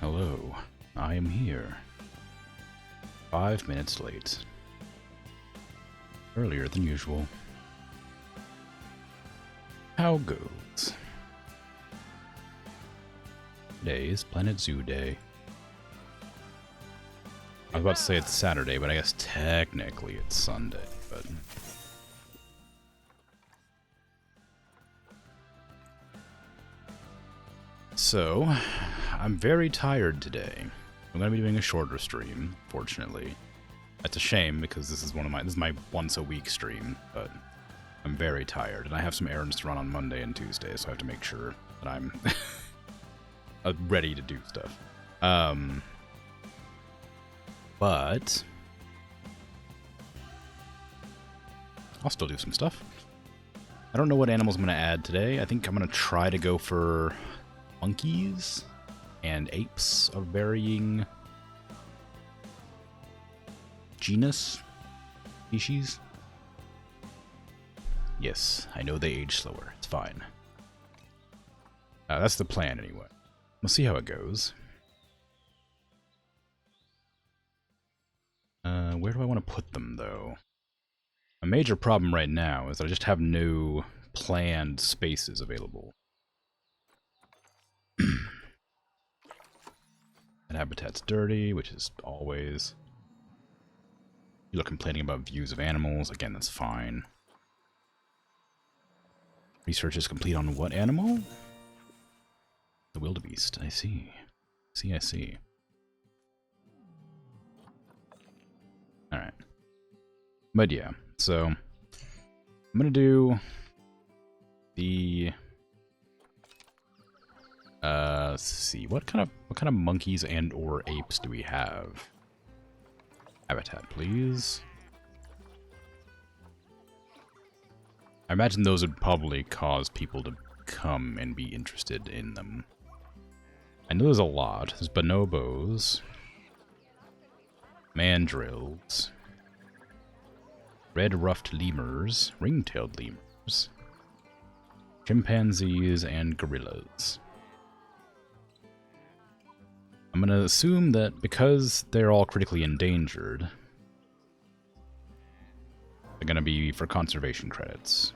Hello, I am here. 5 minutes late. Earlier than usual. How goes? Today is Planet Zoo Day. I was about to say it's Saturday, but I guess technically it's Sunday, but... So, I'm very tired today. I'm going to be doing a shorter stream, fortunately. That's a shame, because this is my once a week stream, but I'm very tired, and I have some errands to run on Monday and Tuesday, so I have to make sure that I'm ready to do stuff. But I'll still do some stuff. I don't know what animals I'm going to add today. I think I'm going to try to go for monkeys and apes of varying species. Yes, I know they age slower. It's fine. That's the plan anyway. We'll see how it goes. Where do I want to put them, though? A major problem right now is that I just have no planned spaces available. And habitat's dirty, which is always. People are complaining about views of animals. Again, that's fine. Research is complete on what animal? The wildebeest. I see. I see. Alright. But yeah, so I'm gonna do the let's see, what kind of monkeys and or apes do we have? Habitat, please. I imagine those would probably cause people to come and be interested in them. I know there's a lot. There's bonobos, mandrills, red-ruffed lemurs, ring-tailed lemurs, chimpanzees, and gorillas. I'm going to assume that because they're all critically endangered, they're going to be for conservation credits.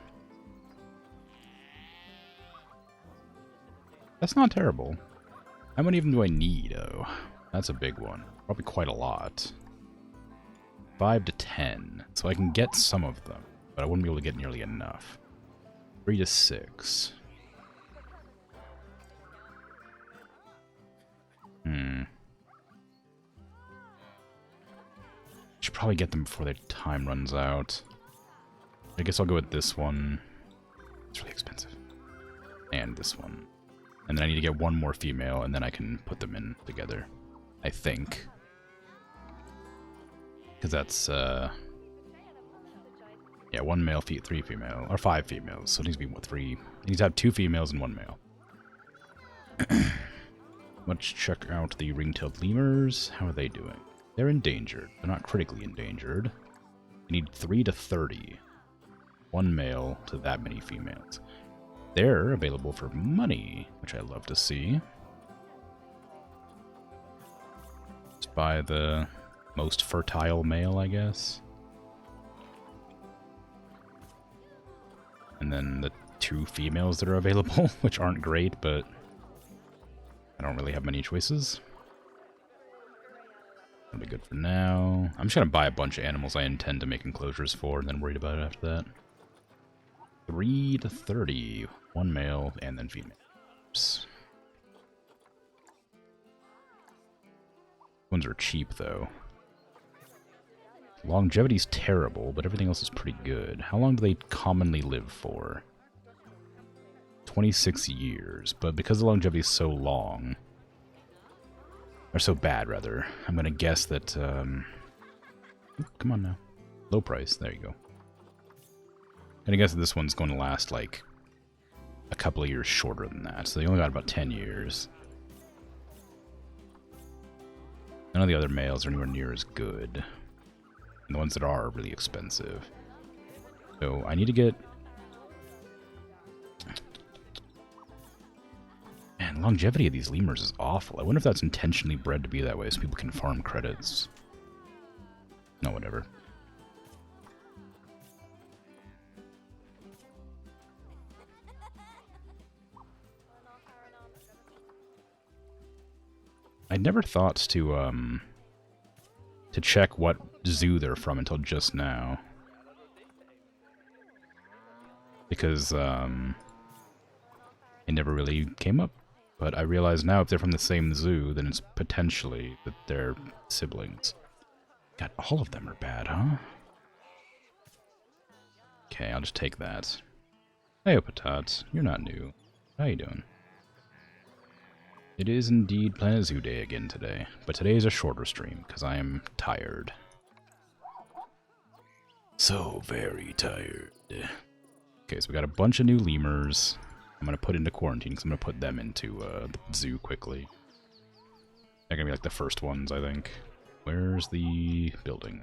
That's not terrible. How many of them do I need? Oh, that's a big one. Probably quite a lot. 5 to 10. So I can get some of them, but I wouldn't be able to get nearly enough. 3 to 6. Should probably get them before their time runs out. I guess I'll go with this one. It's really expensive. And this one. And then I need to get one more female, and then I can put them in together. I think. Because that's, yeah, 1 male, 3 female, or 5 females. So it needs to be 3. It needs to have 2 females and 1 male. Let's check out the ring-tailed lemurs. How are they doing? They're endangered. They're not critically endangered. I need 3 to 30. 1 male to that many females. They're available for money, which I love to see. Just buy the most fertile male, I guess. And then the 2 females that are available, which aren't great, but I don't really have many choices. That'll be good for now. I'm just gonna buy a bunch of animals I intend to make enclosures for, and then worried about it after that. 3 to 30. 1 male, and then female. Oops. Ones are cheap, though. Longevity's terrible, but everything else is pretty good. How long do they commonly live for? 26 years, but because the longevity is so long, or so bad, rather, I'm gonna guess that, come on now. Low price, there you go. I'm gonna guess that this one's going to last, like, a couple of years shorter than that, so they only got about 10 years. None of the other males are anywhere near as good. And the ones that are really expensive. So I need to get... Man, Man, longevity of these lemurs is awful. I wonder if that's intentionally bred to be that way so people can farm credits. No, whatever. I never thought to check what zoo they're from until just now. Because, it never really came up. But I realize now if they're from the same zoo, then it's potentially that they're siblings. God, all of them are bad, huh? Okay, I'll just take that. Hey, Patat, you're not new. How you doing? It is indeed Planet Zoo Day again today, but today is a shorter stream, because I am tired. So very tired. Okay, so we got a bunch of new lemurs. I'm going to put into quarantine, because I'm going to put them into the zoo quickly. They're going to be like the first ones, I think. Where's the building?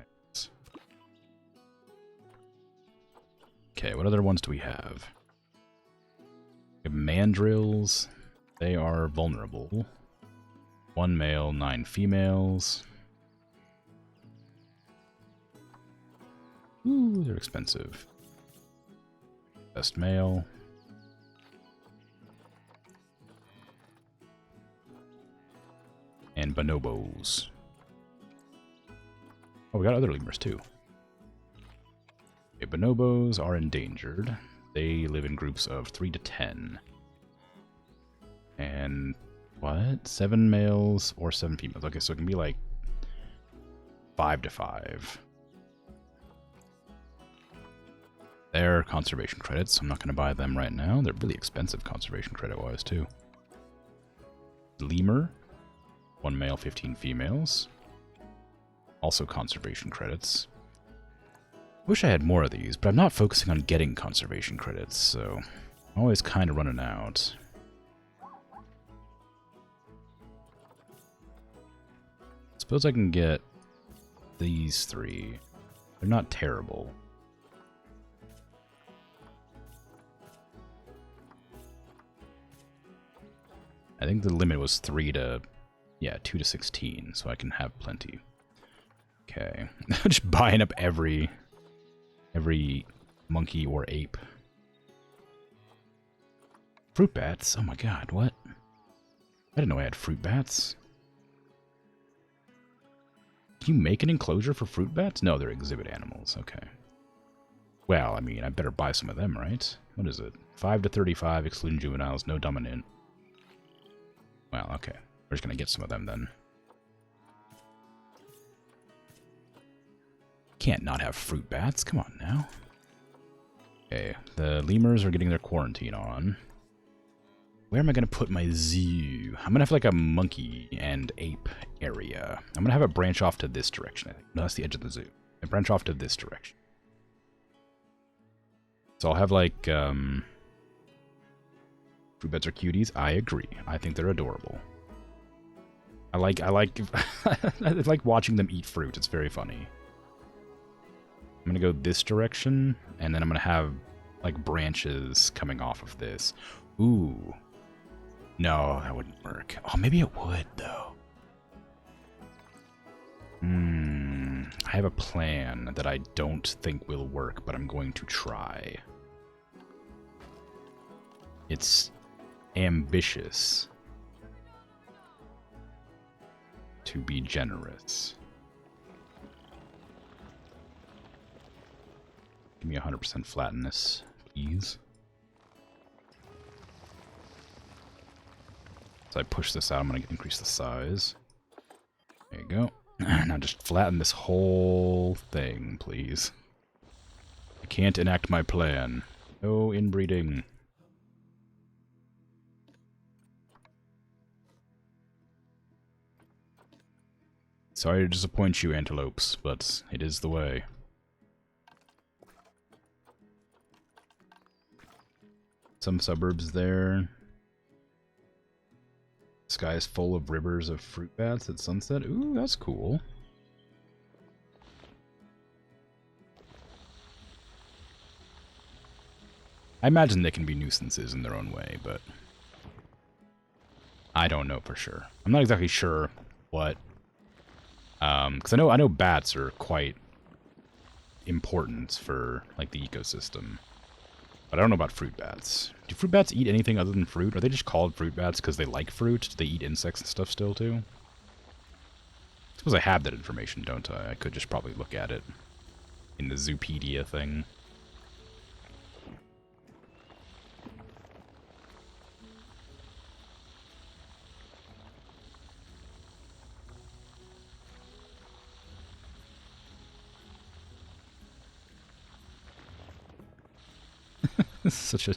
Okay, what other ones do we have? We have mandrills. They are vulnerable. 1 male, 9 females. Ooh, they're expensive. Best male. And bonobos. Oh, we got other lemurs too. Okay, bonobos are endangered. They live in groups of 3 to 10. And what? 7 males or 7 females. Okay, so it can be like 5 to 5. They're conservation credits. I'm not going to buy them right now. They're really expensive conservation credit-wise, too. Lemur. 1 male, 15 females. Also conservation credits. Wish I had more of these, but I'm not focusing on getting conservation credits, so I'm always kind of running out. Suppose I can get these 3. They're not terrible. I think the limit was 2 to 16, so I can have plenty. Okay. Just buying up every monkey or ape. Fruit bats? Oh my god, what? I didn't know I had fruit bats. Can you make an enclosure for fruit bats? No, they're exhibit animals. Okay. Well, I mean, I better buy some of them, right? What is it? 5 to 35, excluding juveniles, no dominant. Well, okay. We're just gonna get some of them then. Can't not have fruit bats. Come on now. Okay, the lemurs are getting their quarantine on. Where am I going to put my zoo? I'm going to have like a monkey and ape area. I'm going to have it branch off to this direction, I think. No, that's the edge of the zoo. And branch off to this direction. So I'll have like, fruit bats are cuties. I agree. I think they're adorable. I like I like watching them eat fruit. It's very funny. I'm going to go this direction, and then I'm going to have like branches coming off of this. Ooh. No, that wouldn't work. Oh, maybe it would, though. I have a plan that I don't think will work, but I'm going to try. It's ambitious to be generous. Give me 100% flatness, please. So I push this out, I'm going to increase the size. There you go. Now just flatten this whole thing, please. I can't enact my plan. No inbreeding. Sorry to disappoint you, antelopes, but it is the way. Some suburbs there. Sky is full of rivers of fruit bats at sunset. Ooh, that's cool. I imagine they can be nuisances in their own way, but I don't know for sure. I'm not exactly sure what... because I know bats are quite important for, like, the ecosystem. But I don't know about fruit bats. Do fruit bats eat anything other than fruit? Are they just called fruit bats because they like fruit? Do they eat insects and stuff still, too? I suppose I have that information, don't I? I could just probably look at it in the Zoopedia thing. Such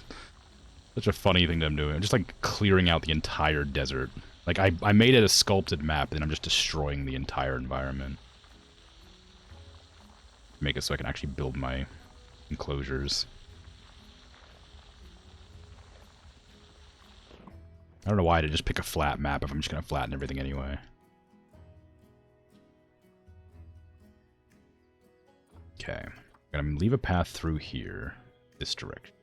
a funny thing that I'm doing. I'm just like clearing out the entire desert. Like I made it a sculpted map, and I'm just destroying the entire environment. Make it so I can actually build my enclosures. I don't know why to just pick a flat map if I'm just gonna flatten everything anyway. Okay. I'm gonna leave a path through here, this direction.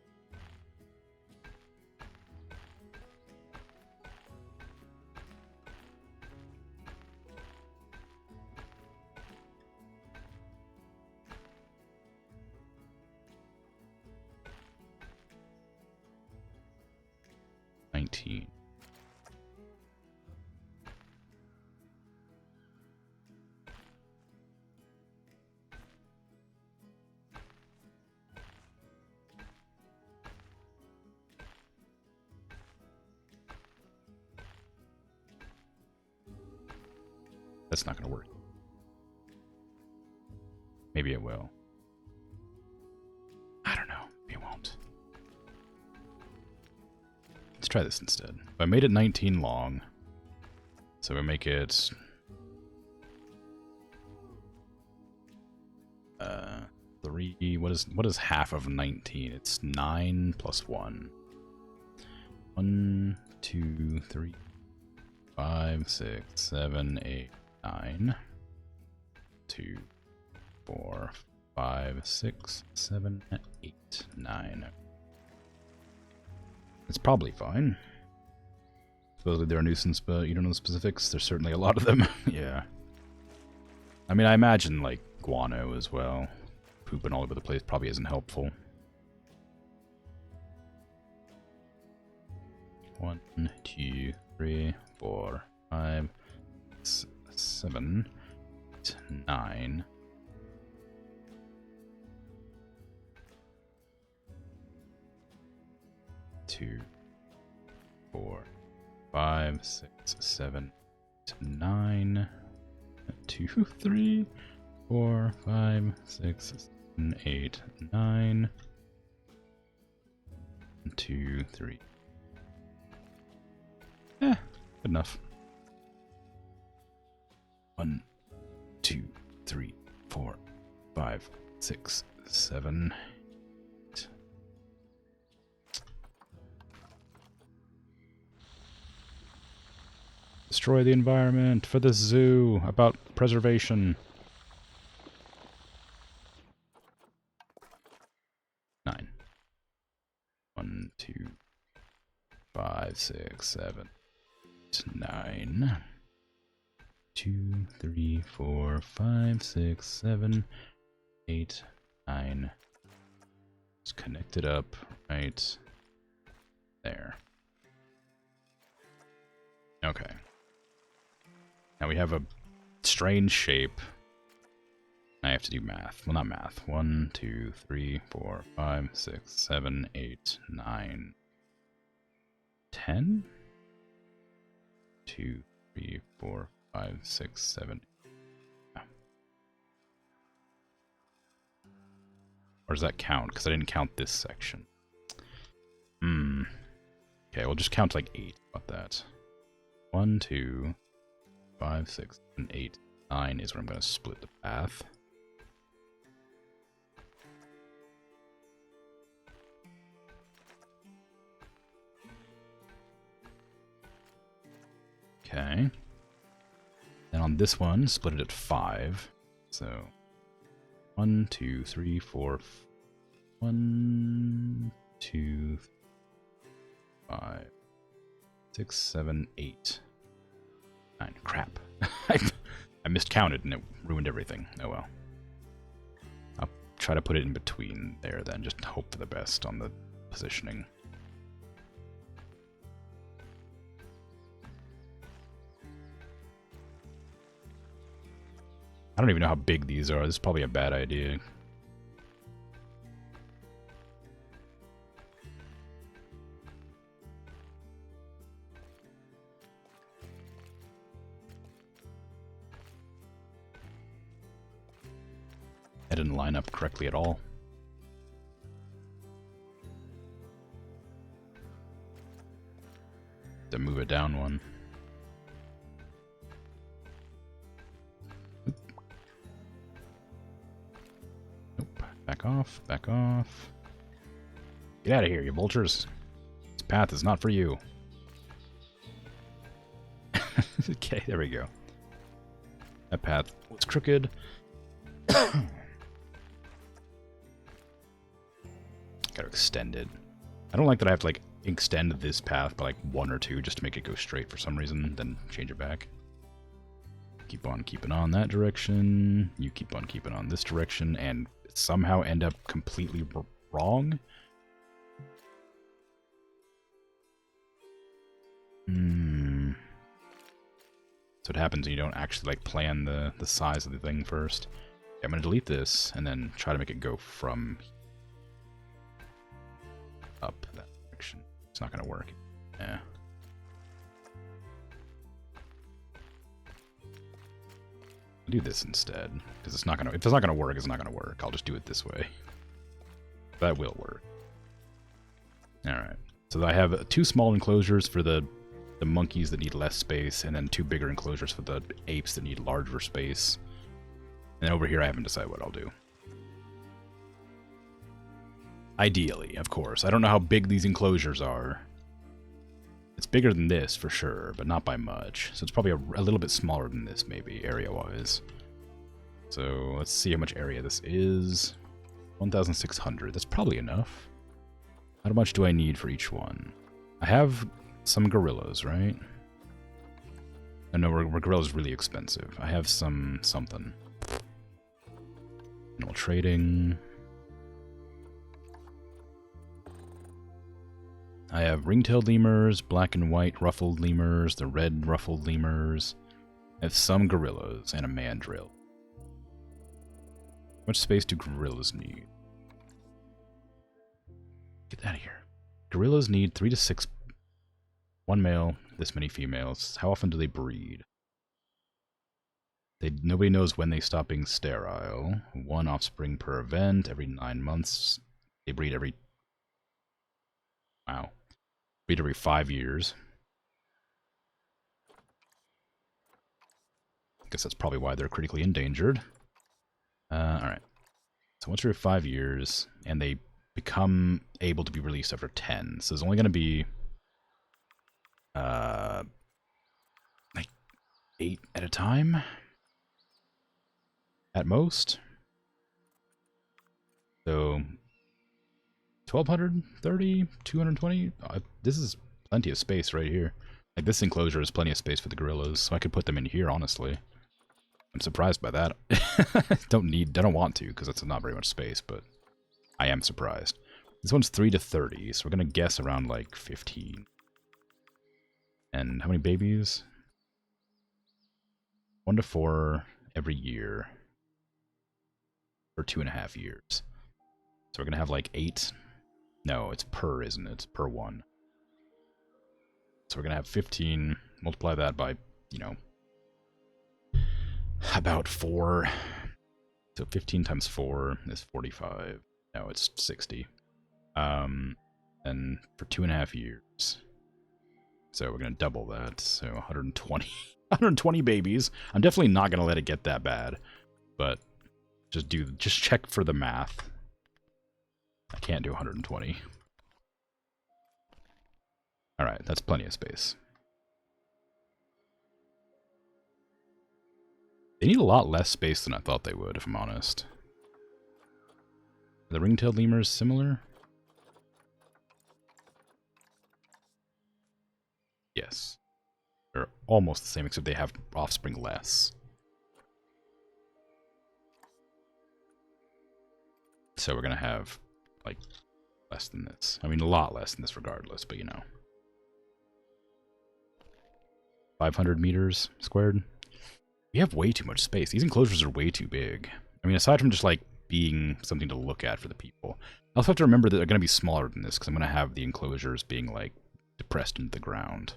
That's not going to work. Maybe it will. I don't know. Maybe it won't. Let's try this instead. I made it 19 long. So we make it... 3... What is half of 19? It's 9 plus 1. 1, 2, 3, 5, 6, 7, 8, 9. 2, 4, 5, 6, 7, 8, 9. It's probably fine. Supposedly they're a nuisance, but you don't know the specifics. There's certainly a lot of them. Yeah. I mean, I imagine, like, guano as well. Pooping all over the place probably isn't helpful. 1, 2, 3, 4, 5, 6, 7, 8, 9. 2, 4, 5, 6, 7, 8, 9. 2, 3, 4, 5, 6, 7, 8, 9. 2, 3. Good enough. 1, 2, 3, 4, 5, 6, 7. 8. Destroy the environment for the zoo. About preservation. 9. 1, 2, 5, 6, 7, 8, 9. 2, 3, 4, 5, 6, 7, 8, 9. Just connect it up right there. Okay. Now we have a strange shape. I have to do math. Well, not math. 1, 2, 3, 4, 5, 6, 7, 8, 9, 10? 2, 3, 4, 5, 6, 7. Oh. Or does that count? Because I didn't count this section. Okay, we'll just count like 8. About that. 1, 2, 5, 6, 7, 8, 9 is where I'm going to split the path. Okay. Then on this one, split it at 5. So 1, 2, 3, 4. 1, 2, 5, 6, 7, 8, 9. Crap. I miscounted and it ruined everything. Oh well. I'll try to put it in between there then, just hope for the best on the positioning. I don't even know how big these are. This is probably a bad idea. That didn't line up correctly at all. To move it down one. Nope. Back off. Back off. Get out of here, you vultures. This path is not for you. Okay, there we go. That path was crooked. Gotta extend it. I don't like that I have to, like, extend this path by, like, 1 or 2 just to make it go straight for some reason, then change it back. Keep on keeping on that direction. You keep on keeping on this direction, and somehow end up completely wrong. So it happens when you don't actually, like, plan the size of the thing first. Okay, I'm gonna delete this, and then try to make it go from up that direction. It's not gonna work. Yeah. I'll do this instead, because it's not gonna. If it's not gonna work, it's not gonna work. I'll just do it this way. That will work. All right. So I have 2 small enclosures for the monkeys that need less space, and then 2 bigger enclosures for the apes that need larger space. And over here, I haven't decided what I'll do. Ideally, of course. I don't know how big these enclosures are. It's bigger than this, for sure, but not by much. So it's probably a little bit smaller than this, maybe, area-wise. So let's see how much area this is. 1,600. That's probably enough. How much do I need for each one? I have some gorillas, right? No, gorillas really expensive. I have something. Animal trading. I have ring-tailed lemurs, black and white ruffled lemurs, the red ruffled lemurs. I have some gorillas and a mandrill. How much space do gorillas need? Get out of here. Gorillas need 3 to 6. 1 male, this many females. How often do they breed? Nobody knows when they stop being sterile. 1 offspring per event, every 9 months. They breed every... Wow. Breed every 5 years. I guess that's probably why they're critically endangered. Alright. So once every 5 years, and they become able to be released after 10. So there's only going to be... like 8 at a time? At most? So... 1,230? 220? This is plenty of space right here. Like, this enclosure is plenty of space for the gorillas, so I could put them in here, honestly. I'm surprised by that. I don't want to, because it's not very much space, but I am surprised. This one's 3 to 30, so we're gonna guess around, like, 15. And how many babies? 1 to 4 every year. For 2.5 years. So we're gonna have, like, 8... No, it's per, isn't it? It's per 1. So we're going to have 15, multiply that by, you know, about 4. So 15 times 4 is 45. No, it's 60. And for 2.5 years. So we're going to double that. So 120. 120 babies. I'm definitely not going to let it get that bad. But just check for the math. I can't do 120. Alright, that's plenty of space. They need a lot less space than I thought they would, if I'm honest. Are the ring-tailed lemurs similar? Yes. They're almost the same, except they have offspring less. So we're going to have, like, less than this. I mean, a lot less than this regardless, but you know. 500 meters squared. We have way too much space. These enclosures are way too big. I mean, aside from just, like, being something to look at for the people, I also have to remember that they're going to be smaller than this, because I'm going to have the enclosures being, like, depressed into the ground.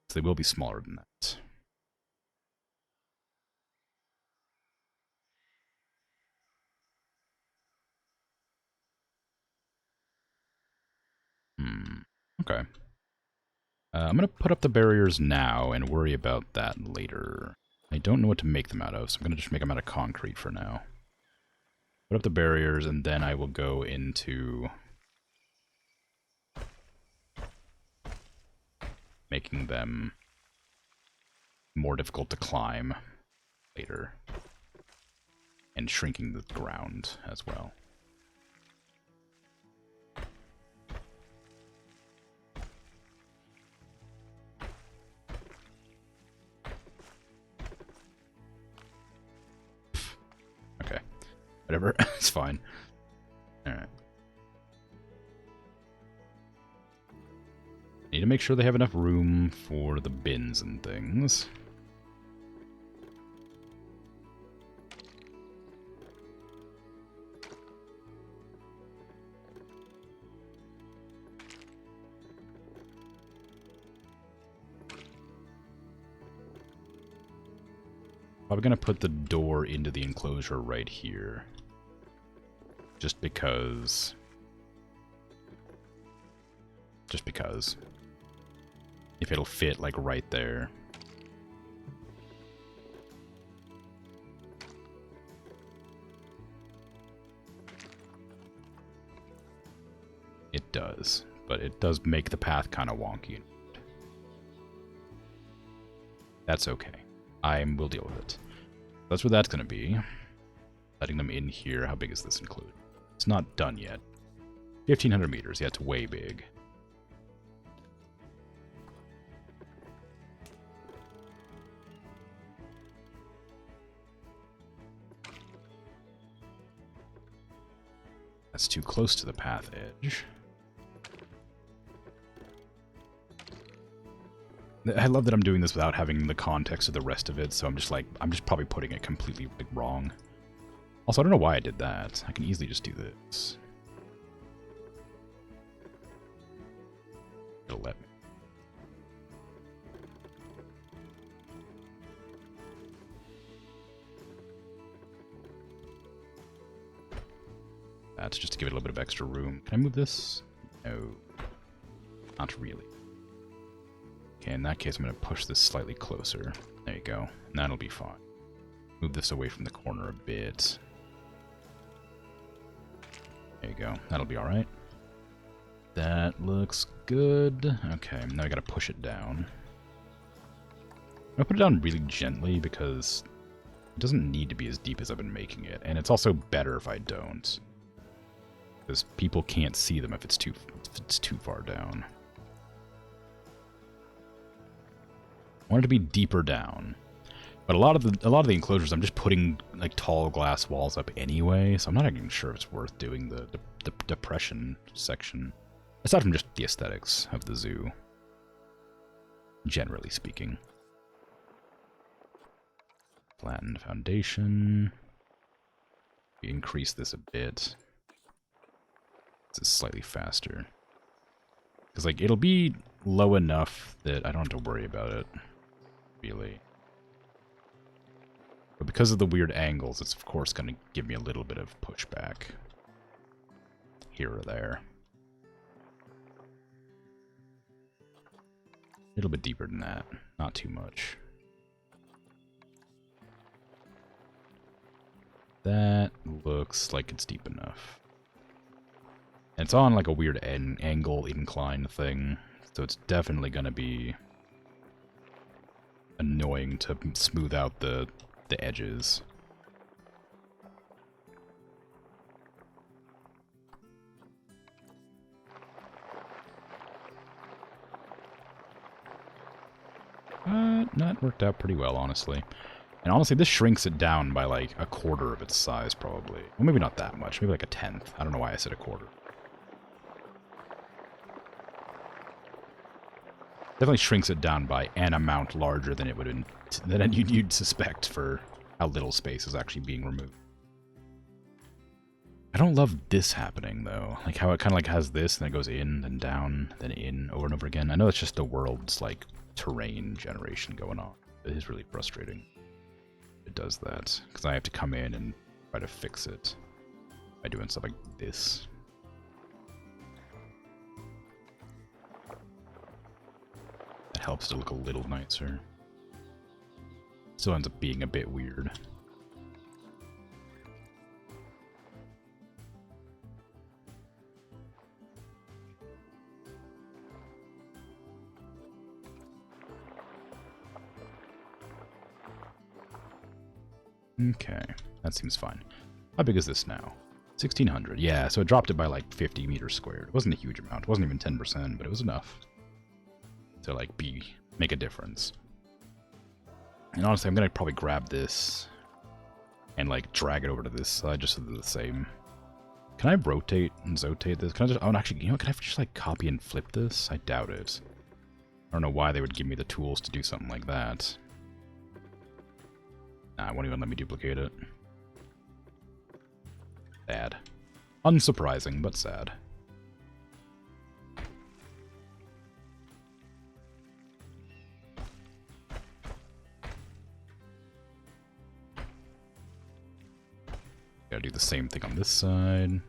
So they will be smaller than that. Okay. I'm going to put up the barriers now and worry about that later. I don't know what to make them out of, so I'm going to just make them out of concrete for now. Put up the barriers, and then I will go into making them more difficult to climb later. And shrinking the ground as well. Okay. Whatever. It's fine. Alright. Need to make sure they have enough room for the bins and things. Probably gonna put the door into the enclosure right here. Just because. Just because. If it'll fit, like, right there. It does. But it does make the path kind of wonky. That's okay. We'll deal with it. That's where that's going to be. Letting them in here. How big is this include? It's not done yet. 1,500 meters. Yeah, it's way big. That's too close to the path edge. I love that I'm doing this without having the context of the rest of it, so I'm just probably putting it completely wrong. Also, I don't know why I did that. I can easily just do this. It'll let me. That's just to give it a little bit of extra room. Can I move this? No. Not really. Okay, in that case, I'm going to push this slightly closer. There you go. And that'll be fine. Move this away from the corner a bit. There you go. That'll be alright. That looks good. Okay, now I gotta push it down. I'm gonna put it down really gently because it doesn't need to be as deep as I've been making it. And it's also better if I don't. Because people can't see them if it's too far down. I want it to be deeper down. But a lot of the enclosures, I'm just putting like tall glass walls up anyway, so I'm not even sure if it's worth doing the depression section. Aside from just the aesthetics of the zoo, generally speaking. Flatten foundation. We increase this a bit. This is slightly faster. Because like it'll be low enough that I don't have to worry about it, really. But because of the weird angles, it's of course going to give me a little bit of pushback. Here or there. A little bit deeper than that. Not too much. That looks like it's deep enough. And it's on like a weird angle incline thing. So it's definitely going to be annoying to smooth out the edges. That worked out pretty well, honestly. And honestly, this shrinks it down by like a quarter of its size, probably. Well, maybe not that much. Maybe like a tenth. I don't know why I said a quarter. Definitely shrinks it down by an amount larger than it would than you'd suspect for how little space is actually being removed. I don't love this happening though. Like how it kind of like has this, and then it goes in, then down, then in, over and over again. I know it's just the world's like terrain generation going on. It is really frustrating. It does that because I have to come in and try to fix it by doing stuff like this. That helps to look a little nicer. Still ends up being a bit weird. Okay, that seems fine. How big is this now? 1600. Yeah, so it dropped it by like 50 meters squared. It wasn't a huge amount. It wasn't even 10%, but it was enough to like make a difference. And honestly, I'm gonna probably grab this and like drag it over to this side just so they're the same. Can I rotate and zotate this? Can I just, oh, actually, you know what, can I just like copy and flip this? I doubt it. I don't know why they would give me the tools to do something like that. Nah, it won't even let me duplicate it. Sad. Unsurprising, but sad. Gotta do the same thing on this side.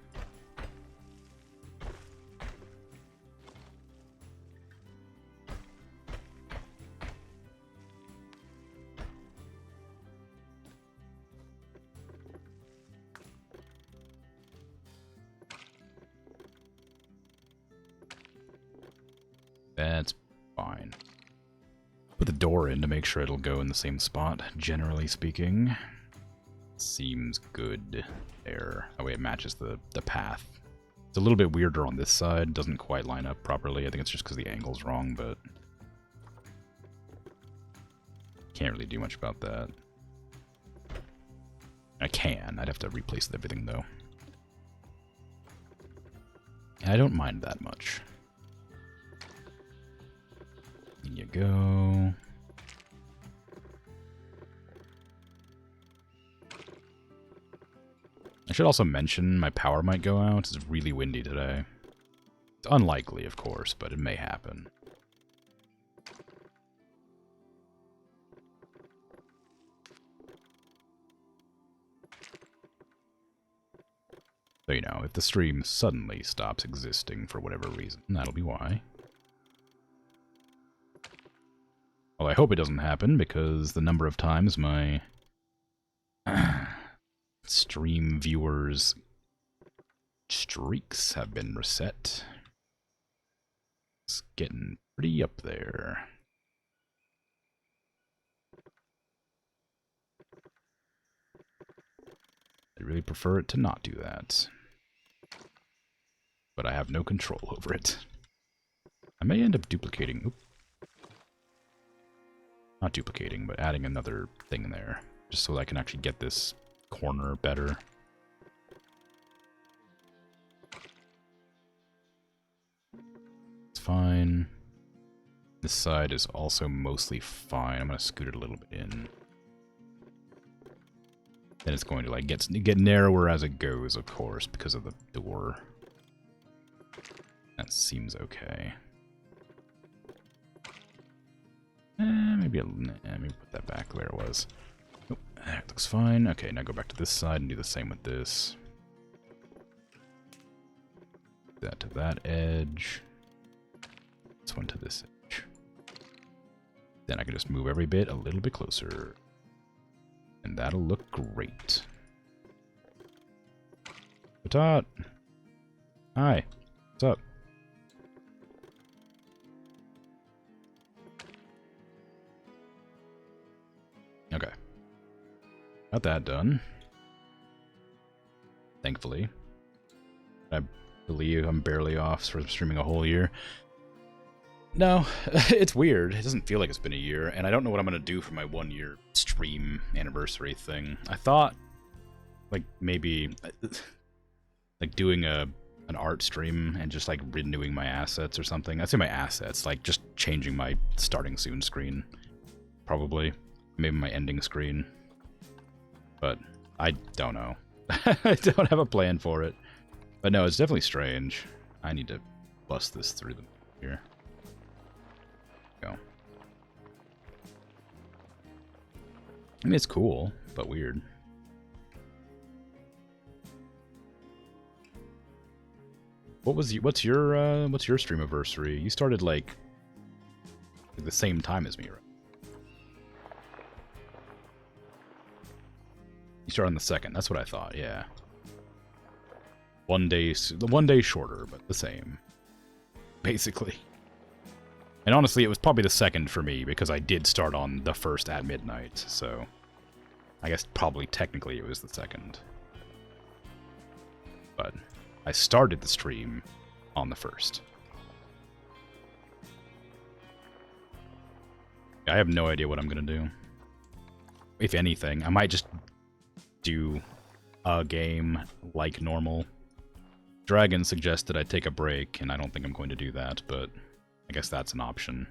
That's fine. Put the door in to make sure it'll go in the same spot, generally speaking. Seems good there. That way it matches the path. It's a little bit weirder on this side. Doesn't quite line up properly. I think it's just because the angle's wrong, but can't really do much about that. I can. I'd have to replace everything, though. I don't mind that much. There you go. I should also mention my power might go out. It's really windy today. It's unlikely, of course, but it may happen. So, you know, if the stream suddenly stops existing for whatever reason, that'll be why. Well, I hope it doesn't happen, because the number of times my stream viewers' streaks have been reset, it's getting pretty up there. I really prefer it to not do that. But I have no control over it. I may end up duplicating... Oop. Not duplicating, but adding another thing there. Just so that I can actually get this corner better. It's fine. This side is also mostly fine. I'm going to scoot it a little bit in. Then it's going to like get narrower as it goes, of course, because of the door. That seems okay. Maybe put that back where it was. Oh, that looks fine. Okay, now go back to this side and do the same with this. That to that edge. This one to this edge. Then I can just move every bit a little bit closer. And that'll look great. Patat! Hi. What's up? Okay. Got that done. Thankfully. I believe I'm barely off from streaming a whole year. No, it's weird. It doesn't feel like it's been a year, and I don't know what I'm going to do for my 1 year stream anniversary thing. I thought, like, maybe, like, doing an art stream and just, like, renewing my assets or something. I'd say my assets, like, just changing my starting soon screen, probably. Maybe my ending screen. But I don't know. I don't have a plan for it. But no, it's definitely strange. I need to bust this through the here. Go. I mean, it's cool, but weird. What's your stream anniversary? You started like the same time as me, right? You started on the 2nd. That's what I thought. Yeah. 1 day shorter, but the same, basically. And honestly, it was probably the 2nd for me because I did start on the 1st at midnight. So I guess probably technically it was the 2nd. But I started the stream on the 1st. I have no idea what I'm going to do. If anything, I might just do a game like normal. Dragon suggested I take a break, and I don't think I'm going to do that, but I guess that's an option.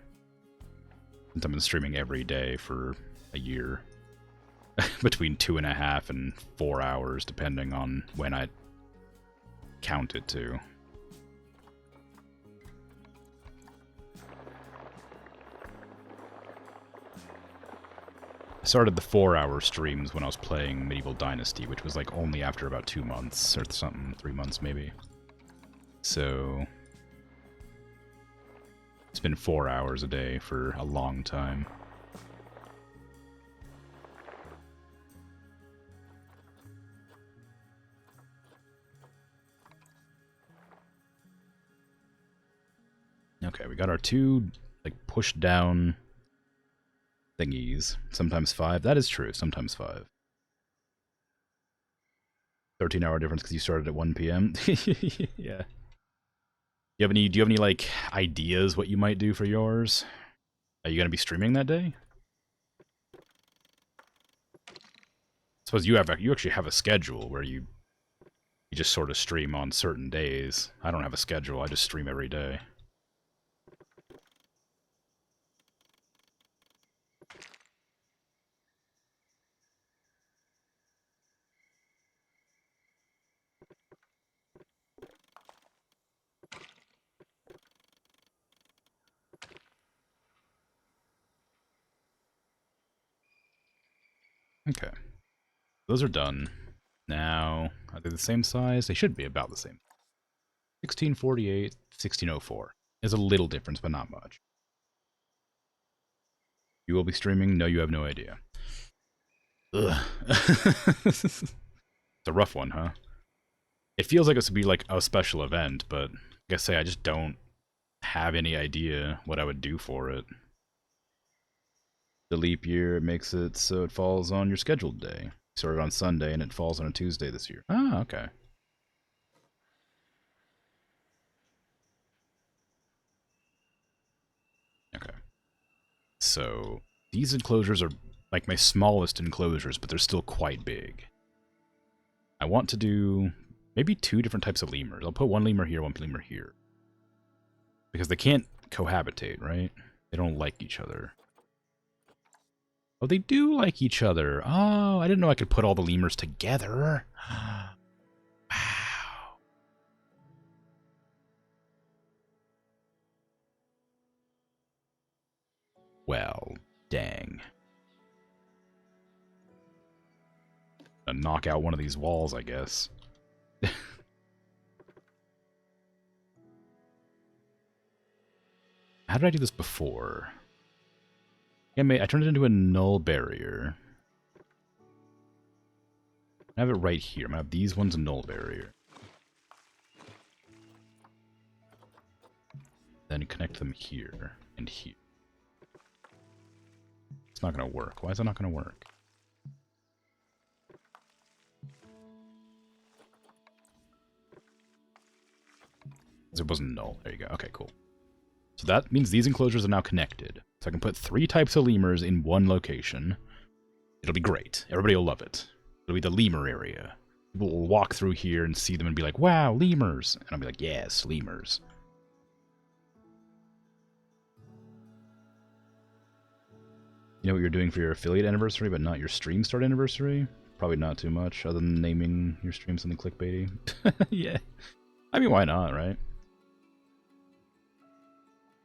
Since I've been streaming every day for a year. Between 2.5 and 4 hours, depending on when I count it to. I started the 4-hour streams when I was playing Medieval Dynasty, which was like only after about 2 months or something, 3 months maybe. So it's been 4 hours a day for a long time. Okay, we got our 2 like push down thingies. Sometimes 5. That is true. Sometimes 5. 13-hour difference because you started at 1 p.m. Yeah. Do you have any like ideas what you might do for yours? Are you gonna be streaming that day? I suppose you actually have a schedule where you just sort of stream on certain days. I don't have a schedule. I just stream every day. Okay. Those are done. Now, are they the same size? They should be about the same. 1648, 1604. There's a little difference, but not much. You will be streaming? No, you have no idea. Ugh. It's a rough one, huh? It feels like this would be like a special event, but like I say, I just don't have any idea what I would do for it. The leap year makes it so it falls on your scheduled day. Started on Sunday and it falls on a Tuesday this year. Ah, okay. Okay. So these enclosures are like my smallest enclosures, but they're still quite big. I want to do maybe 2 different types of lemurs. I'll put 1 lemur here, 1 lemur here. Because they can't cohabitate, right? They don't like each other. Oh, they do like each other. Oh, I didn't know I could put all the lemurs together. Wow. Well, dang. I'll knock out one of these walls, I guess. How did I do this before? Yeah, I turned it into a null barrier. I have it right here. I'm gonna have these ones a null barrier. Then connect them here and here. It's not gonna work. Why is it not gonna work? It wasn't null. There you go. Okay, cool. So that means these enclosures are now connected. So I can put 3 types of lemurs in one location. It'll be great. Everybody will love it. It'll be the lemur area. People will walk through here and see them and be like, wow, lemurs. And I'll be like, yes, lemurs. You know what you're doing for your affiliate anniversary, but not your stream start anniversary? Probably not too much, other than naming your stream something clickbaity. Yeah. I mean, why not, right?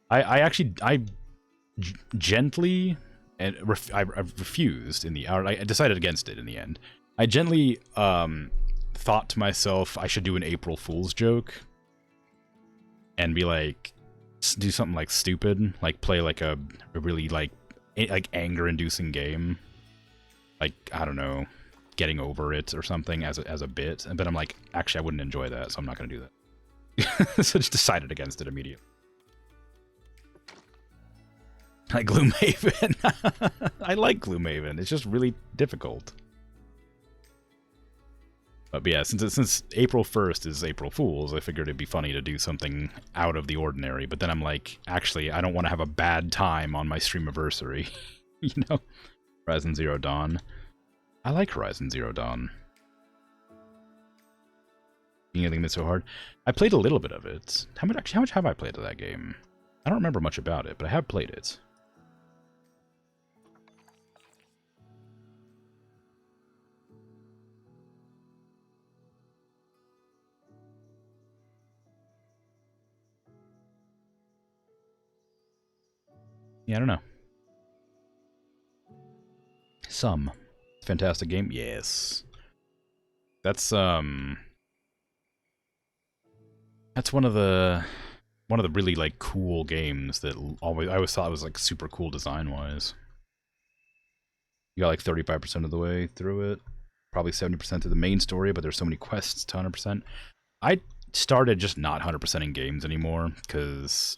I gently, and I refused in the, I decided against it in the end. I gently thought to myself I should do an April Fool's joke and be like, do something like stupid, like play like a really like anger-inducing game, like I don't know, getting over it or something as a bit. And then I'm like, actually, I wouldn't enjoy that, so I'm not gonna do that. So just decided against it immediately. Like Gloomhaven. I like Gloomhaven. It's just really difficult. But yeah, since April 1st is April Fool's, I figured it'd be funny to do something out of the ordinary. But then I'm like, actually, I don't want to have a bad time on my streamiversary. You know? Horizon Zero Dawn. I like Horizon Zero Dawn. Anything that's so hard? I played a little bit of it. How much have I played of that game? I don't remember much about it, but I have played it. Yeah, I don't know. Some. Fantastic game? Yes. That's one of the really like cool games that I always thought was like super cool design wise. You got like 35% of the way through it, probably 70% through the main story, but there's so many quests to 100%. I started just not 100% in games anymore because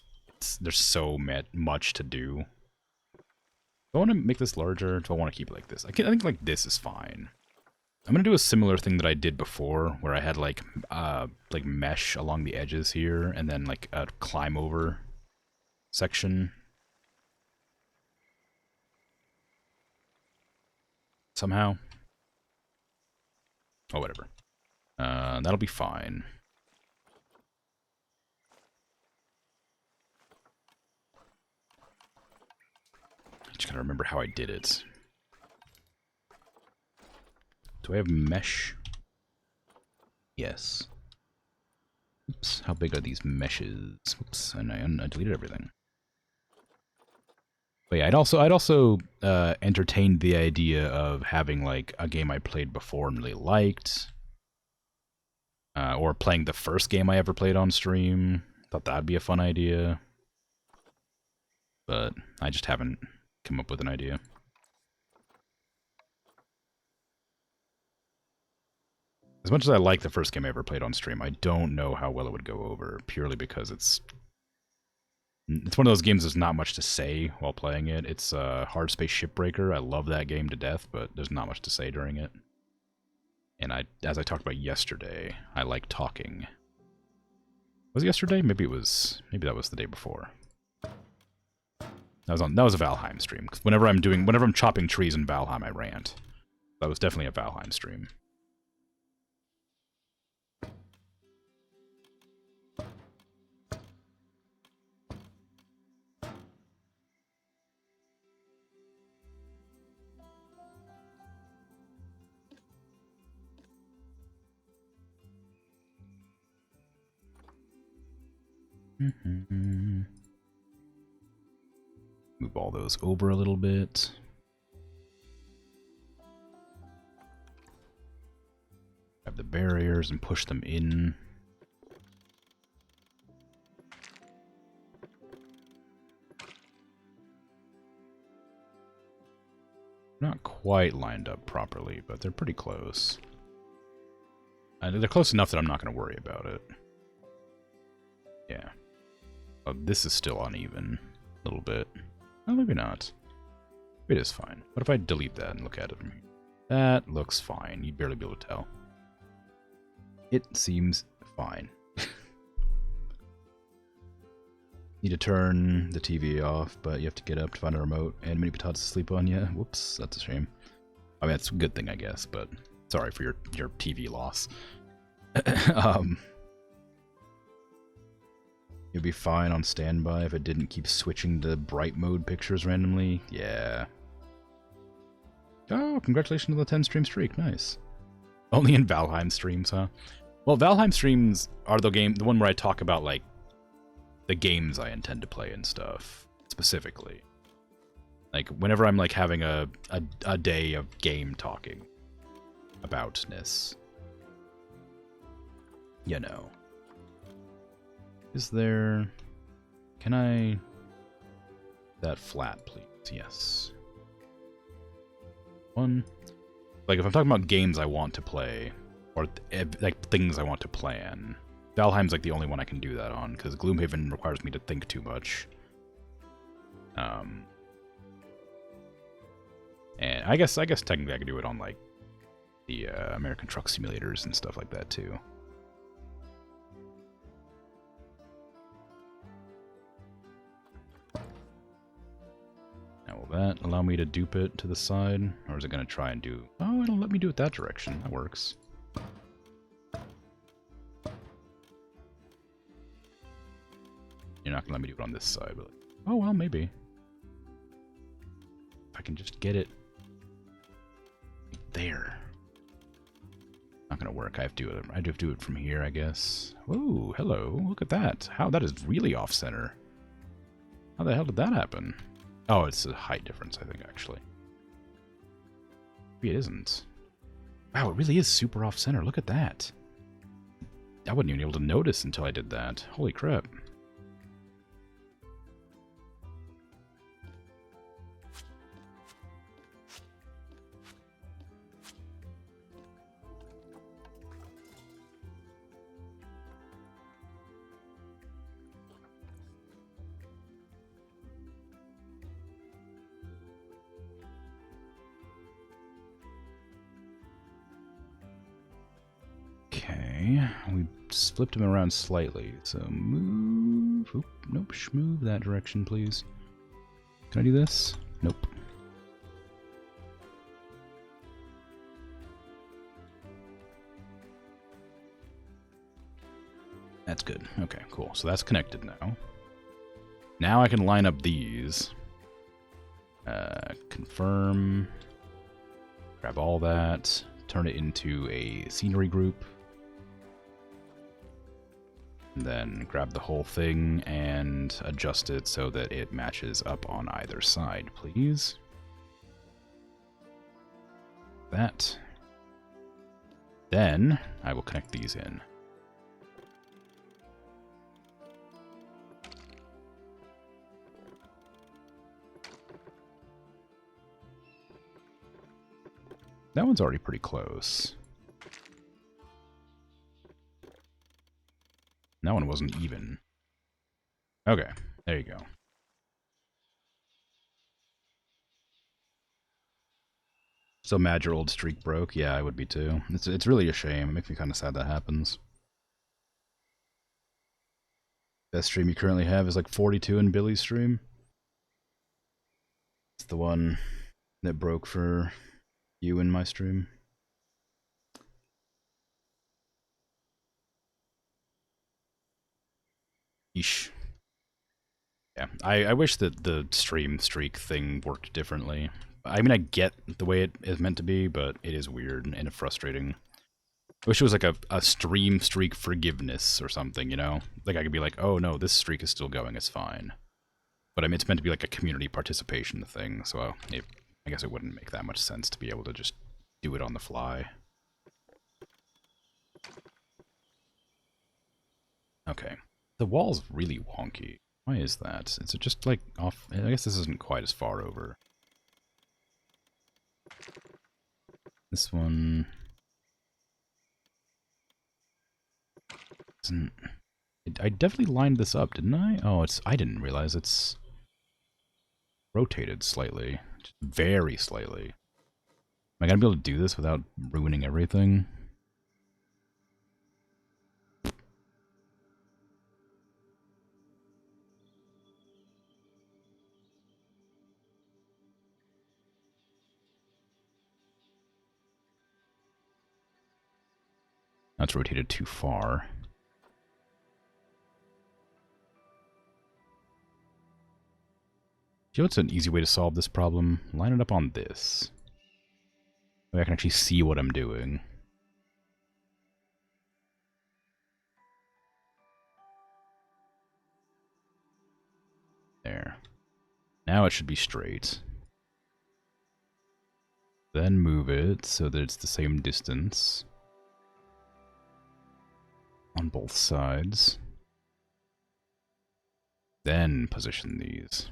there's so much to do. Do I want to make this larger? Do I want to keep it like this? I think like this is fine. I'm gonna do a similar thing that I did before, where I had like mesh along the edges here, and then like a climb over section. Somehow. Oh, whatever. That'll be fine. Just gotta remember how I did it. Do I have mesh? Yes. Oops, how big are these meshes? Oops, and I deleted everything. But yeah, I'd also entertained the idea of having like a game I played before and really liked, or playing the first game I ever played on stream. Thought that'd be a fun idea, but I just haven't come up with an idea. As much as I like the first game I ever played on stream, I don't know how well it would go over, purely because it's one of those games there's not much to say while playing it. It's Hard Space Shipbreaker. I love that game to death, but there's not much to say during it. And as I talked about yesterday, I like talking. Was it yesterday? Maybe that was the day before. That was a Valheim stream. 'Cause whenever I'm chopping trees in Valheim, I rant. That was definitely a Valheim stream. Move all those over a little bit. Grab the barriers and push them in. Not quite lined up properly, but they're pretty close. They're close enough that I'm not going to worry about it. Yeah. Oh, this is still uneven. A little bit. Well, maybe not. It is fine. What if I delete that and look at it from here? That looks fine. You'd barely be able to tell. It seems fine. Need to turn the TV off, but you have to get up to find a remote and mini potatoes to sleep on. Yeah, whoops, that's a shame. I mean, it's a good thing, I guess, but sorry for your TV loss. You'd be fine on standby if it didn't keep switching to bright mode pictures randomly. Yeah. Oh, congratulations on the 10 stream streak. Nice. Only in Valheim streams, huh? Well, Valheim streams are the one where I talk about, like, the games I intend to play and stuff, specifically. Like, whenever I'm, like, having a day of game talking aboutness. You know. Is there... Can I... That flat, please. Yes. One. Like, if I'm talking about games I want to play, or, like, things I want to plan, Valheim's, like, the only one I can do that on, because Gloomhaven requires me to think too much. And I guess technically I could do it on, like, the American Truck Simulators and stuff like that, too. Now, will that allow me to dupe it to the side? Or is it going to try and do... Oh, it'll let me do it that direction. That works. You're not going to let me do it on this side, but... Oh, well, maybe. If I can just get it... there. Not going to work. I have to do it from here, I guess. Ooh, hello. Look at that. How that is really off-center. How the hell did that happen? Oh, it's a height difference, I think, actually. Maybe it isn't. Wow, it really is super off-center. Look at that. I wasn't even able to notice until I did that. Holy crap. We flipped him around slightly, so move. Oop, nope, move that direction, please. Can I do this? Nope. That's good. Okay, cool. So that's connected now. Now I can line up these. Confirm. Grab all that. Turn it into a scenery group. Then grab the whole thing and adjust it so that it matches up on either side, please. That. Then I will connect these in. That one's already pretty close. That one wasn't even. Okay, there you go. So mad your old streak broke? Yeah, I would be too. It's really a shame. It makes me kind of sad that happens. Best stream you currently have is like 42 in Billy's stream. It's the one that broke for you in my stream. Yeesh. Yeah, I wish that the stream streak thing worked differently. I mean, I get the way it is meant to be, but it is weird and frustrating. I wish it was like a stream streak forgiveness or something, you know? Like I could be like, oh no, this streak is still going, it's fine. But I mean, it's meant to be like a community participation thing, so I guess it wouldn't make that much sense to be able to just do it on the fly. Okay. The wall's really wonky. Why is that? Is it just like off? I guess this isn't quite as far over. This one isn't. I definitely lined this up, didn't I? Oh, I didn't realize it's rotated slightly. Just very slightly. Am I gonna be able to do this without ruining everything? That's rotated too far. You know what's an easy way to solve this problem? Line it up on this. I can actually see what I'm doing. There. Now it should be straight. Then move it so that it's the same distance on both sides. Then position these.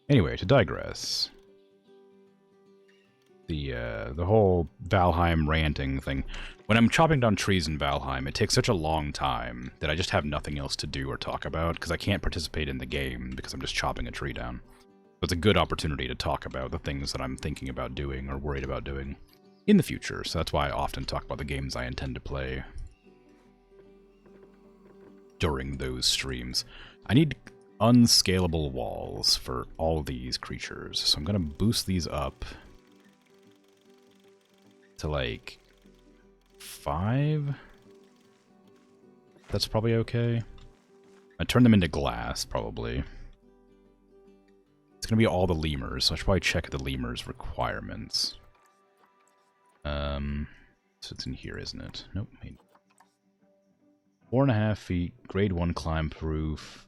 Anyway, to digress. The whole Valheim ranting thing. When I'm chopping down trees in Valheim, it takes such a long time that I just have nothing else to do or talk about, because I can't participate in the game because I'm just chopping a tree down. So it's a good opportunity to talk about the things that I'm thinking about doing or worried about doing in the future, so that's why I often talk about the games I intend to play during those streams. I need unscalable walls for all these creatures, so I'm going to boost these up to like 5. That's probably okay. I turn them into glass, probably. It's gonna be all the lemurs, so I should probably check the lemurs requirements. So it's in here, isn't it? Nope. 4.5 feet, grade 1 climb proof.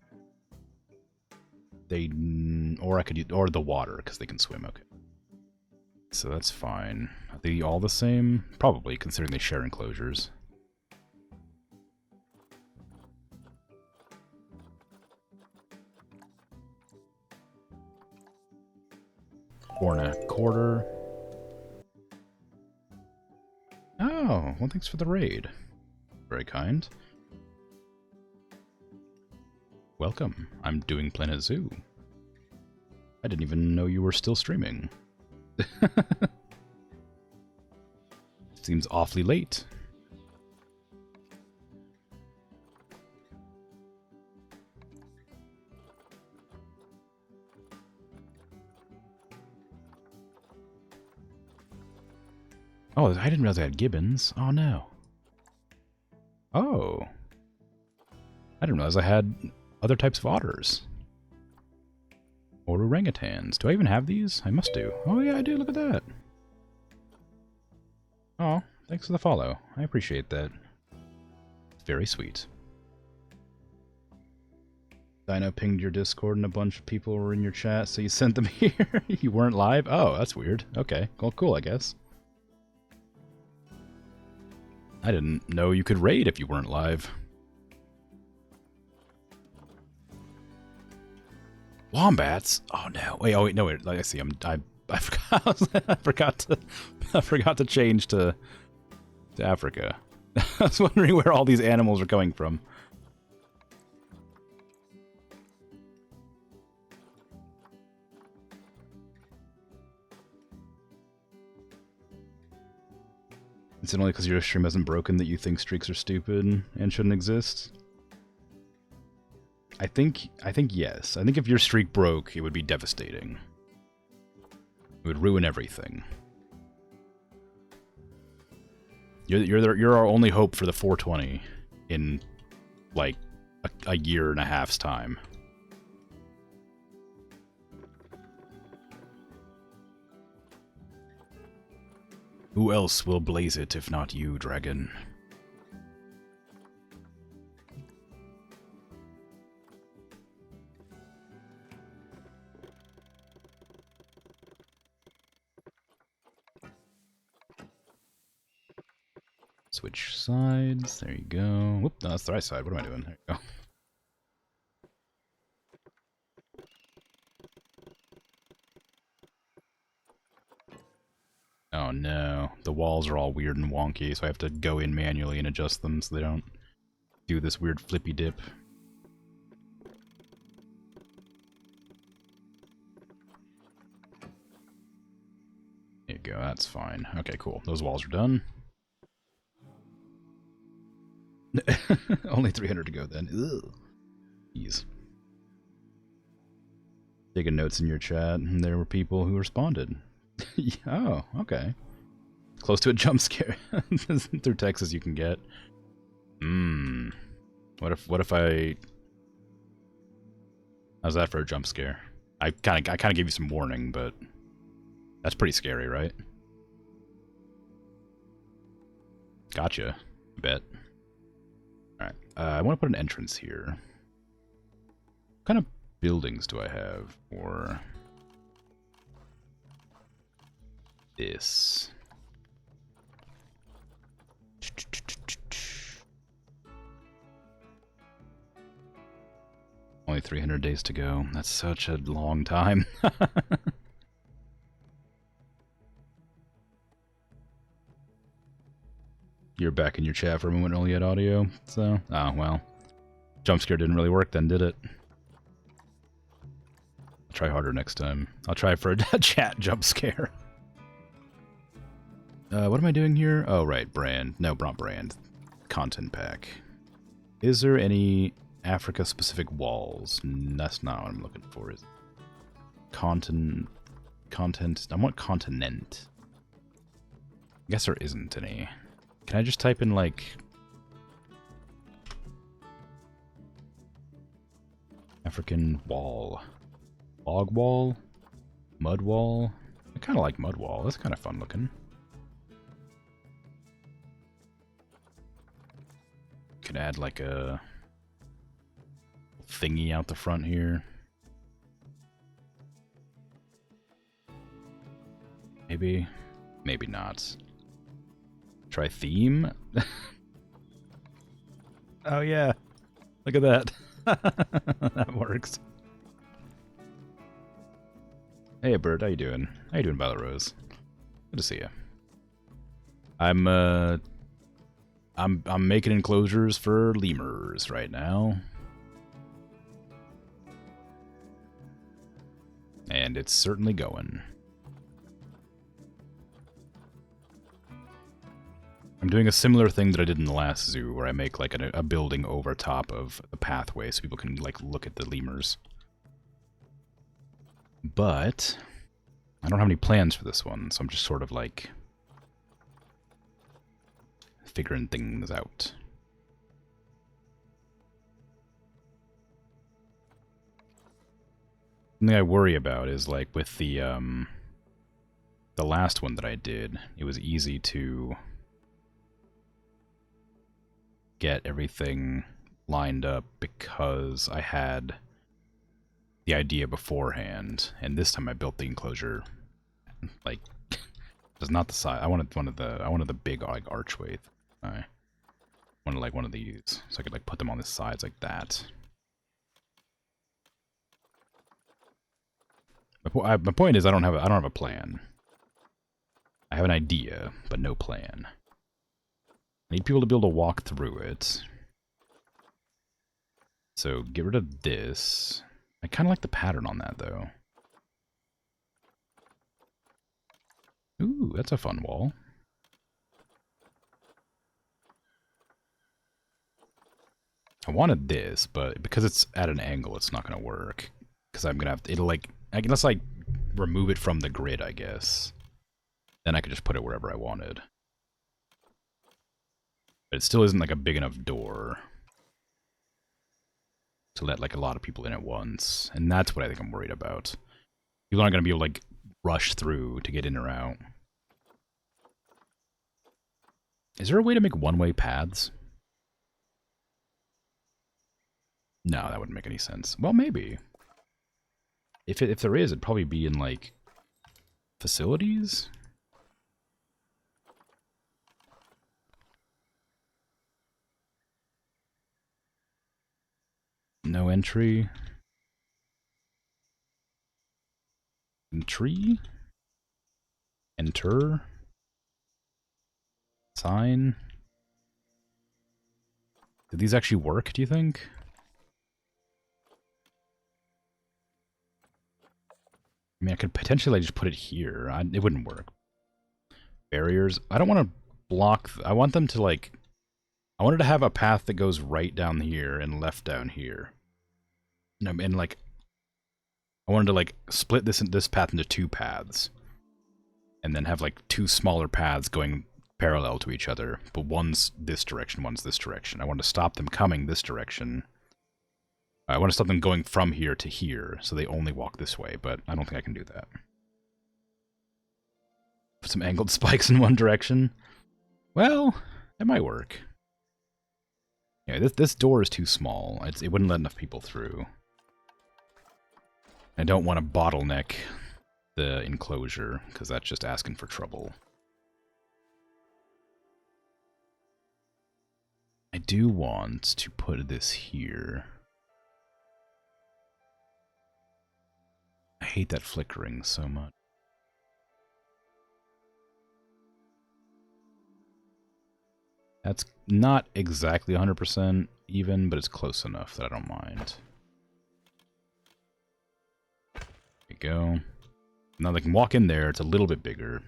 Or I could use, or the water, because they can swim, okay. So that's fine. Are they all the same? Probably, considering they share enclosures. Four and a quarter. Oh, well, thanks for the raid. Very kind. Welcome. I'm doing Planet Zoo. I didn't even know you were still streaming. Seems awfully late. Oh, I didn't realize I had gibbons. Oh, no. Oh. I didn't realize I had other types of otters. Or orangutans. Do I even have these? I must do. Oh, yeah, I do. Look at that. Oh, thanks for the follow. I appreciate that. It's very sweet. Dino pinged your Discord and a bunch of people were in your chat, so you sent them here. You weren't live? Oh, that's weird. Okay. Well, cool, I guess. I didn't know you could raid if you weren't live. Wombats? Oh no! Wait, no, wait. I see. I forgot. I forgot to change to Africa. I was wondering where all these animals are coming from. Is it only because your stream hasn't broken that you think streaks are stupid and shouldn't exist? I think yes. I think if your streak broke, it would be devastating. It would ruin everything. You're our only hope for the 420 in like a year and a half's time. Who else will blaze it if not you, dragon? Switch sides. There you go. Whoop, no, that's the right side. What am I doing? There you go. Oh no, the walls are all weird and wonky, so I have to go in manually and adjust them so they don't do this weird flippy dip. There you go, that's fine. Okay, cool. Those walls are done. Only 300 to go then. Ugh. Jeez. Taking notes in your chat, and there were people who responded. Oh, okay. Close to a jump scare through Texas you can get. What if I... How's that for a jump scare? I kind of gave you some warning, but that's pretty scary, right? Gotcha. I bet. Alright. I want to put an entrance here. What kind of buildings do I have for this? Only 300 days to go. That's such a long time. You're back in your chat for a moment, only at audio, so... Oh, well. Jump scare didn't really work then, did it? I'll try harder next time. I'll try for a chat jump scare. What am I doing here? Oh, right, brand. No, not brand. Content pack. Is there any Africa-specific walls? That's not what I'm looking for, is it? Content... I want continent. I guess there isn't any. Can I just type in, like... African wall. Log wall? Mud wall? I kind of like mud wall. That's kind of fun looking. Could add, like, a... thingy out the front here. Maybe. Maybe not. Try theme? Oh yeah. Look at that. That works. Hey Bird, how you doing? How you doing, Violet Rose? Good to see you. I'm making enclosures for lemurs right now. And it's certainly going. I'm doing a similar thing that I did in the last zoo, where I make like a building over top of the pathway so people can like look at the lemurs. But I don't have any plans for this one, so I'm just sort of like figuring things out. Something I worry about is like with the last one that I did, it was easy to get everything lined up because I had the idea beforehand, and this time I built the enclosure like it's not the side. I wanted the big like archway. I wanted like one of these so I could like put them on the sides like that. My point is I don't have a plan. I have an idea, but no plan. I need people to be able to walk through it. So get rid of this. I kind of like the pattern on that, though. Ooh, that's a fun wall. I wanted this, but because it's at an angle, it's not going to work. Because I'm going to have to, it'll like, unless I remove it from the grid, I guess. Then I could just put it wherever I wanted. But it still isn't like a big enough door to let like a lot of people in at once. And that's what I think I'm worried about. People aren't going to be able to like rush through to get in or out. Is there a way to make one-way paths? No, that wouldn't make any sense. Well, maybe. If there is, it'd probably be in like facilities? No entry. Entry? Enter? Sign? Did these actually work, do you think? I mean, I could potentially just put it here. It wouldn't work. Barriers. I don't want to block... I want them to, like, I wanted to have a path that goes right down here and left down here. And like, I wanted to like split this path into 2 paths. And then have like 2 smaller paths going parallel to each other. But one's this direction, one's this direction. I want to stop them coming this direction. I want to stop them going from here to here, so they only walk this way, but I don't think I can do that. Put some angled spikes in one direction. Well, that might work. Yeah, this door is too small. It wouldn't let enough people through. I don't want to bottleneck the enclosure, because that's just asking for trouble. I do want to put this here. I hate that flickering so much. That's not exactly 100% even, but it's close enough that I don't mind. There we go. Now they can walk in there, it's a little bit bigger.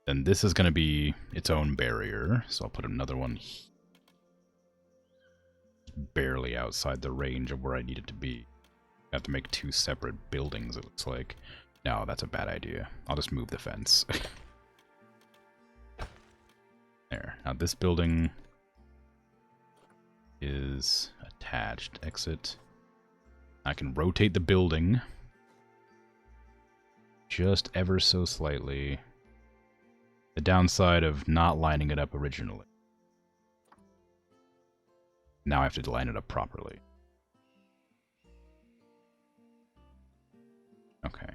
Then this is going to be its own barrier, so I'll put another one barely outside the range of where I need it to be. I have to make 2 separate buildings, it looks like. No, that's a bad idea. I'll just move the fence. There. Now this building is attached. Exit. I can rotate the building just ever so slightly. The downside of not lining it up originally. Now I have to line it up properly. Okay.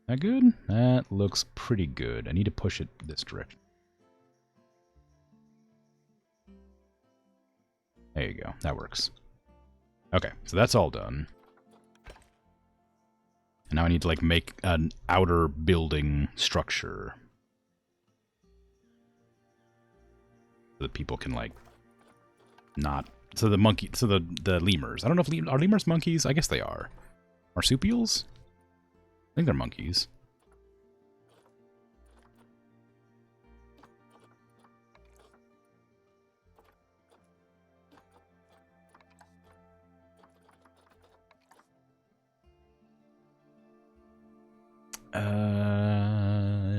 That good? That looks pretty good. I need to push it this direction. There you go. That works. Okay, so that's all done. And now I need to like make an outer building structure. So that people can like not... So the lemurs. I don't know if are lemurs monkeys? I guess they are. Marsupials? I think they're monkeys.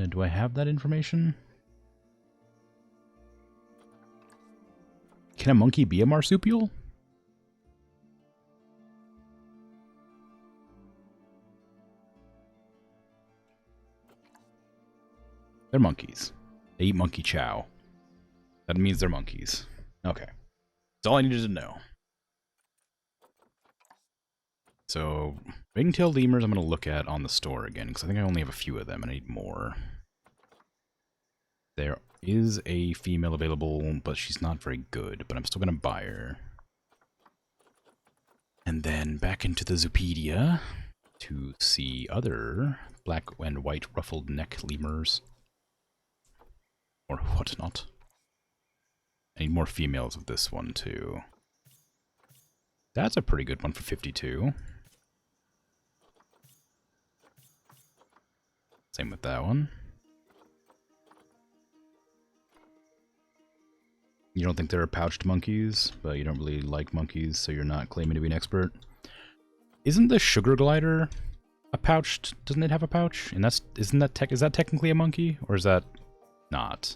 Do I have that information? Can a monkey be a marsupial? They're monkeys. They eat monkey chow. That means they're monkeys. Okay. That's all I needed to know. So, ring-tailed lemurs I'm going to look at on the store again, because I think I only have a few of them, and I need more. There is a female available, but she's not very good, but I'm still going to buy her. And then back into the Zoopedia to see other black and white ruffled neck lemurs. Or whatnot. I need more females of this one, too. That's a pretty good one for 52. Same with that one. You don't think there are pouched monkeys, but you don't really like monkeys, so you're not claiming to be an expert. Isn't the sugar glider a pouched? Doesn't it have a pouch? And is that technically a monkey, or is that not?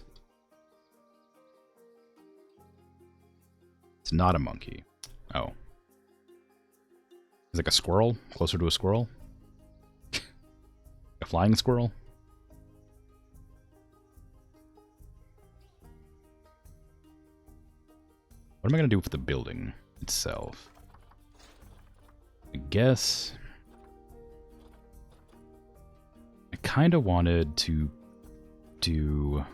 It's not a monkey. Oh. It's like a squirrel, closer to a squirrel. A flying squirrel. What am I going to do with the building itself? I guess I kind of wanted to do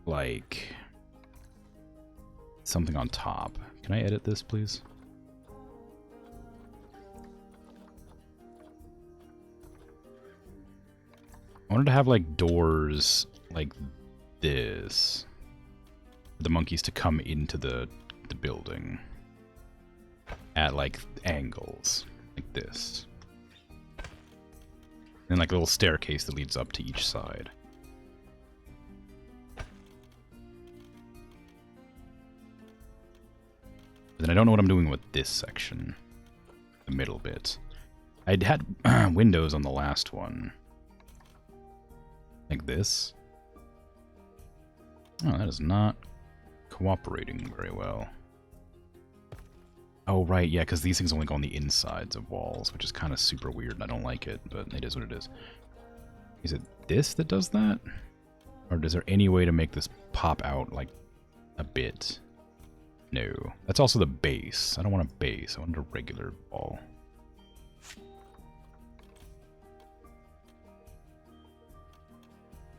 like something on top. Can I edit this, please? I wanted to have like doors like this for the monkeys to come into the building at like angles like this. And like a little staircase that leads up to each side. But then I don't know what I'm doing with this section. The middle bit. I'd had windows on the last one. Like this. Oh, that is not cooperating very well. Oh, right, yeah, because these things only go on the insides of walls, which is kind of super weird, and I don't like it, but it is what it is. Is it this that does that? Or is there any way to make this pop out, like, a bit? No. That's also the base. I don't want a base. I want a regular wall.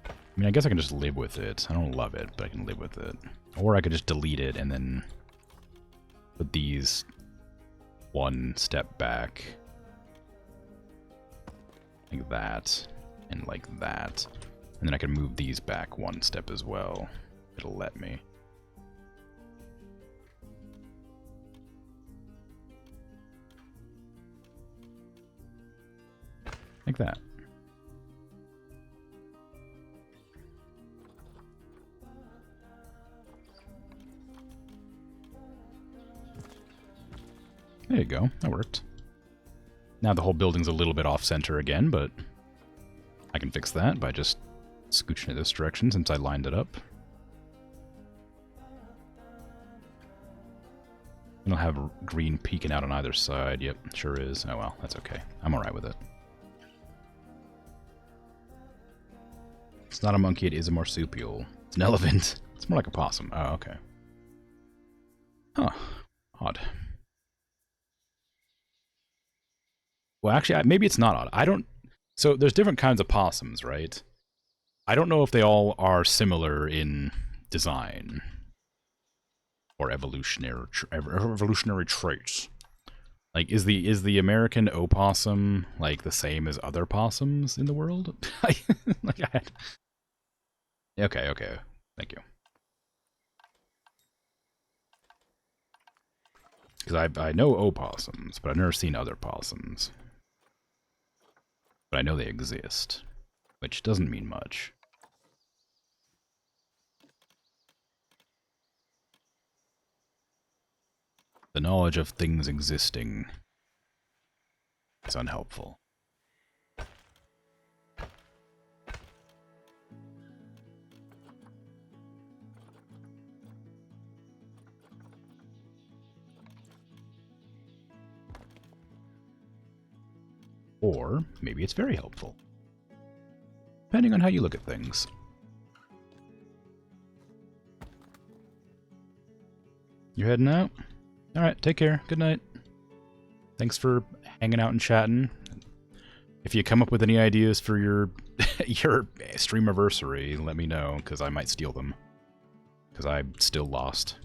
I mean, I guess I can just live with it. I don't love it, but I can live with it. Or I could just delete it and then put these one step back. Like that. And like that. And then I can move these back one step as well. It'll let me. Like that. There you go. That worked. Now the whole building's a little bit off-center again, but I can fix that by just scooching it this direction since I lined it up. It'll have green peeking out on either side. Yep, sure is. Oh well, that's okay. I'm alright with it. It's not a monkey, it is a marsupial. It's an elephant. It's more like a possum. Oh, okay. Huh. Odd. Well, actually, maybe it's not odd. I don't... So, there's different kinds of possums, right? I don't know if they all are similar in design. Or evolutionary traits. Like, is the American opossum, like, the same as other possums in the world? Okay. Thank you. Because I know opossums, but I've never seen other possums. But I know they exist, which doesn't mean much. The knowledge of things existing is unhelpful. Or maybe it's very helpful. Depending on how you look at things. You're heading out? Alright, take care. Good night. Thanks for hanging out and chatting. If you come up with any ideas for your your streamiversary, let me know, because I might steal them. Because I'm still lost.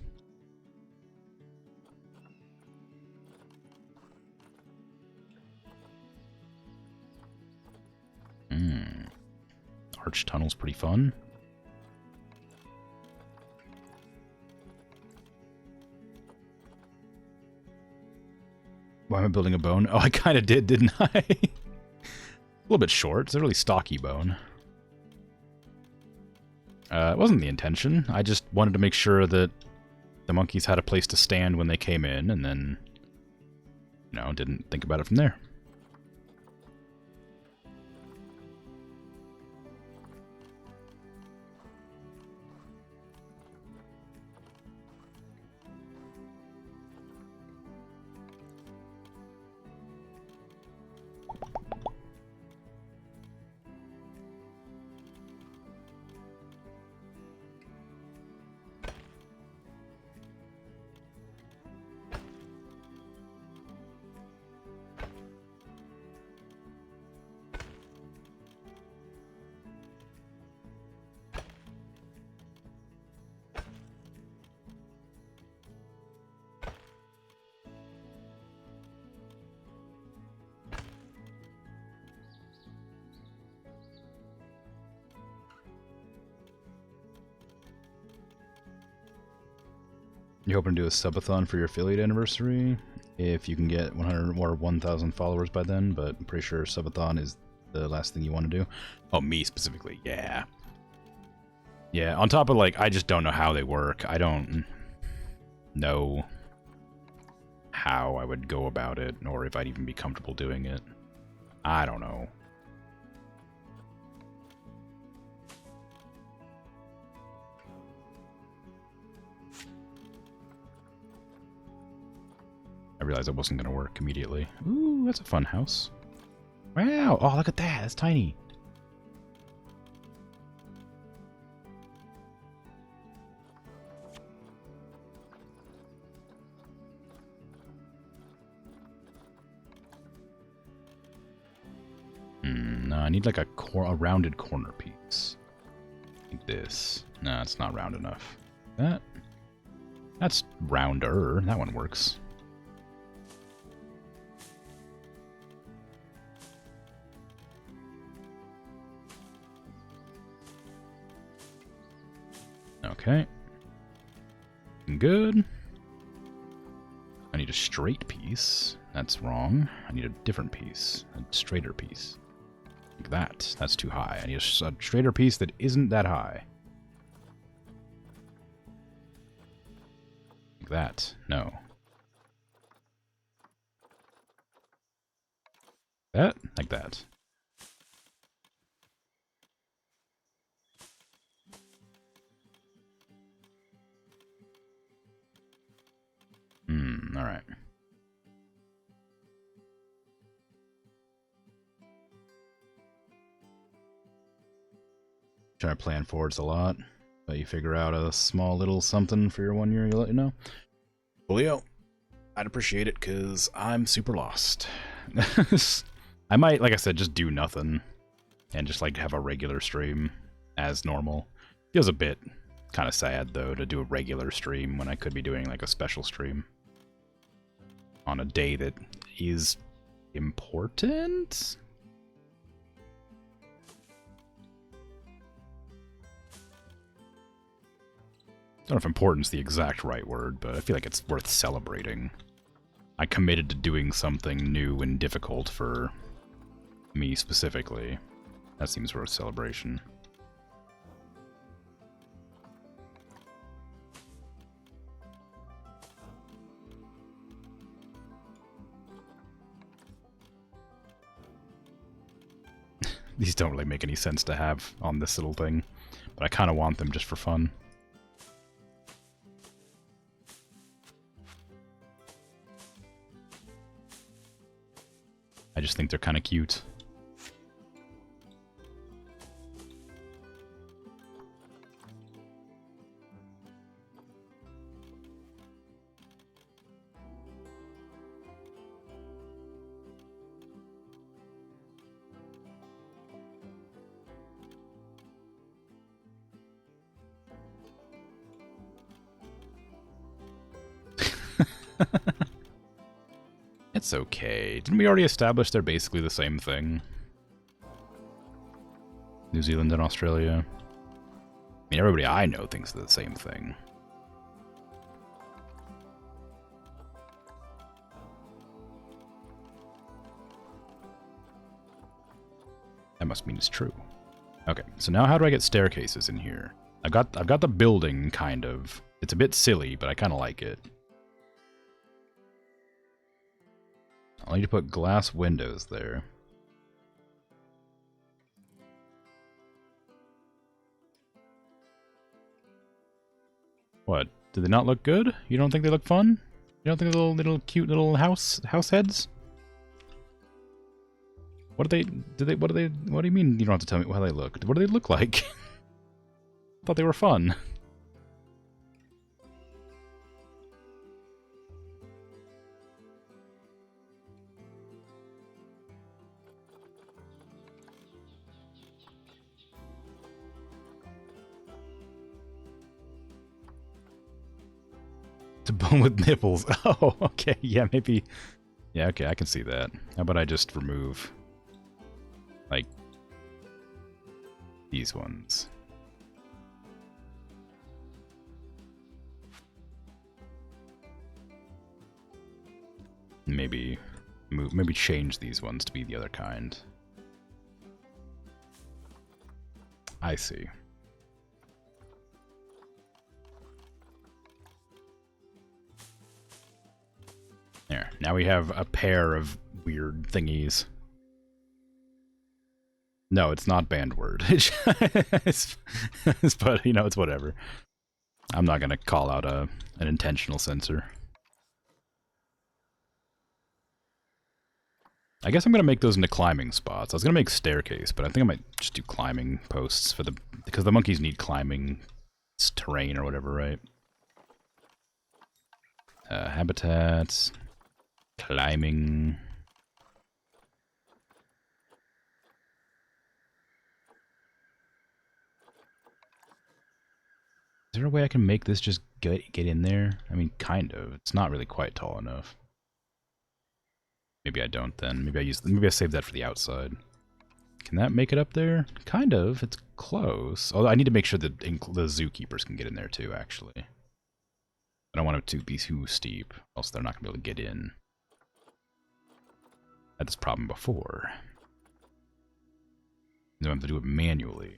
Arch tunnel's pretty fun. Why am I building a bone? Oh, I kind of did, didn't I? A little bit short. It's a really stocky bone. It wasn't the intention. I just wanted to make sure that the monkeys had a place to stand when they came in, and then, you know, didn't think about it from there. You're hoping to do a subathon for your affiliate anniversary if you can get 100 or 1,000 followers by then, but I'm pretty sure subathon is the last thing you want to do? Oh, me specifically, yeah. Yeah, on top of, like, I just don't know how they work. I don't know how I would go about it, or if I'd even be comfortable doing it. I don't know. I realized it wasn't going to work immediately. Ooh, that's a fun house. Wow! Oh, look at that! That's tiny. No, I need like a rounded corner piece. Like this. No, it's not round enough. That's rounder. That one works. Okay. Good. I need a straight piece. That's wrong. I need a different piece. A straighter piece. Like that. That's too high. I need a straighter piece that isn't that high. Like that. No. That? Like that. Alright. Try to plan forwards a lot, but you figure out a small little something for your 1 year, you'll let you know. Well, yo, I'd appreciate it, because I'm super lost. I might, like I said, just do nothing, and just, like, have a regular stream as normal. Feels a bit kind of sad, though, to do a regular stream when I could be doing, like, a special stream on a day that is important? I don't know if important's the exact right word, but I feel like it's worth celebrating. I committed to doing something new and difficult for me specifically. That seems worth celebration. These don't really make any sense to have on this little thing, but I kind of want them just for fun. I just think they're kind of cute. It's okay. Didn't we already establish they're basically the same thing? New Zealand and Australia. I mean, everybody I know thinks they're the same thing. That must mean it's true. Okay, so now how do I get staircases in here? I've got the building, kind of. It's a bit silly, but I kind of like it. I'll need to put glass windows there. What? Do they not look good? You don't think they look fun? You don't think they're little cute little house heads? What do you mean you don't have to tell me how they look? What do they look like? I thought they were fun. To bone with nipples. Oh, okay. Yeah, maybe. Yeah, okay, I can see that. How about I just remove, like, these ones? Maybe change these ones to be the other kind. I see. There. Now we have a pair of weird thingies. No, it's not banned word. But, you know, it's whatever. I'm not going to call out an intentional censor. I guess I'm going to make those into climbing spots. I was going to make staircase, but I think I might just do climbing posts for because the monkeys need climbing terrain or whatever, right? Habitats, climbing. Is there a way I can make this just get in there? I mean, kind of. It's not really quite tall enough. Maybe I don't then. Maybe I save that for the outside. Can that make it up there? Kind of. It's close. Although I need to make sure that the zookeepers can get in there too, actually. I don't want it to be too steep, else they're not going to be able to get in. I had this problem before. Then I have to do it manually.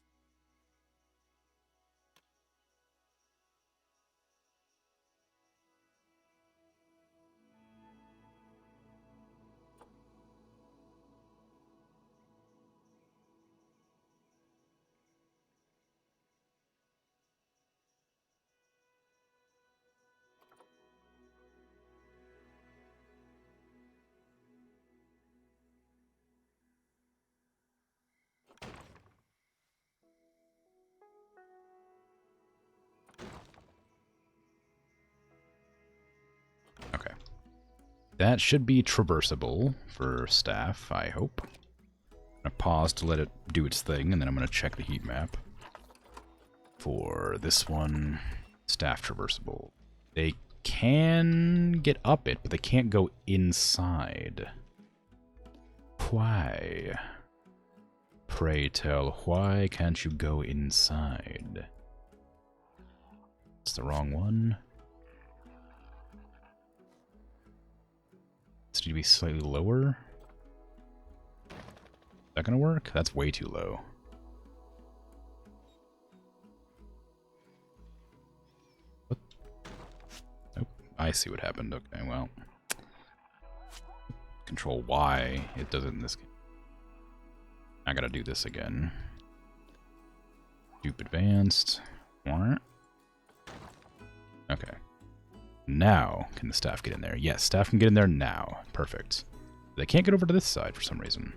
Okay. That should be traversable for staff, I hope. I'm going to pause to let it do its thing, and then I'm going to check the heat map. For this one, staff traversable. They can get up it, but they can't go inside. Why? Pray tell, why can't you go inside? It's the wrong one. It's need to be slightly lower. Is that gonna work? That's way too low. What? Oh, I see what happened. Okay, well. Control Y, it does it in this game. I gotta do this again. Dupe advanced. Okay. Now, can the staff get in there? Yes, staff can get in there now. Perfect. They can't get over to this side for some reason.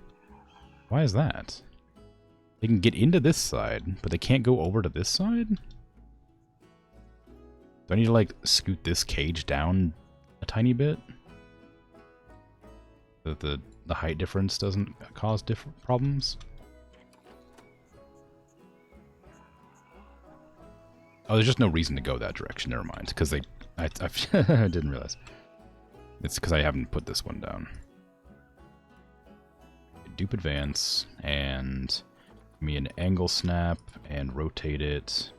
Why is that? They can get into this side, but they can't go over to this side? Do I need to, like, scoot this cage down a tiny bit? So that the height difference doesn't cause different problems? Oh, there's just no reason to go that direction. Never mind, because I didn't realize. It's because I haven't put this one down. Dupe advance, and give me an angle snap, and rotate it.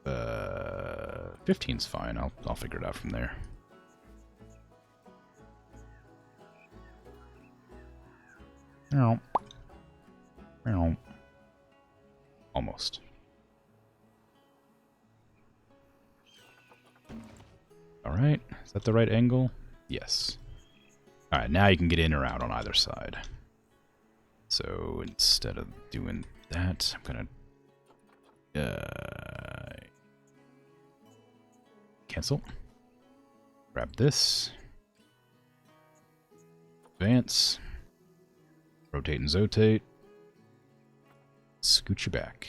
15's fine. I'll figure it out from there. Almost. Alright, is that the right angle? Yes. Alright, now you can get in or out on either side. So instead of doing that, I'm gonna cancel. Grab this. Advance. Rotate and zotate. Scoot you back.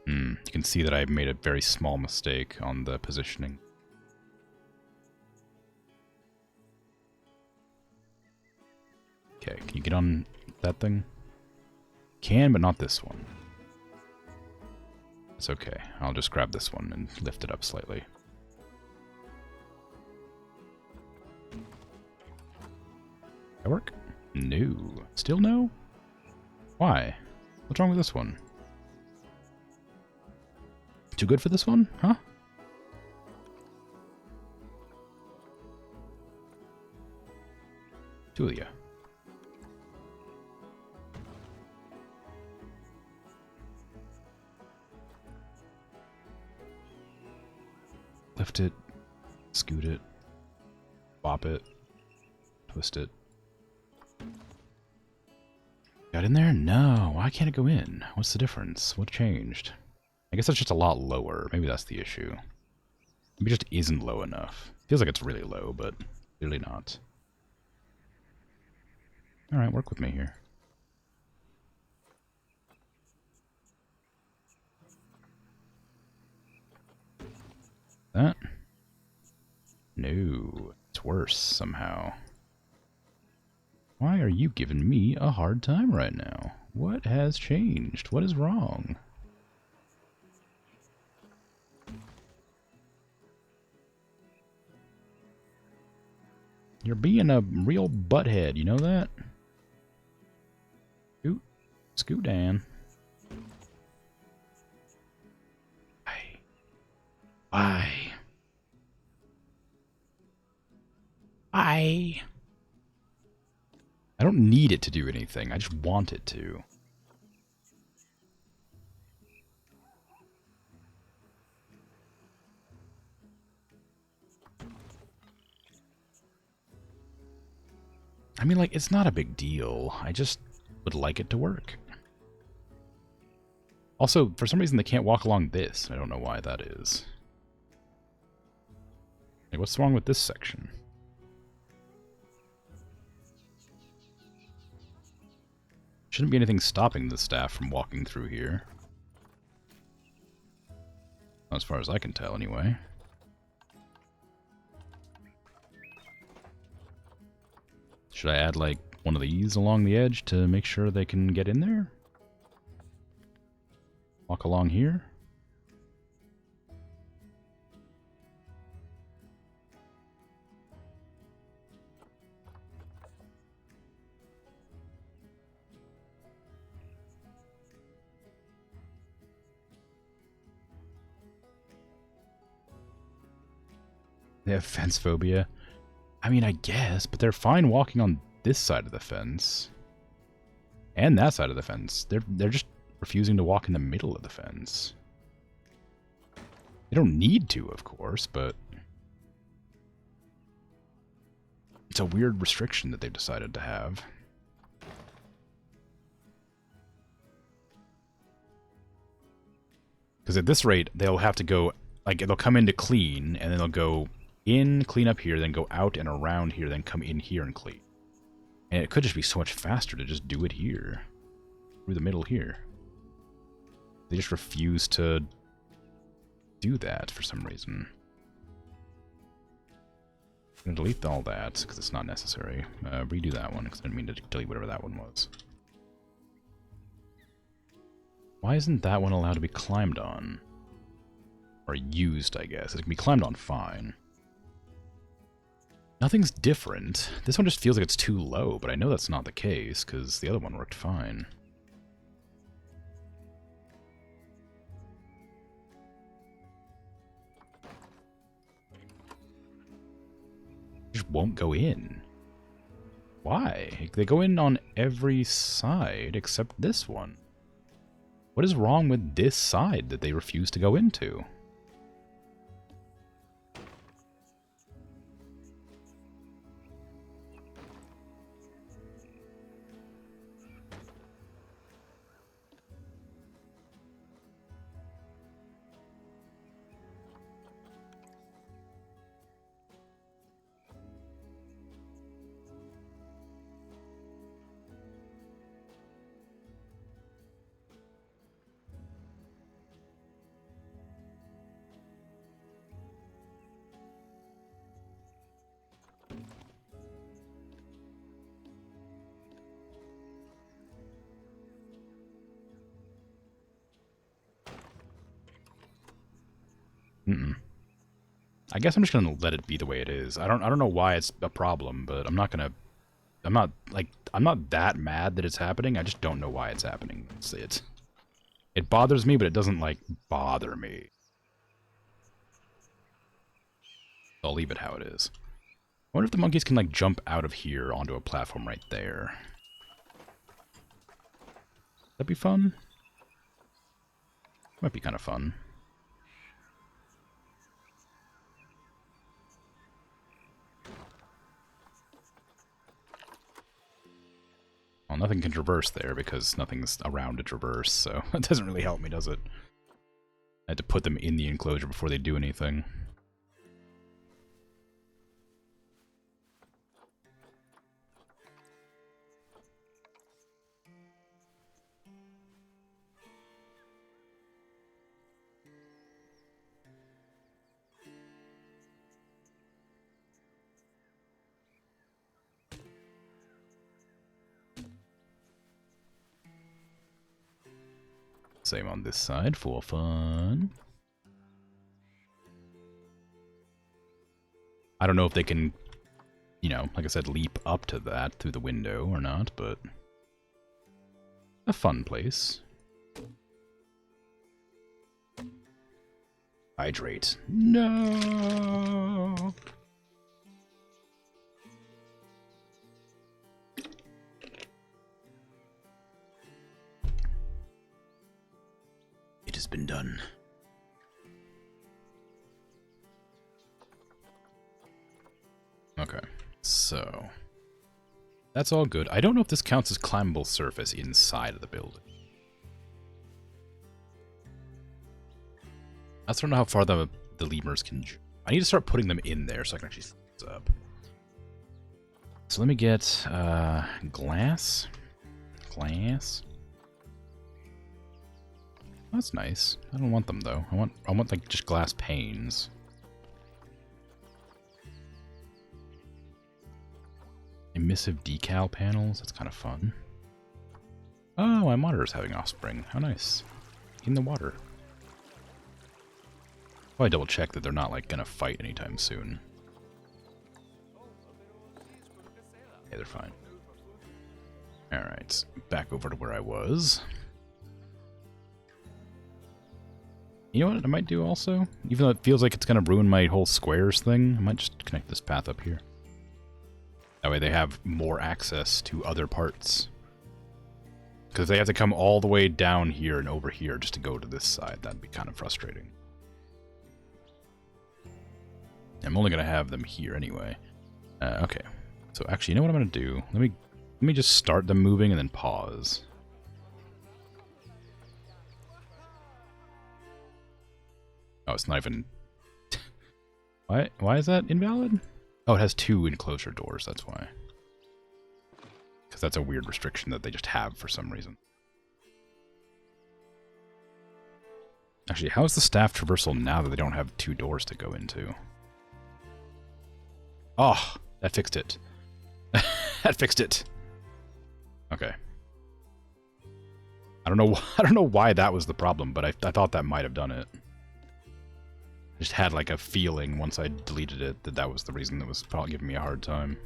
You can see that I made a very small mistake on the positioning. Okay, can you get on that thing? Can, but not this one. It's okay. I'll just grab this one and lift it up slightly. That work? No. Still no? Why? What's wrong with this one? Too good for this one? Huh? Two of you. Lift it, scoot it, bop it, twist it. Got in there? No. Why can't it go in? What's the difference? What changed? I guess it's just a lot lower. Maybe that's the issue. Maybe it just isn't low enough. Feels like it's really low, but clearly not. Alright, work with me here. That? No. It's worse somehow. Why are you giving me a hard time right now? What has changed? What is wrong? You're being a real butthead, you know that? Scoot. Scoot down. Why? Why? Why? I don't need it to do anything. I just want it to. I mean, like, it's not a big deal. I just would like it to work. Also, for some reason, they can't walk along this. I don't know why that is. Like, what's wrong with this section? Shouldn't be anything stopping the staff from walking through here. As far as I can tell, anyway. Should I add, like, one of these along the edge to make sure they can get in there? Walk along here? They have fence phobia. I mean, I guess, but they're fine walking on this side of the fence. And that side of the fence. They're just refusing to walk in the middle of the fence. They don't need to, of course, but it's a weird restriction that they've decided to have. Because at this rate, they'll have to go, like, they'll come in to clean, and then they'll go in, clean up here, then go out and around here, then come in here and clean. And it could just be so much faster to just do it here. Through the middle here. They just refuse to do that for some reason. I'm going to delete all that, because it's not necessary. Redo that one, because I didn't mean to delete whatever that one was. Why isn't that one allowed to be climbed on? Or used, I guess. It can be climbed on fine. Nothing's different. This one just feels like it's too low, but I know that's not the case, because the other one worked fine. Just won't go in. Why? They go in on every side except this one. What is wrong with this side that they refuse to go into? I guess I'm just gonna let it be the way it is. I don't know why it's a problem, but I'm not that mad that it's happening. I just don't know why it's happening. It bothers me, but it doesn't like bother me. I'll leave it how it is. I wonder if the monkeys can, like, jump out of here onto a platform right there. That'd be fun. Might be kind of fun. Well, nothing can traverse there because nothing's around to traverse, so it doesn't really help me, does it? I had to put them in the enclosure before they do anything. Same on this side for fun. I don't know if they can, you know, like I said, leap up to that through the window or not, but a fun place. Hydrate. No! It has been done. Okay, so that's all good. I don't know if this counts as climbable surface inside of the building. I just don't know how far the lemurs can jump. I need to start putting them in there so I can actually set this up. So let me get glass. Glass. That's nice. I don't want them though. I want like just glass panes. Emissive decal panels. That's kind of fun. Oh, my monitor's having offspring. How nice. In the water. Probably double check that they're not like gonna fight anytime soon. Yeah, they're fine. Alright, back over to where I was. You know what I might do also? Even though it feels like it's gonna ruin my whole squares thing, I might just connect this path up here. That way they have more access to other parts. Because they have to come all the way down here and over here just to go to this side. That'd be kind of frustrating. I'm only going to have them here anyway. Okay. So actually, you know what I'm going to do? Let me just start them moving and then pause. Oh, it's not even... Why is that invalid? Oh, it has 2 enclosure doors, that's why. Because that's a weird restriction that they just have for some reason. Actually, how is the staff traversal now that they don't have 2 doors to go into? Oh, that fixed it. That fixed it. Okay. I don't know why that was the problem, but I thought that might have done it. I just had like a feeling once I deleted it that that was the reason that was probably giving me a hard time.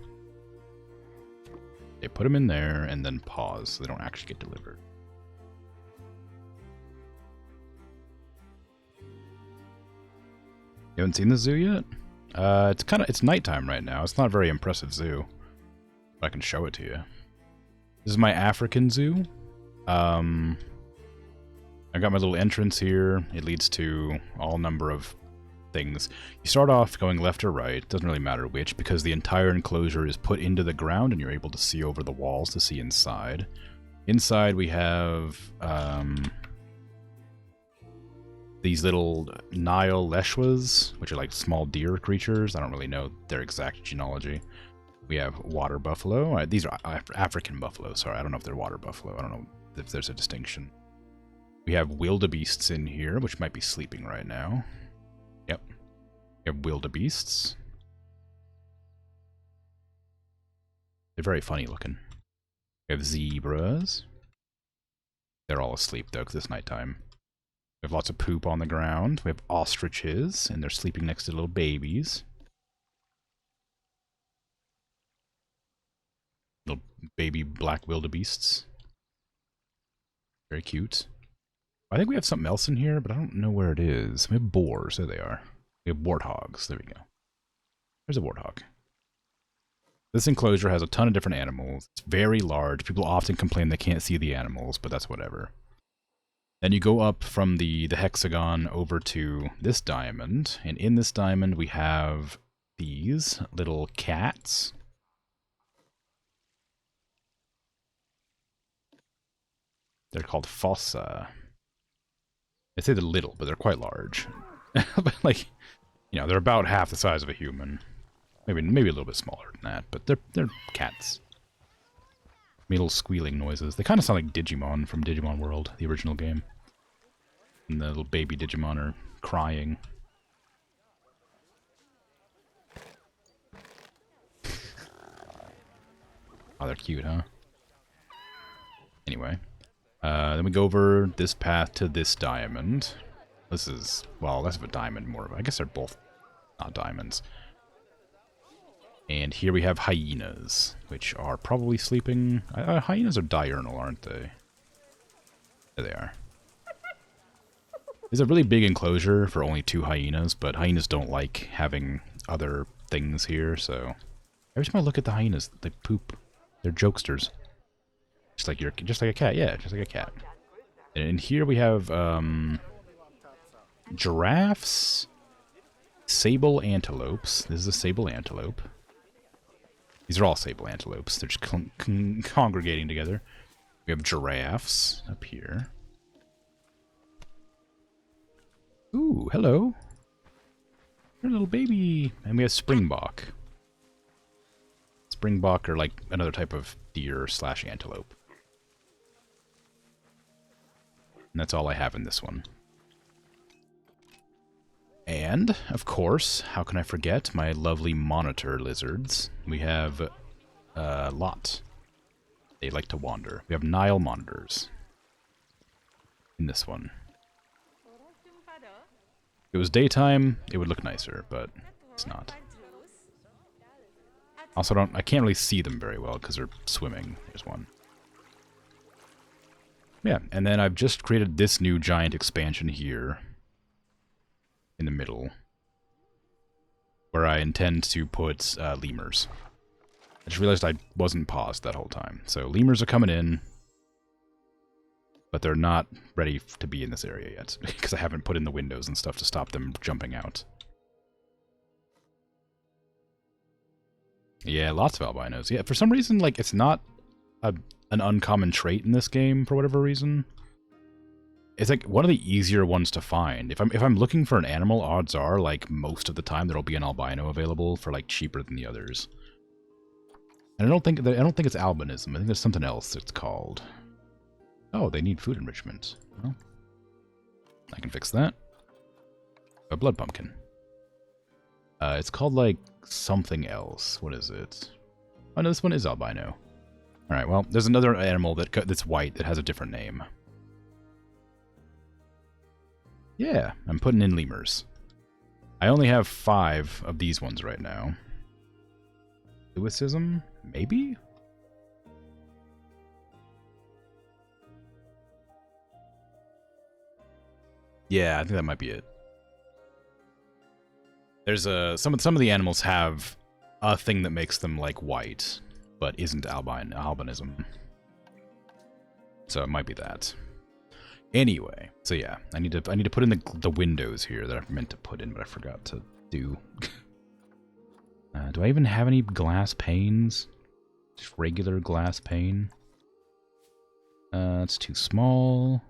Okay, put them in there and then pause so they don't actually get delivered. You haven't seen the zoo yet? It's nighttime right now. It's not a very impressive zoo. But I can show it to you. This is my African zoo. I got my little entrance here. It leads to all number of things. You start off going left or right, doesn't really matter which, because the entire enclosure is put into the ground and you're able to see over the walls to see inside. Inside we have these little Nile leshwas, which are like small deer creatures. I don't really know their exact genealogy. We have water buffalo. These are African buffalo, sorry. I don't know if they're water buffalo. I don't know if there's a distinction. We have wildebeests in here, which might be sleeping right now. Yep. We have wildebeests. They're very funny looking. We have zebras. They're all asleep though, because it's nighttime. We have lots of poop on the ground. We have ostriches, and they're sleeping next to little babies. Little baby black wildebeests. Very cute. I think we have something else in here, but I don't know where it is. We have boars. There they are. We have warthogs. There we go. There's a warthog. This enclosure has a ton of different animals. It's very large. People often complain they can't see the animals, but that's whatever. Then you go up from the hexagon over to this diamond, and in this diamond we have these little cats. They're called fossa. They say they're little, but they're quite large. But like, you know, they're about half the size of a human. Maybe a little bit smaller than that, but they're cats. Make little squealing noises. They kind of sound like Digimon from Digimon World, the original game. And the little baby Digimon are crying. Oh, they're cute, huh? Anyway. Then we go over this path to this diamond. This is, well, less of a diamond, more of a, I guess they're both not diamonds. And here we have hyenas, which are probably sleeping. Hyenas are diurnal, aren't they? There they are. It's a really big enclosure for only 2 hyenas, but hyenas don't like having other things here, so every time I look at the hyenas, they poop. They're jokesters. Just like a cat, yeah, just like a cat. And here we have giraffes, sable antelopes. This is a sable antelope. These are all sable antelopes. They're just congregating together. We have giraffes up here. Ooh, hello. You're a little baby. And we have springbok. Springbok are like another type of deer / antelope. And that's all I have in this one. And, of course, how can I forget my lovely monitor lizards? We have a lot. They like to wander. We have Nile monitors in this one. If it was daytime, it would look nicer, but it's not. Also, I can't really see them very well because they're swimming. There's one. Yeah, and then I've just created this new giant expansion here in the middle where I intend to put lemurs. I just realized I wasn't paused that whole time. So lemurs are coming in, but they're not ready to be in this area yet because I haven't put in the windows and stuff to stop them jumping out. Yeah, lots of albinos. Yeah, for some reason, like, it's not an uncommon trait in this game for whatever reason. It's like one of the easier ones to find. If I'm looking for an animal, odds are like most of the time there'll be an albino available for like cheaper than the others. And I don't think it's albinism. I think there's something else it's called. Oh, they need food enrichment. Well, I can fix that. A blood pumpkin. It's called like something else. What is it? Oh no, this one is albino. All right. Well, there's another animal that's white that has a different name. Yeah, I'm putting in lemurs. I only have 5 of these ones right now. Lewisism? Maybe? Yeah, I think that might be it. There's some of the animals have a thing that makes them like white, but isn't albinism. So it might be that. Anyway, so yeah, I need to put in the windows here that I meant to put in, but I forgot to do. Do I even have any glass panes? Just regular glass pane. It's too small.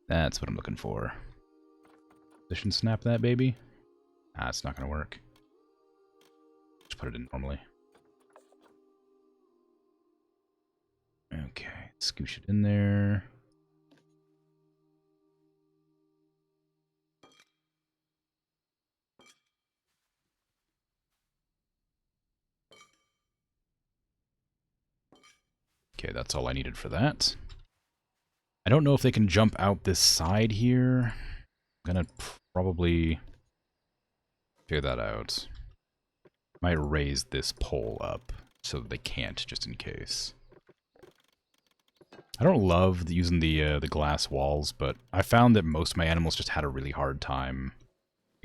That's what I'm looking for. Position snap that baby. Ah, it's not gonna work. Just put it in normally. Okay, scoosh it in there. Okay, that's all I needed for that. I don't know if they can jump out this side here. I'm gonna probably figure that out. Might raise this pole up so that they can't, just in case. I don't love using the glass walls, but I found that most of my animals just had a really hard time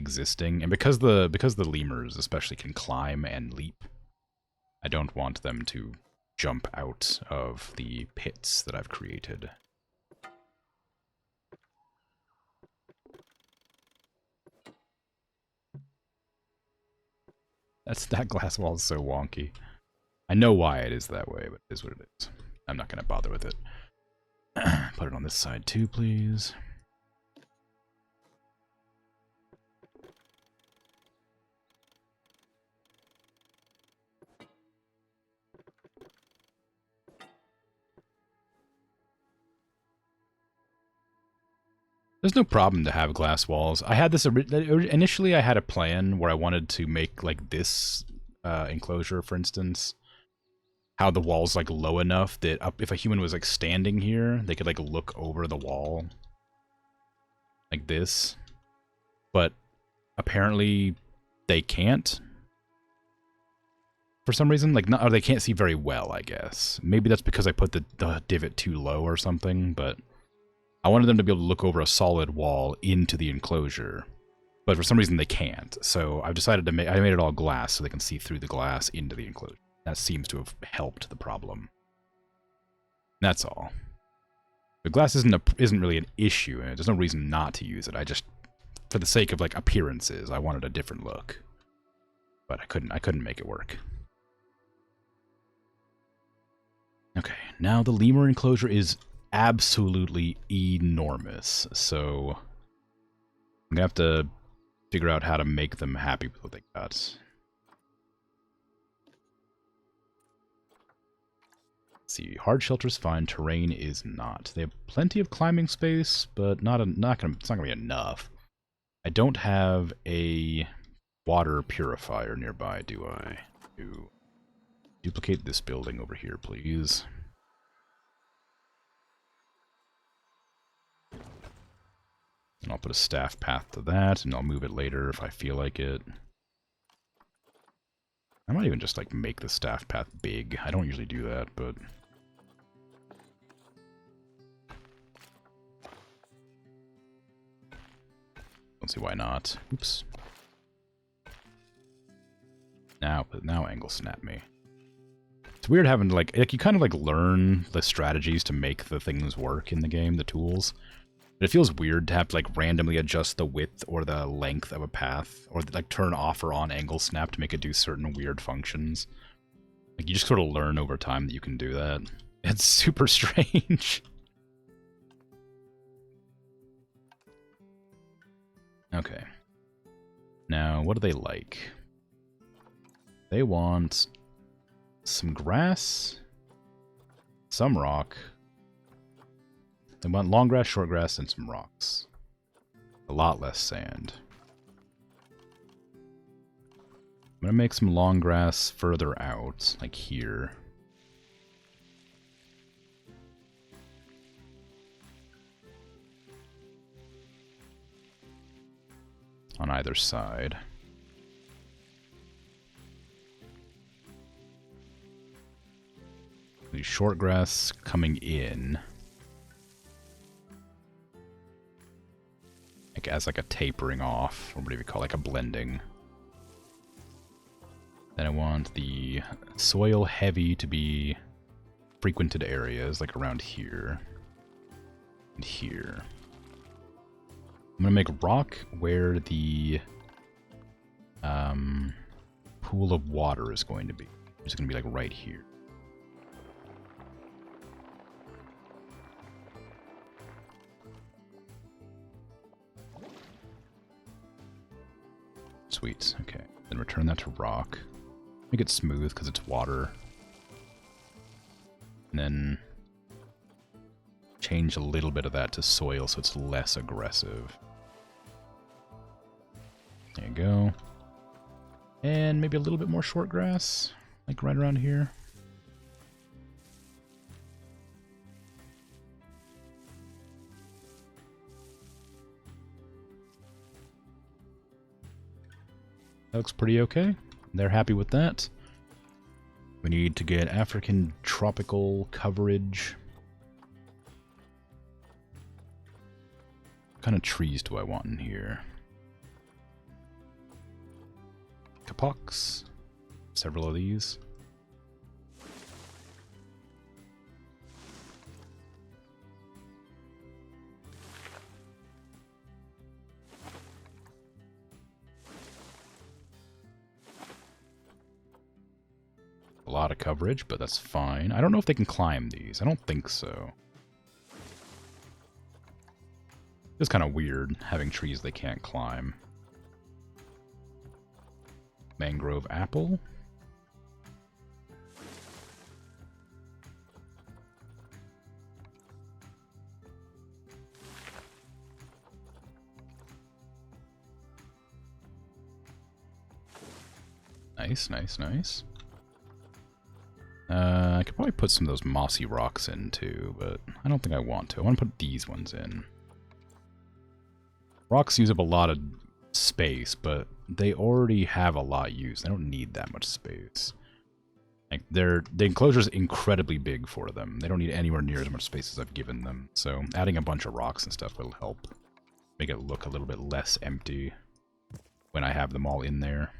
existing, and because the lemurs especially can climb and leap, I don't want them to jump out of the pits that I've created. That glass wall is so wonky. I know why it is that way, but it is what it is. I'm not going to bother with it. Put it on this side too, please. There's no problem to have glass walls. I had this initially. I had a plan where I wanted to make like this enclosure, for instance, how the wall's like low enough that if a human was like standing here, they could like look over the wall, like this. But apparently, they can't. For some reason, like, or they can't see very well. I guess maybe that's because I put the divot too low or something, but. I wanted them to be able to look over a solid wall into the enclosure, but for some reason they can't. So I've decided to I made it all glass so they can see through the glass into the enclosure. That seems to have helped the problem. That's all. The glass isn't really an issue, and there's no reason not to use it. I just, for the sake of like appearances, I wanted a different look, but I couldn't make it work. Okay, now the lemur enclosure is absolutely enormous, so I'm gonna have to figure out how to make them happy with what they got. Let's see, hard shelter's fine, terrain is not. They have plenty of climbing space, but it's not gonna be enough. I don't have a water purifier nearby, do I? Duplicate this building over here, please. And I'll put a staff path to that, and I'll move it later if I feel like it. I might even just, like, make the staff path big. I don't usually do that, but... don't see why not. Oops. Now angle snap me. It's weird having to, like you kind of, like, learn the strategies to make the things work in the game, the tools. But it feels weird to have to, like, randomly adjust the width or the length of a path, or, like, turn off or on angle snap to make it do certain weird functions. Like, you just sort of learn over time that you can do that. It's super strange. Okay. Now, what do they like? They want some grass, some rock. They want long grass, short grass, and some rocks. A lot less sand. I'm gonna make some long grass further out, like here. On either side. The short grass coming in. Like as like a tapering off, or whatever you call it, like a blending. Then I want the soil heavy to be frequented areas, like around here. And here. I'm gonna make rock where the pool of water is going to be. It's gonna be like right here. Sweet, okay. Then return that to rock. Make it smooth because it's water. And then change a little bit of that to soil so it's less aggressive. There you go. And maybe a little bit more short grass, like right around here. That looks pretty okay. They're happy with that. We need to get African tropical coverage. What kind of trees do I want in here? Kapoks. Several of these. A lot of coverage, but that's fine. I don't know if they can climb these. I don't think so. It's kind of weird having trees they can't climb. Mangrove apple. Nice, nice, nice. I could probably put some of those mossy rocks in too, but I don't think I want to. I want to put these ones in. Rocks use up a lot of space, but they already have a lot used. They don't need that much space. Like the enclosure is incredibly big for them. They don't need anywhere near as much space as I've given them. So adding a bunch of rocks and stuff will help make it look a little bit less empty when I have them all in there.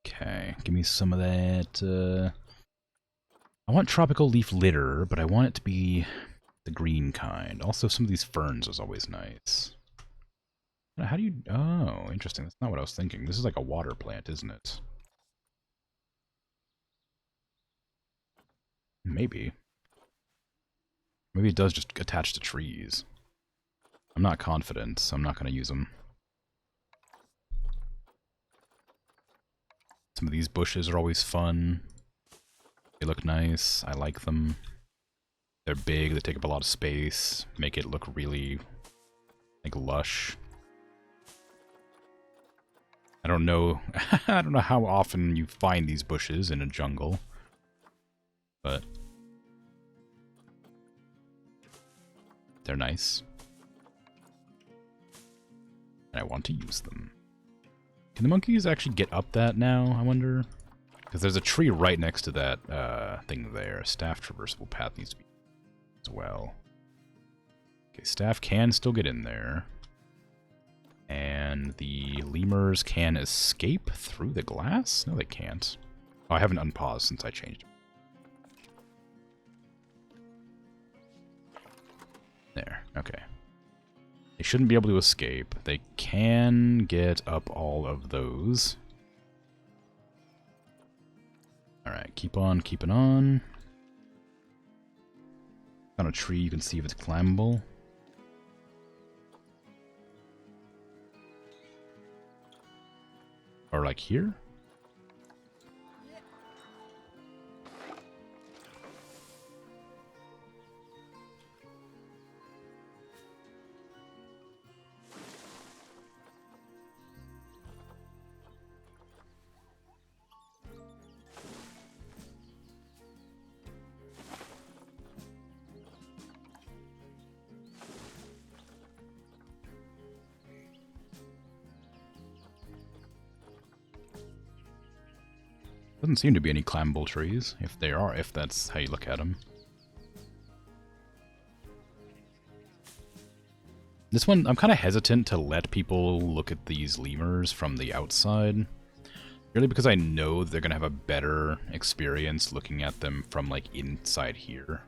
Okay, give me some of that. I want tropical leaf litter, but I want it to be the green kind. Also, some of these ferns is always nice. How do you... Oh, interesting. That's not what I was thinking. This is like a water plant, isn't it? Maybe. Maybe it does just attach to trees. I'm not confident, so I'm not going to use them. Some of these bushes are always fun. They look nice. I like them. They're big. They take up a lot of space. Make it look really, like, lush. I don't know. I don't know how often you find these bushes in a jungle, but they're nice. And I want to use them. Can the monkeys actually get up that now, I wonder? Because there's a tree right next to that thing there. A staff traversable path needs to be as well. Okay, staff can still get in there. And the lemurs can escape through the glass? No, they can't. Oh, I haven't unpaused since I changed it. There, okay. They shouldn't be able to escape. They can get up all of those. Alright, keep on keeping on. On a tree, you can see if it's climbable. Or like here? Doesn't seem to be any climbable trees, if they are, if that's how you look at them. This one, I'm kind of hesitant to let people look at these lemurs from the outside. Really because I know they're going to have a better experience looking at them from, like, inside here.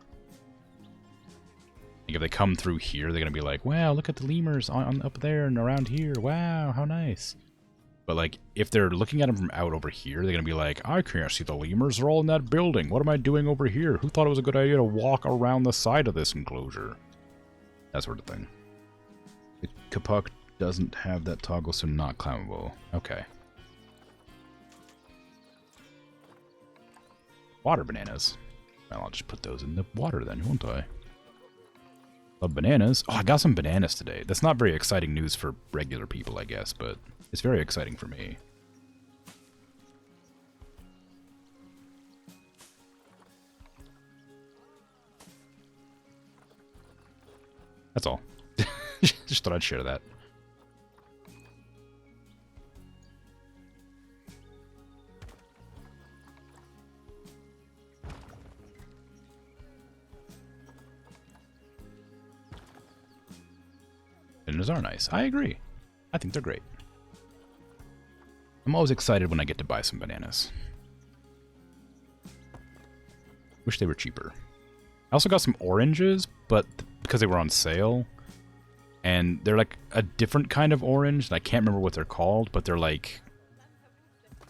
Like, if they come through here, they're going to be like, wow, look at the lemurs up there and around here. Wow, how nice. But, like, if they're looking at them from out over here, they're going to be like, I can't see the lemurs. They're all in that building. What am I doing over here? Who thought it was a good idea to walk around the side of this enclosure? That sort of thing. The kapok doesn't have that toggle, so not climbable. Okay. Water bananas. Well, I'll just put those in the water then, won't I? Love bananas. Oh, I got some bananas today. That's not very exciting news for regular people, I guess, but it's very exciting for me. That's all. Just thought I'd share that. Bananas are nice. I agree. I think they're great. I'm always excited when I get to buy some bananas. Wish they were cheaper. I also got some oranges, but because they were on sale. And they're like a different kind of orange, and I can't remember what they're called, but they're like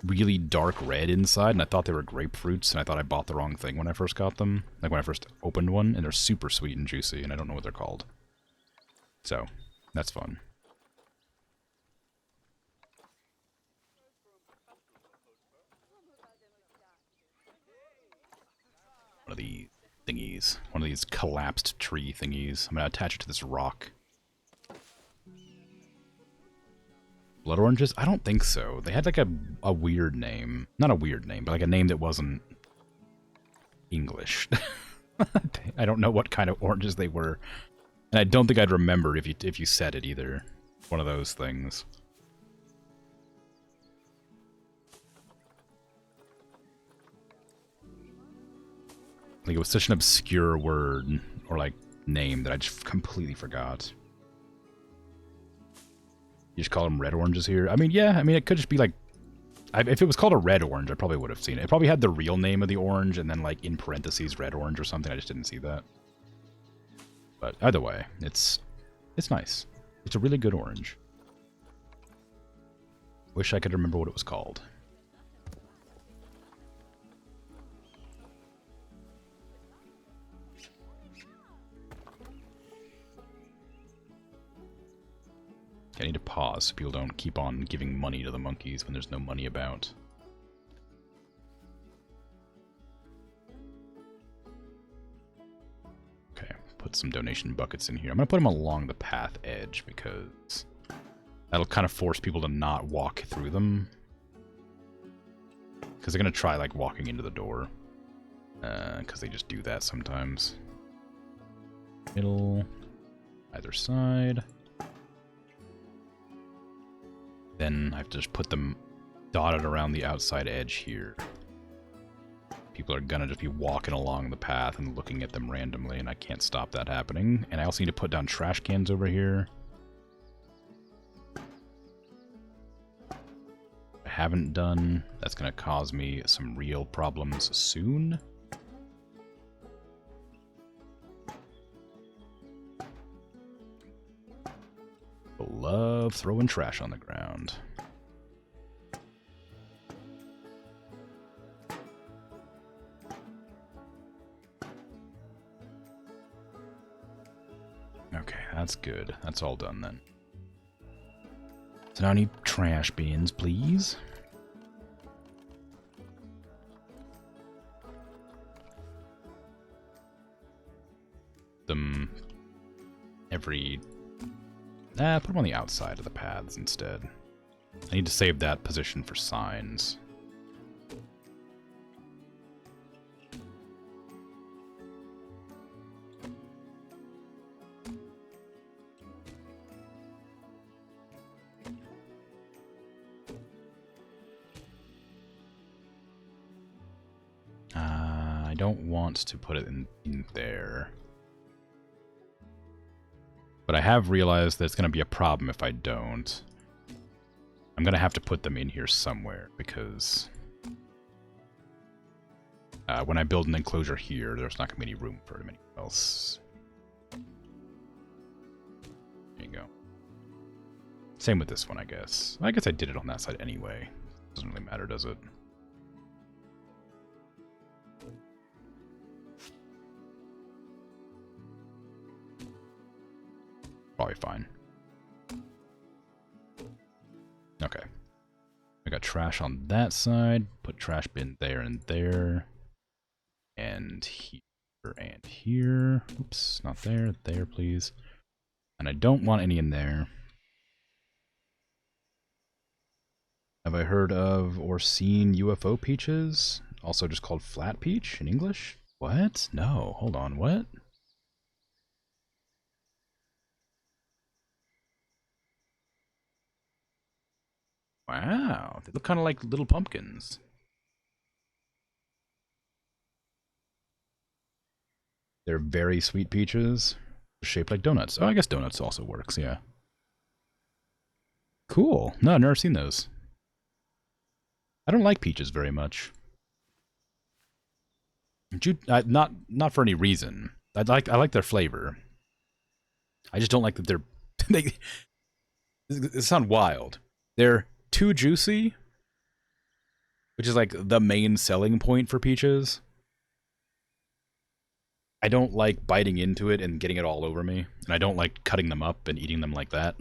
really dark red inside, and I thought they were grapefruits, and I thought I bought the wrong thing when I first got them. Like when I first opened one, and they're super sweet and juicy, and I don't know what they're called. So, that's fun. One of these thingies. One of these collapsed tree thingies. I'm going to attach it to this rock. Blood oranges? I don't think so. They had like a weird name. Not a weird name, but like a name that wasn't English. I don't know what kind of oranges they were. And I don't think I'd remember if you said it either. One of those things. Like it was such an obscure word or like name that I just completely forgot. You just call them red oranges here? I mean, yeah, I mean, it could just be like... if it was called a red orange, I probably would have seen it. It probably had the real name of the orange and then, like, in parentheses, red orange or something. I just didn't see that. But either way, it's nice. It's a really good orange. Wish I could remember what it was called. I need to pause so people don't keep on giving money to the monkeys when there's no money about. Okay, put some donation buckets in here. I'm going to put them along the path edge because that'll kind of force people to not walk through them. Because they're going to try like walking into the door. Because they just do that sometimes. Middle, either side. Then I have to just put them dotted around the outside edge here. People are gonna just be walking along the path and looking at them randomly, and I can't stop that happening. And I also need to put down trash cans over here. I haven't done. That's gonna cause me some real problems soon. Love throwing trash on the ground. Okay, that's good. That's all done then. So now I need trash bins, please. Them every... put them on the outside of the paths instead. I need to save that position for signs. I don't want to put it in there. But I have realized that it's going to be a problem if I don't. I'm going to have to put them in here somewhere, because when I build an enclosure here, there's not going to be any room for anything else. There you go. Same with this one, I guess. I guess I did it on that side anyway. Doesn't really matter, does it? Probably fine. Okay. I got trash on that side. Put trash bin there and there. And here and here. Oops, not there. There, please. And I don't want any in there. Have I heard of or seen UFO peaches? Also just called flat peach in English? What? No, hold on, what? Wow, they look kind of like little pumpkins. They're very sweet peaches, shaped like donuts. Oh, I guess donuts also works, yeah. Cool. No, I've never seen those. I don't like peaches very much. Not for any reason. I like their flavor. I just don't like that they're they sound wild. They're too juicy, which is like the main selling point for peaches. I don't like biting into it and getting it all over me, and I don't like cutting them up and eating them like that.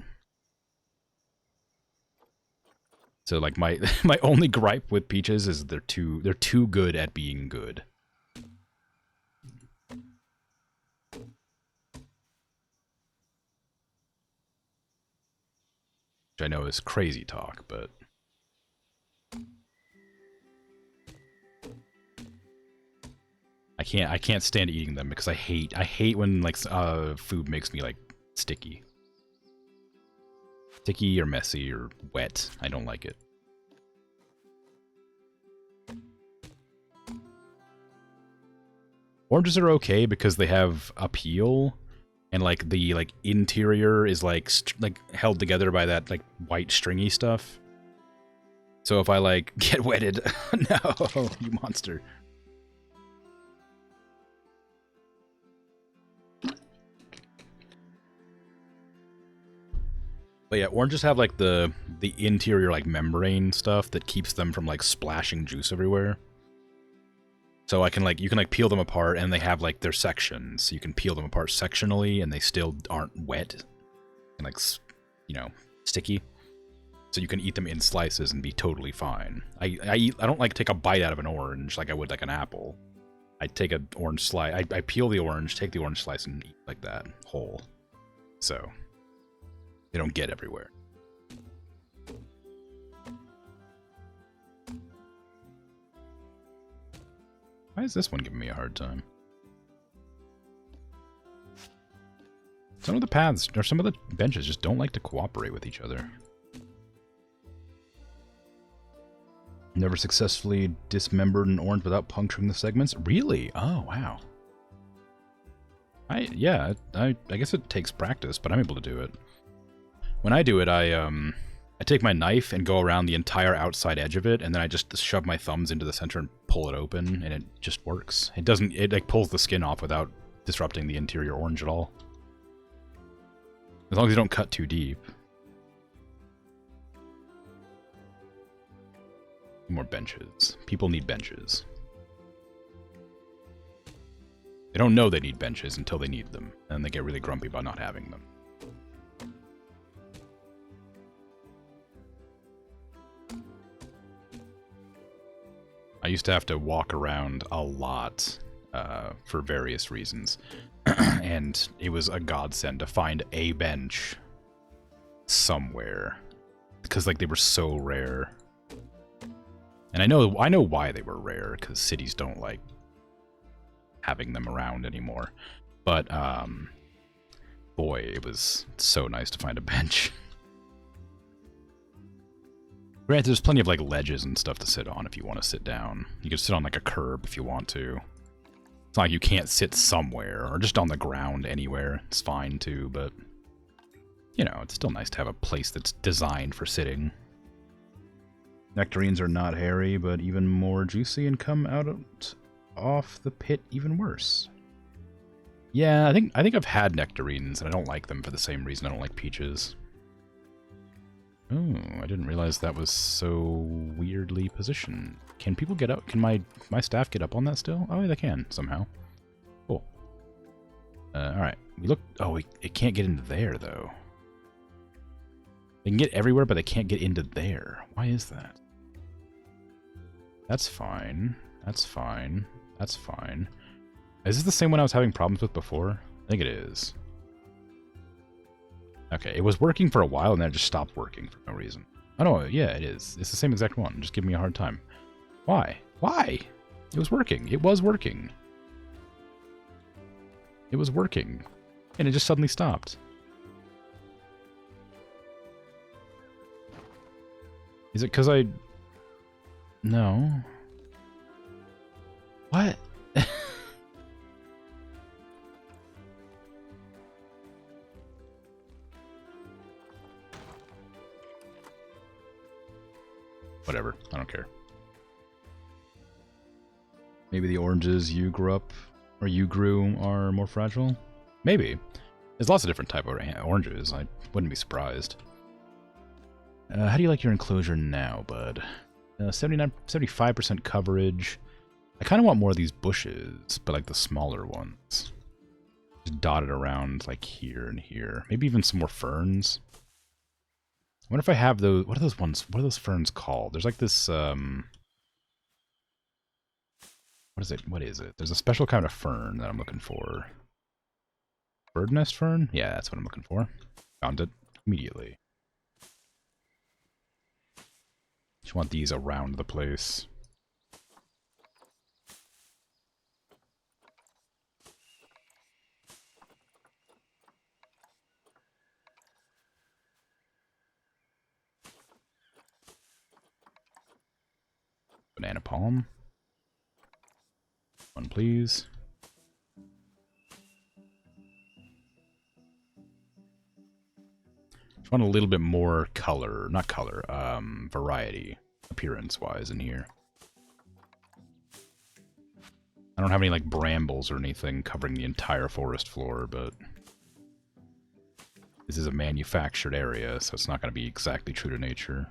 So like my my only gripe with peaches is they're too good at being good. Which I know is crazy talk, but I can't stand eating them because I hate when like food makes me like sticky. Sticky or messy or wet. I don't like it. Oranges are okay because they have a peel, and like the interior is like held together by that like white stringy stuff. So if I like get wetted, no, you monster. But yeah, oranges have like the interior like membrane stuff that keeps them from like splashing juice everywhere. So I can like you can like peel them apart, and they have like their sections. You can peel them apart sectionally, and they still aren't wet and like sticky. So you can eat them in slices and be totally fine. I don't like take a bite out of an orange like I would like an apple. I take an orange slice. I peel the orange, take the orange slice, and eat like that whole. So they don't get everywhere. Why is this one giving me a hard time? Some of the paths, or some of the benches, just don't like to cooperate with each other. Never successfully dismembered an orange without puncturing the segments? Really? Oh, wow. I guess it takes practice, but I'm able to do it. When I do it, I take my knife and go around the entire outside edge of it, and then I just shove my thumbs into the center and pull it open, and it just works. It like pulls the skin off without disrupting the interior orange at all. As long as you don't cut too deep. More benches. People need benches. They don't know they need benches until they need them, and they get really grumpy about not having them. I used to have to walk around a lot for various reasons, and it was a godsend to find a bench somewhere, because like they were so rare. And I know why they were rare, because cities don't like having them around anymore. But boy, it was so nice to find a bench. Granted, there's plenty of like ledges and stuff to sit on if you want to sit down. You can sit on like a curb if you want to. It's not like you can't sit somewhere, or just on the ground anywhere. It's fine too, but you know, it's still nice to have a place that's designed for sitting. Nectarines are not hairy, but even more juicy and come out off the pit even worse. Yeah, I think I've had nectarines, and I don't like them for the same reason I don't like peaches. Oh, I didn't realize that was so weirdly positioned. Can people get up? Can my staff get up on that still? Oh, they can, somehow. Cool. Alright. We look... Oh, it can't get into there, though. They can get everywhere, but they can't get into there. Why is that? That's fine. That's fine. That's fine. Is this the same one I was having problems with before? I think it is. Okay, it was working for a while, and then it just stopped working for no reason. Oh, no, yeah, it is. It's the same exact one. Just giving me a hard time. Why? Why? It was working. It was working. It was working. And it just suddenly stopped. Is it because I... No. What? Whatever. I don't care. Maybe the oranges you grew up, or you grew, are more fragile? Maybe. There's lots of different type of oranges. I wouldn't be surprised. How do you like your enclosure now, bud? 75% coverage. I kind of want more of these bushes, but like the smaller ones. Just dotted around like here and here. Maybe even some more ferns. I wonder if I have those... What are those ones? What are those ferns called? There's like this... What is it? What is it? There's a special kind of fern that I'm looking for. Bird nest fern? Yeah, that's what I'm looking for. Found it immediately. Just want these around the place. Banana palm. One, please. Just want a little bit more color, not color, variety, appearance-wise in here. I don't have any, like, brambles or anything covering the entire forest floor, but this is a manufactured area, so it's not going to be exactly true to nature.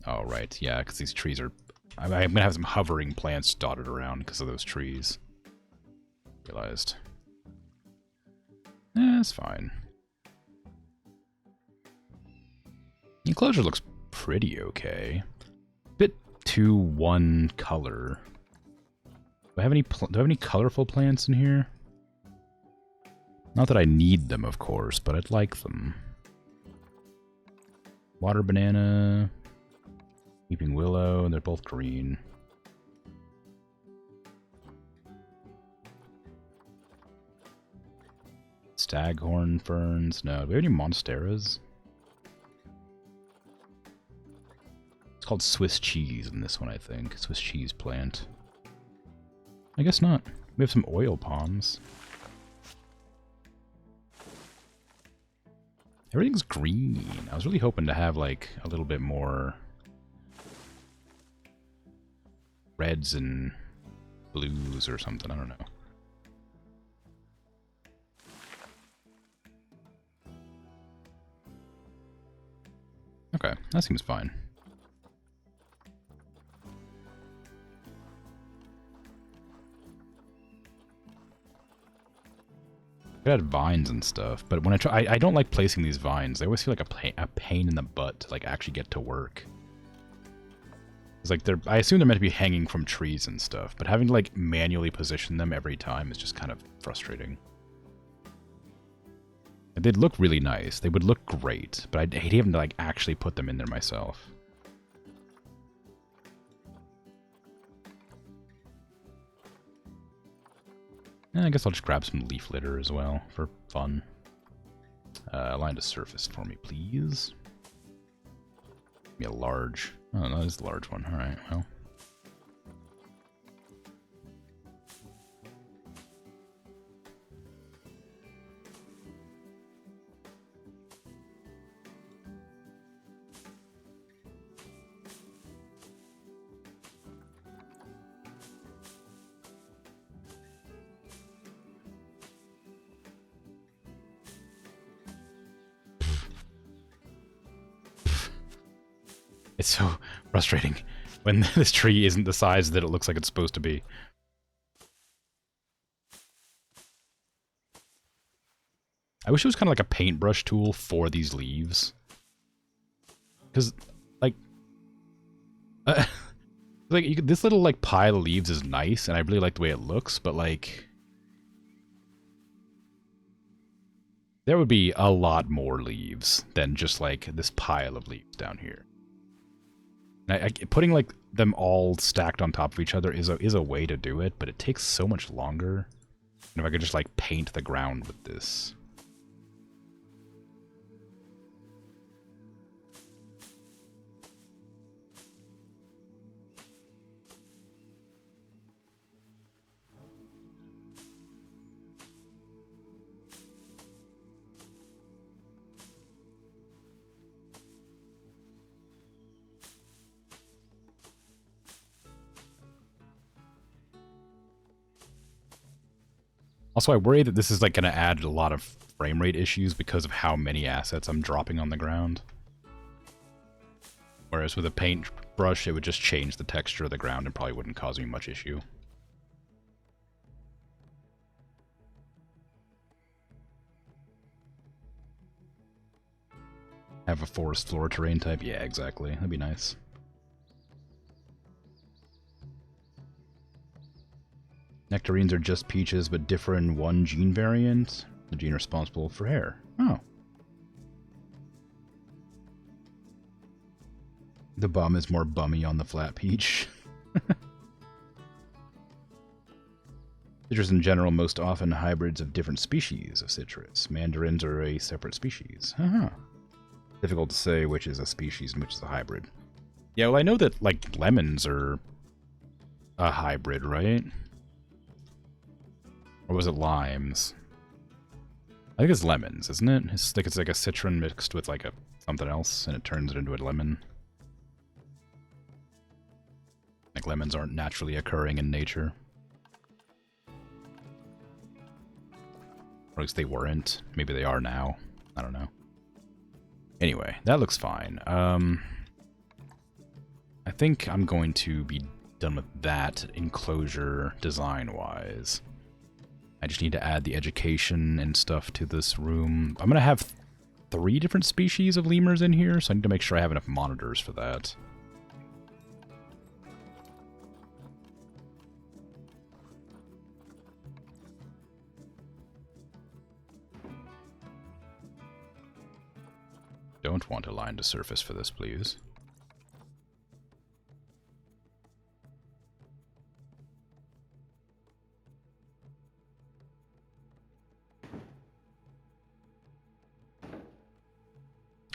Oh, right, yeah, because these trees are... I'm going to have some hovering plants dotted around because of those trees. Realized. It's fine. The enclosure looks pretty okay. Bit too one color. Do I have any colorful plants in here? Not that I need them, of course, but I'd like them. Water banana, weeping willow, and they're both green. Staghorn ferns. No, do we have any monsteras? It's called Swiss cheese in this one, I think. Swiss cheese plant. I guess not. We have some oil palms. Everything's green. I was really hoping to have, like, a little bit more reds and blues or something. I don't know. Okay, that seems fine. I had vines and stuff, but when I don't like placing these vines. They always feel like a pain in the butt to like actually get to work. It's like I assume they're meant to be hanging from trees and stuff, but having to like manually position them every time is just kind of frustrating. They'd look really nice. They would look great, but I'd hate having to like actually put them in there myself. I guess I'll just grab some leaf litter as well, for fun. Align to surface for me, please. Give me a large... Oh, that is the large one. Alright, well. It's so frustrating when this tree isn't the size that it looks like it's supposed to be. I wish it was kind of like a paintbrush tool for these leaves. Because, like... this little, like, pile of leaves is nice, and I really like the way it looks, but, like... there would be a lot more leaves than just, like, this pile of leaves down here. Putting like them all stacked on top of each other is a way to do it, but it takes so much longer. And if I could just like paint the ground with this. Also, I worry that this is like going to add a lot of frame rate issues because of how many assets I'm dropping on the ground. Whereas with a paintbrush, it would just change the texture of the ground and probably wouldn't cause me much issue. Have a forest floor terrain type? Yeah, exactly. That'd be nice. Nectarines are just peaches, but differ in one gene variant. The gene responsible for hair. Oh. The bum is more bummy on the flat peach. Citrus in general, most often hybrids of different species of citrus. Mandarins are a separate species. Uh-huh. Difficult to say which is a species and which is a hybrid. Yeah, well, I know that, like, lemons are a hybrid, right? Or was it limes? I think it's lemons, isn't it? It's like a citron mixed with, like, something else, and it turns it into a lemon. Like, lemons aren't naturally occurring in nature. Or at least they weren't. Maybe they are now. I don't know. Anyway, that looks fine. I think I'm going to be done with that enclosure design-wise. I just need to add the education and stuff to this room. I'm going to have 3 different species of lemurs in here, so I need to make sure I have enough monitors for that. Don't want a line to surface for this, please.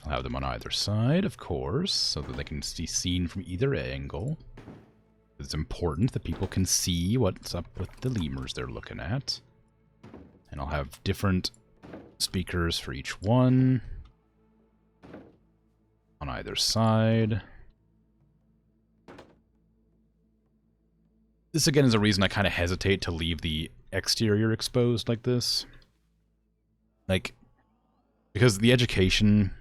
I'll have them on either side, of course, so that they can be seen from either angle. It's important that people can see what's up with the lemurs they're looking at. And I'll have different speakers for each one. On either side. This again is a reason I kind of hesitate to leave the exterior exposed like this. Like, because the education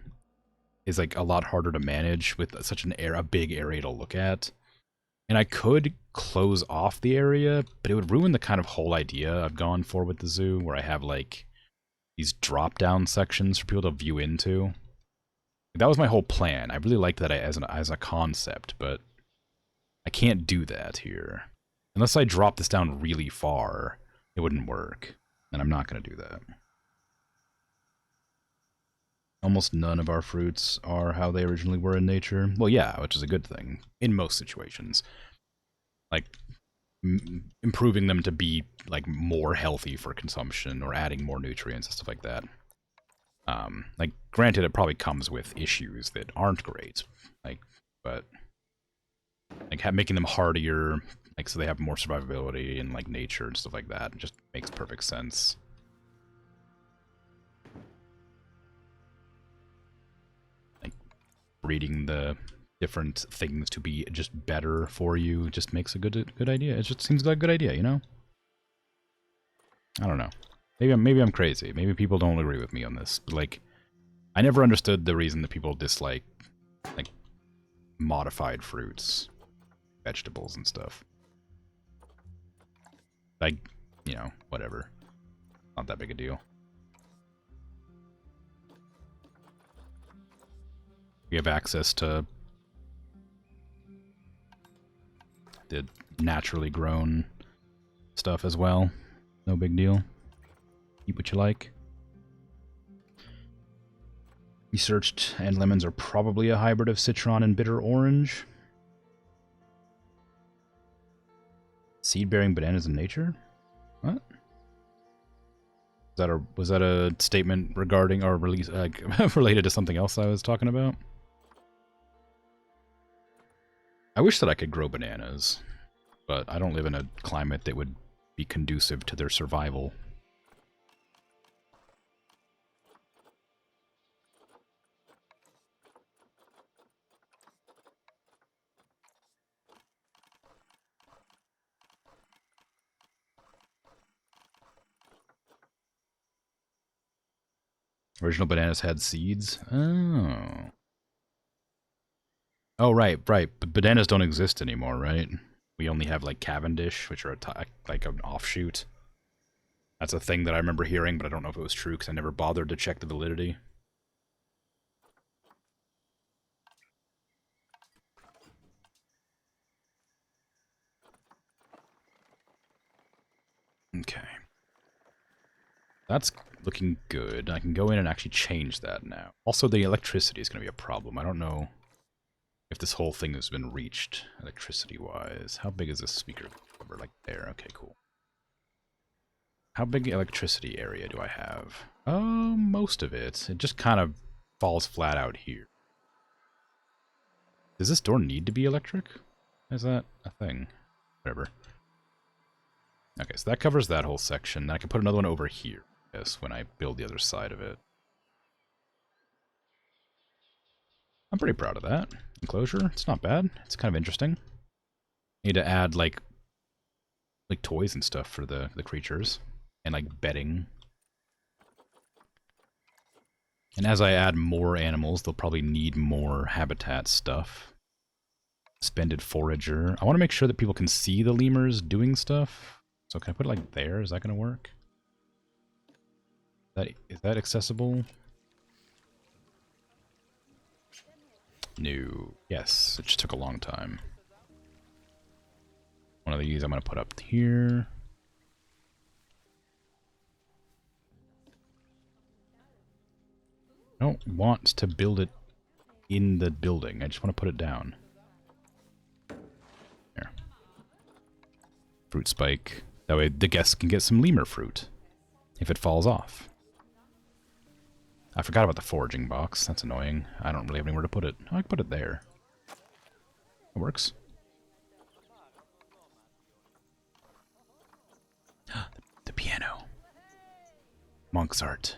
is like a lot harder to manage with such a big area to look at. And I could close off the area, but it would ruin the kind of whole idea I've gone for with the zoo, where I have like these drop-down sections for people to view into. That was my whole plan. I really liked that as a concept, but I can't do that here. Unless I drop this down really far, it wouldn't work. And I'm not going to do that. Almost none of our fruits are how they originally were in nature. Well, yeah, which is a good thing in most situations. Like, improving them to be, like, more healthy for consumption or adding more nutrients and stuff like that. Like, granted, it probably comes with issues that aren't great, like, but, like, making them hardier, like, so they have more survivability in, like, nature and stuff like that, it just makes perfect sense. Like, breeding the different things to be just better for you just makes a good idea. It just seems like a good idea, you know? I don't know. Maybe I'm crazy. Maybe people don't agree with me on this. But, like, I never understood the reason that people dislike, like, modified fruits, vegetables, and stuff. Like, you know, whatever. Not that big a deal. We have access to the naturally grown stuff as well. No big deal. Eat what you like. Researched, and lemons are probably a hybrid of citron and bitter orange. Seed-bearing bananas in nature? What? Was that a statement regarding or release related to something else I was talking about? I wish that I could grow bananas, but I don't live in a climate that would be conducive to their survival. Original bananas had seeds? Oh. Oh, right. But bananas don't exist anymore, right? We only have, like, Cavendish, which are like an offshoot. That's a thing that I remember hearing, but I don't know if it was true, because I never bothered to check the validity. Okay. That's looking good. I can go in and actually change that now. Also, the electricity is going to be a problem. I don't know if this whole thing has been reached electricity-wise. How big is this speaker cover? Like there. Okay, cool. How big electricity area do I have? Most of it. It just kind of falls flat out here. Does this door need to be electric? Is that a thing? Whatever. Okay, so that covers that whole section. I can put another one over here, yes, when I build the other side of it. I'm pretty proud of that. Enclosure, it's not bad. It's kind of interesting. Need to add, like toys and stuff for the creatures. And, like, bedding. And as I add more animals, they'll probably need more habitat stuff. Suspended forager. I want to make sure that people can see the lemurs doing stuff. So can I put it, like, there? Is that going to work? Is that accessible? No. Yes, it just took a long time. One of these I'm going to put up here. I don't want to build it in the building. I just want to put it down. There. Fruit spike. That way the guests can get some lemur fruit if it falls off. I forgot about the foraging box. That's annoying. I don't really have anywhere to put it. Oh, I can put it there. It works. The piano. Monk's art.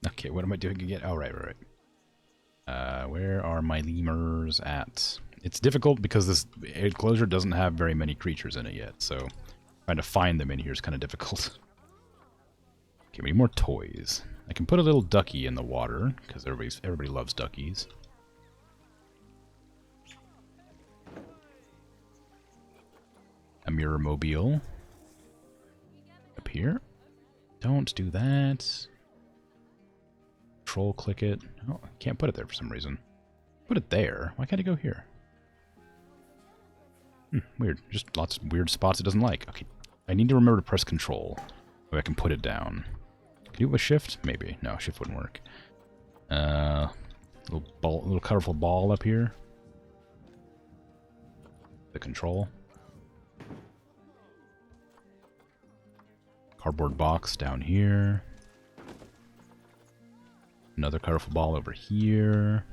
Okay, what am I doing again? Oh, right. Where are my lemurs at? It's difficult because this enclosure doesn't have very many creatures in it yet, so trying to find them in here is kind of difficult. Okay, we need more toys. I can put a little ducky in the water, because everybody loves duckies. A mirror mobile. Up here. Don't do that. Control click it. Oh, I can't put it there for some reason. Put it there. Why can't it go here? Weird. Just lots of weird spots it doesn't like. Okay. I need to remember to press control. So I can put it down. Can you do it with shift? Maybe. No, shift wouldn't work. Little colorful ball up here. The control. Cardboard box down here. Another colorful ball over here.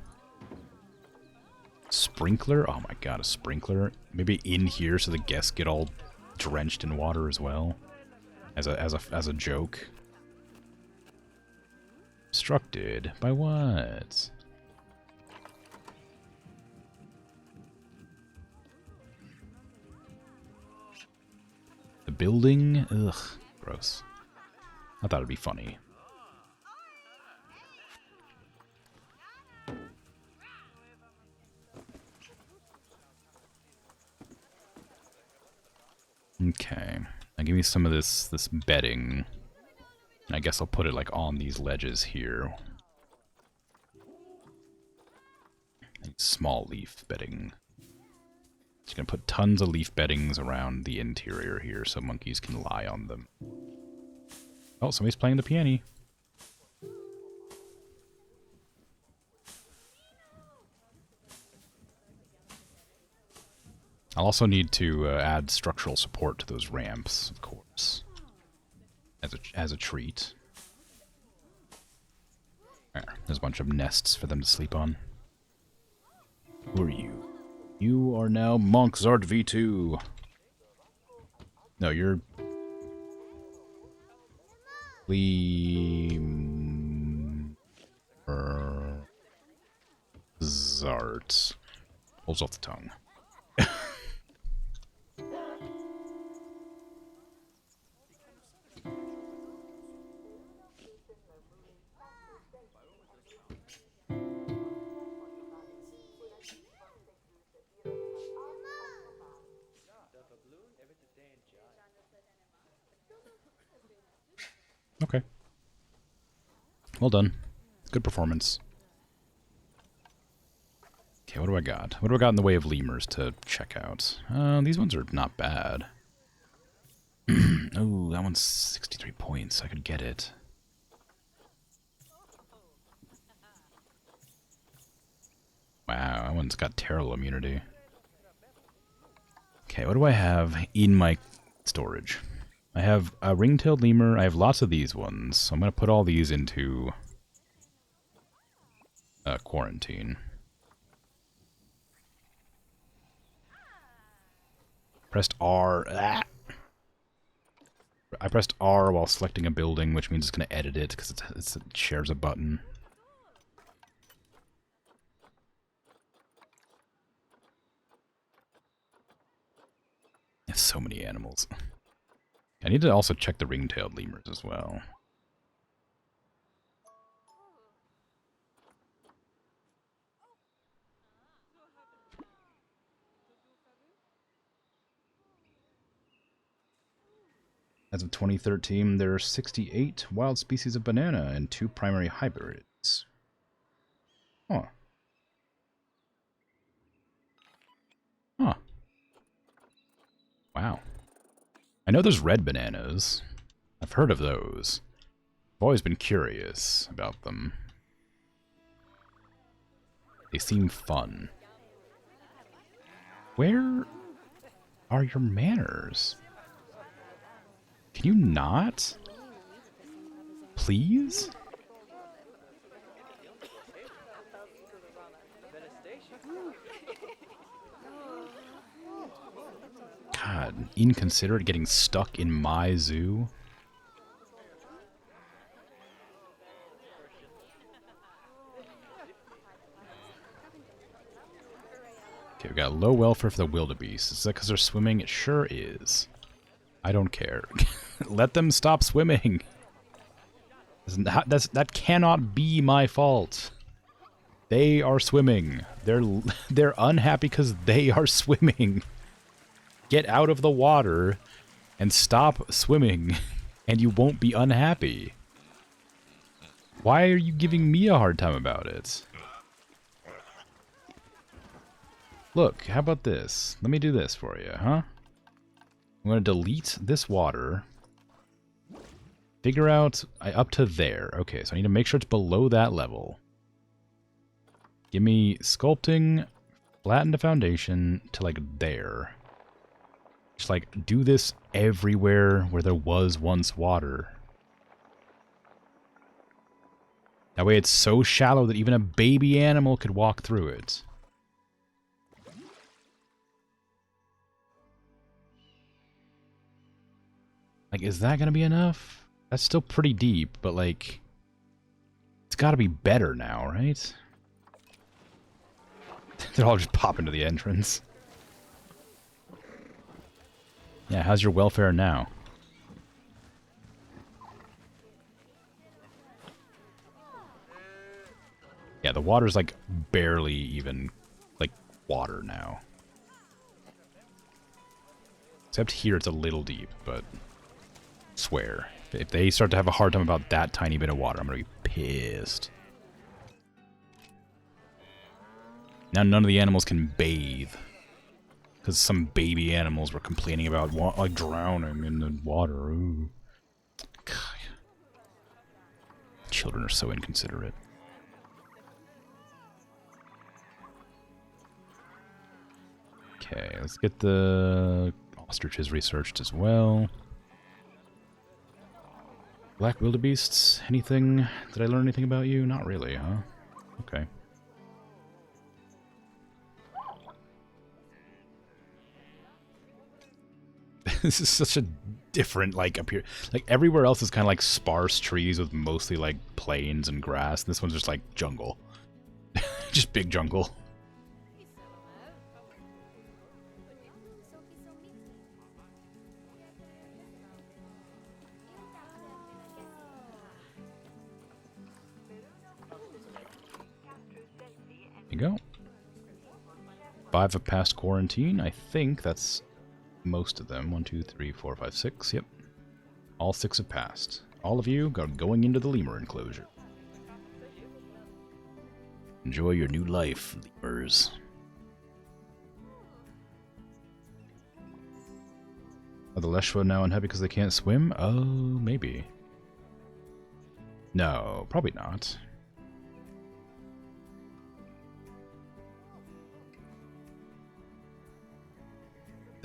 Sprinkler? Oh my god, a sprinkler. Maybe in here so the guests get all drenched in water as well. As a joke. Obstructed by what? The building? Ugh, gross. I thought it'd be funny. Okay. Now give me some of this bedding. And I guess I'll put it like on these ledges here. Small leaf bedding. Just gonna put tons of leaf beddings around the interior here so monkeys can lie on them. Oh, somebody's playing the piano. I'll also need to add structural support to those ramps, of course, as a treat. There, there's a bunch of nests for them to sleep on. Who are you? You are now Monkzart V2. No, you're Zart. Pulls off the tongue. Okay. Well done. Good performance. Okay, what do I got? What do I got in the way of lemurs to check out? These ones are not bad. Oh, that one's 63 points. I could get it. Wow, that one's got terrible immunity. Okay, what do I have in my storage? I have a ring-tailed lemur. I have lots of these ones. So I'm going to put all these into quarantine. Pressed R. Ah! I pressed R while selecting a building, which means it's going to edit it because it shares a button. I have so many animals. I need to also check the ring-tailed lemurs as well. As of 2013, there are 68 wild species of banana and 2 primary hybrids. Huh. Huh. Wow. I know there's red bananas. I've heard of those. I've always been curious about them. They seem fun. Where are your manners? Can you not? Please? God, inconsiderate getting stuck in my zoo. Okay, we got low welfare for the wildebeest. Is that because they're swimming? It sure is. I don't care. Let them stop swimming. That cannot be my fault. They are swimming. They're unhappy because they are swimming. Get out of the water and stop swimming, and you won't be unhappy. Why are you giving me a hard time about it? Look, how about this? Let me do this for you, huh? I'm going to delete this water. Figure out up to there. Okay, so I need to make sure it's below that level. Give me sculpting, flatten the foundation to like there. Just like do this everywhere where there was once water. That way it's so shallow that even a baby animal could walk through it. Like, is that gonna be enough? That's still pretty deep, but like, it's gotta be better now, right? They'll all just pop into the entrance. Yeah, how's your welfare now? Yeah, the water's like barely even like water now. Except here it's a little deep, but swear, if they start to have a hard time about that tiny bit of water, I'm gonna be pissed. Now none of the animals can bathe. Because some baby animals were complaining about like drowning in the water. Ooh. God. Children are so inconsiderate. Okay, let's get the ostriches researched as well. Black wildebeests, anything? Did I learn anything about you? Not really, huh? Okay. This is such a different, like, appear. Like, everywhere else is kind of like sparse trees with mostly, like, plains and grass. This one's just, like, jungle. Just big jungle. There you go. 5 have passed quarantine. I think that's most of them. 1, 2, 3, 4, 5, 6. Yep. All 6 have passed. All of you are going into the lemur enclosure. Enjoy your new life, lemurs. Are the Leshwa now unhappy because they can't swim? Oh, maybe. No, probably not.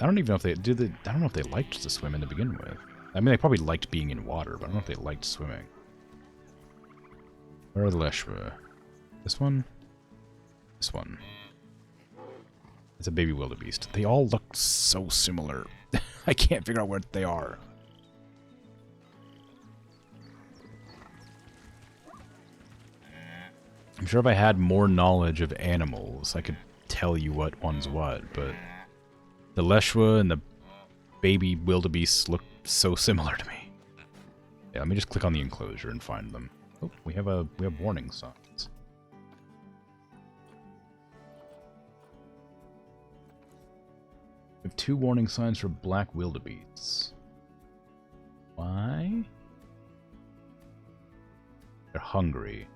I don't even know if they did. I don't know if they liked to swim to begin with. I mean, they probably liked being in water, but I don't know if they liked swimming. Where are the Leshwa? This one? This one. It's a baby wildebeest. They all look so similar. I can't figure out what they are. I'm sure if I had more knowledge of animals, I could tell you what one's what, but the Leshwa and the baby wildebeests look so similar to me. Yeah, let me just click on the enclosure and find them. Oh, we have warning signs. We have 2 warning signs for black wildebeests. Why? They're hungry.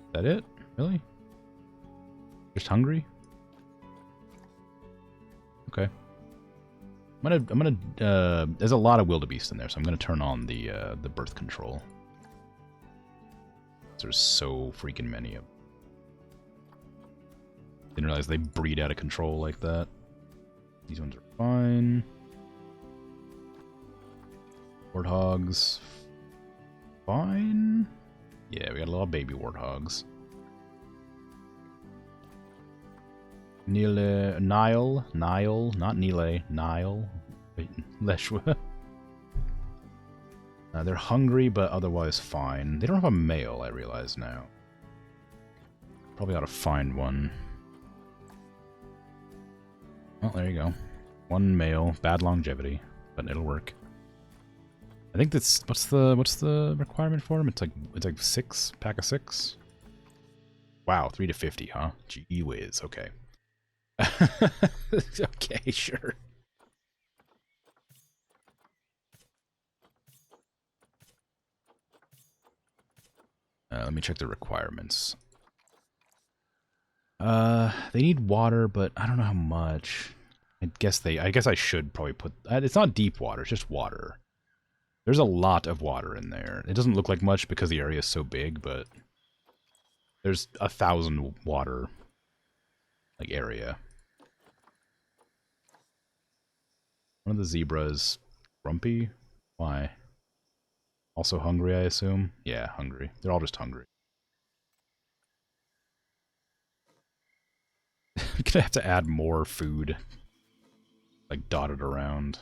Is that it? Really? Just hungry? Okay. I'm gonna there's a lot of wildebeest in there, so I'm gonna turn on the birth control. There's so freaking many of them. Didn't realize they breed out of control like that. These ones are fine. Warthogs. Fine. Yeah, we got a lot of baby warthogs. Nile, not Nile, Nile. Leshwa. They're hungry, but otherwise fine. They don't have a male, I realize now. Probably ought to find one. Well, there you go. 1 male, bad longevity, but it'll work. I think that's what's the requirement for him? It's like 6, pack of 6. Wow, 3 to 50, huh? Gee whiz. Okay. Okay, sure. Let me check the requirements. They need water, but I don't know how much. I guess I should probably put. It's not deep water; it's just water. There's a lot of water in there. It doesn't look like much because the area is so big, but there's 1,000 water, like, area. One of the zebras, grumpy? Why? Also hungry, I assume? Yeah, hungry. They're all just hungry. I'm gonna have to add more food, like, dotted around.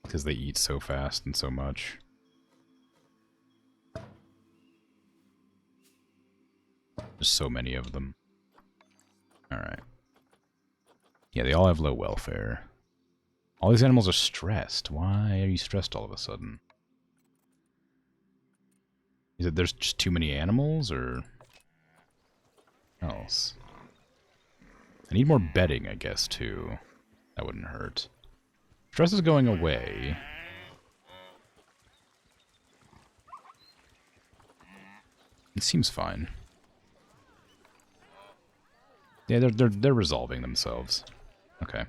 Because they eat so fast and so much. There's so many of them. Alright. Yeah, they all have low welfare. All these animals are stressed. Why are you stressed all of a sudden? Is it there's just too many animals, or else? I need more bedding, I guess, too. That wouldn't hurt. Stress is going away. It seems fine. Yeah, they're resolving themselves. Okay.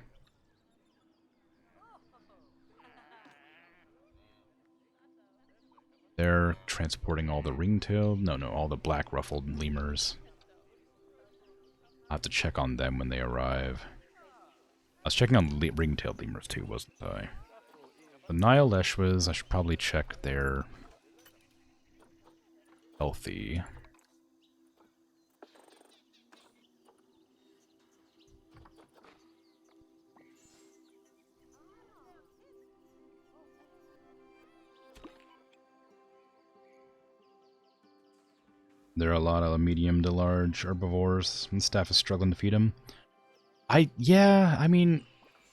They're transporting all the ringtailed... No, all the black ruffled lemurs. I'll have to check on them when they arrive. I was checking on ring-tailed lemurs too, wasn't I? The Nile Leshwas, I should probably check their healthy. There are a lot of medium to large herbivores, and staff is struggling to feed them. Yeah, I mean,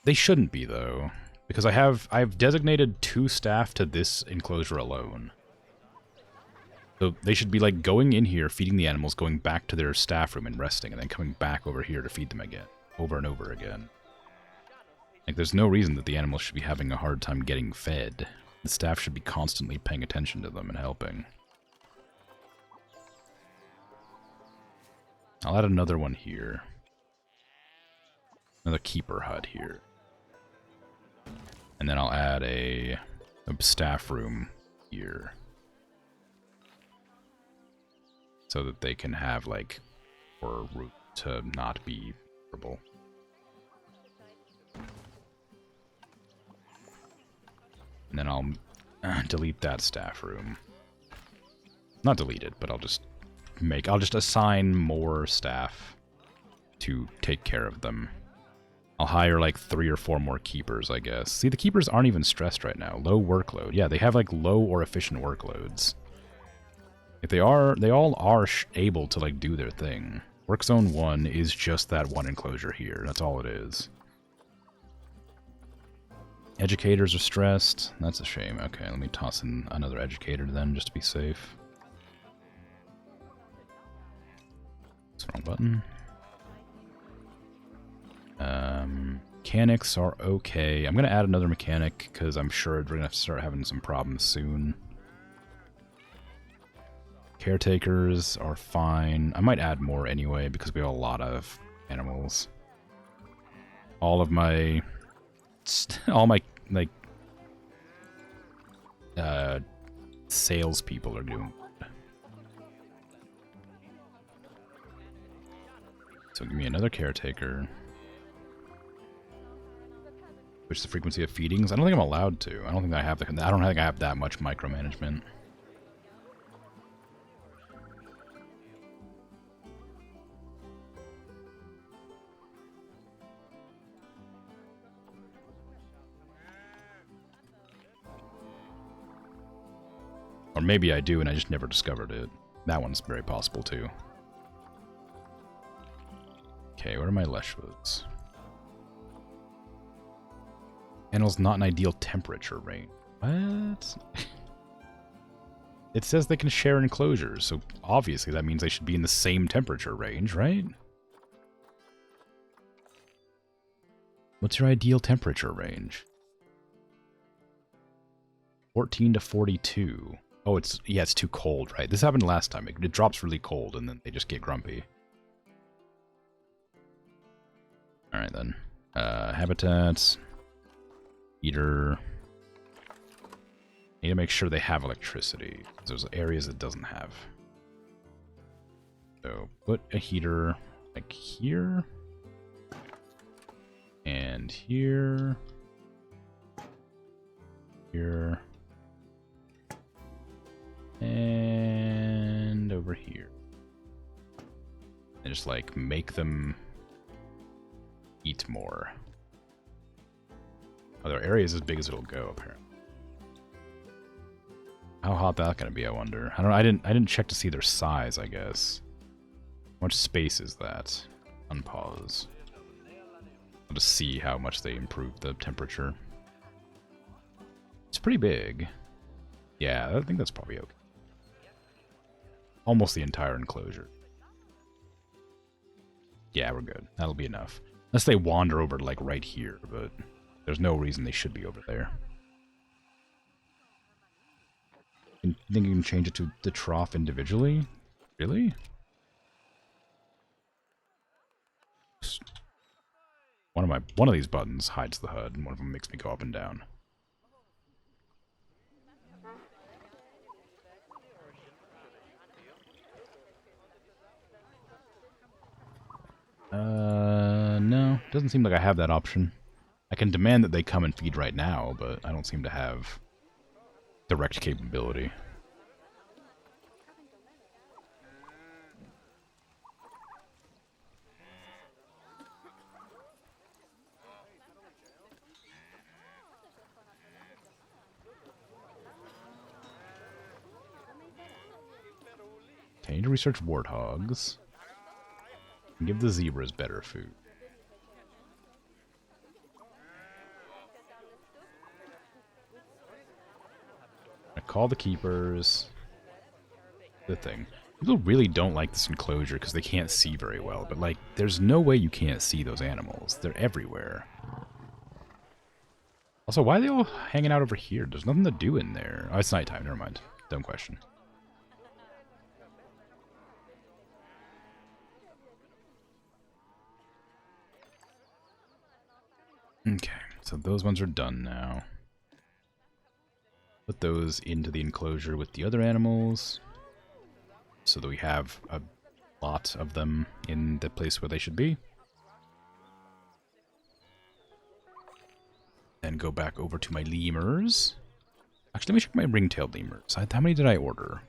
they shouldn't be though, because I've designated 2 staff to this enclosure alone. So they should be like going in here, feeding the animals, going back to their staff room and resting, and then coming back over here to feed them again, over and over again. Like, there's no reason that the animals should be having a hard time getting fed. The staff should be constantly paying attention to them and helping. I'll add another one here. Another keeper hut here. And then I'll add a staff room here. So that they can have, like, or route to not be horrible. And then I'll delete that staff room. Not delete it, but I'll just assign more staff to take care of them. I'll hire like 3 or 4 more keepers, I guess. See, the keepers aren't even stressed right now. Low workload. Yeah, they have like low or efficient workloads. If they all are able to like do their thing. Work zone 1 is just that one enclosure here. That's all it is. Educators are stressed. That's a shame. Okay, let me toss in another educator then, just to be safe. That's the wrong button. Mechanics are okay. I'm going to add another mechanic, because I'm sure we're going to have to start having some problems soon. Caretakers are fine. I might add more anyway, because we have a lot of animals. All my, like, salespeople are doing good. So give me another caretaker. Which is the frequency of feedings? I don't think I'm allowed to. I don't think I have that much micromanagement. Or maybe I do and I just never discovered it. That one's very possible too. Okay, where are my Leshwoods? Animals not an ideal temperature range. What? It says they can share enclosures, so obviously that means they should be in the same temperature range, right? What's your ideal temperature range? 14 to 42. Oh, it's too cold, right? This happened last time. It drops really cold and then they just get grumpy. Alright then. Habitats. Eater. Need to make sure they have electricity. There's areas it doesn't have. So put a heater like here. And here. Here. And over here. And just like make them eat more. Are there areas as big as it'll go, apparently? How hot that gonna be, I wonder. I didn't check to see their size, I guess. How much space is that? Unpause. I'll just see how much they improve the temperature. It's pretty big. Yeah, I think that's probably okay. Almost the entire enclosure. Yeah, we're good. That'll be enough. Unless they wander over to, like, right here, but there's no reason they should be over there. You think you can change it to the trough individually? Really? One of these buttons hides the HUD, and one of them makes me go up and down. No. Doesn't seem like I have that option. I can demand that they come and feed right now, but I don't seem to have direct capability. Okay, need to research warthogs. And give the zebras better food. I call the keepers. The thing. People really don't like this enclosure because they can't see very well, but like, there's no way you can't see those animals. They're everywhere. Also, why are they all hanging out over here? There's nothing to do in there. Oh, it's nighttime. Never mind. Dumb question. Okay, so those ones are done now. Put those into the enclosure with the other animals, so that we have a lot of them in the place where they should be. Then go back over to my lemurs. Actually, let me check my ring-tailed lemurs. How many did I order?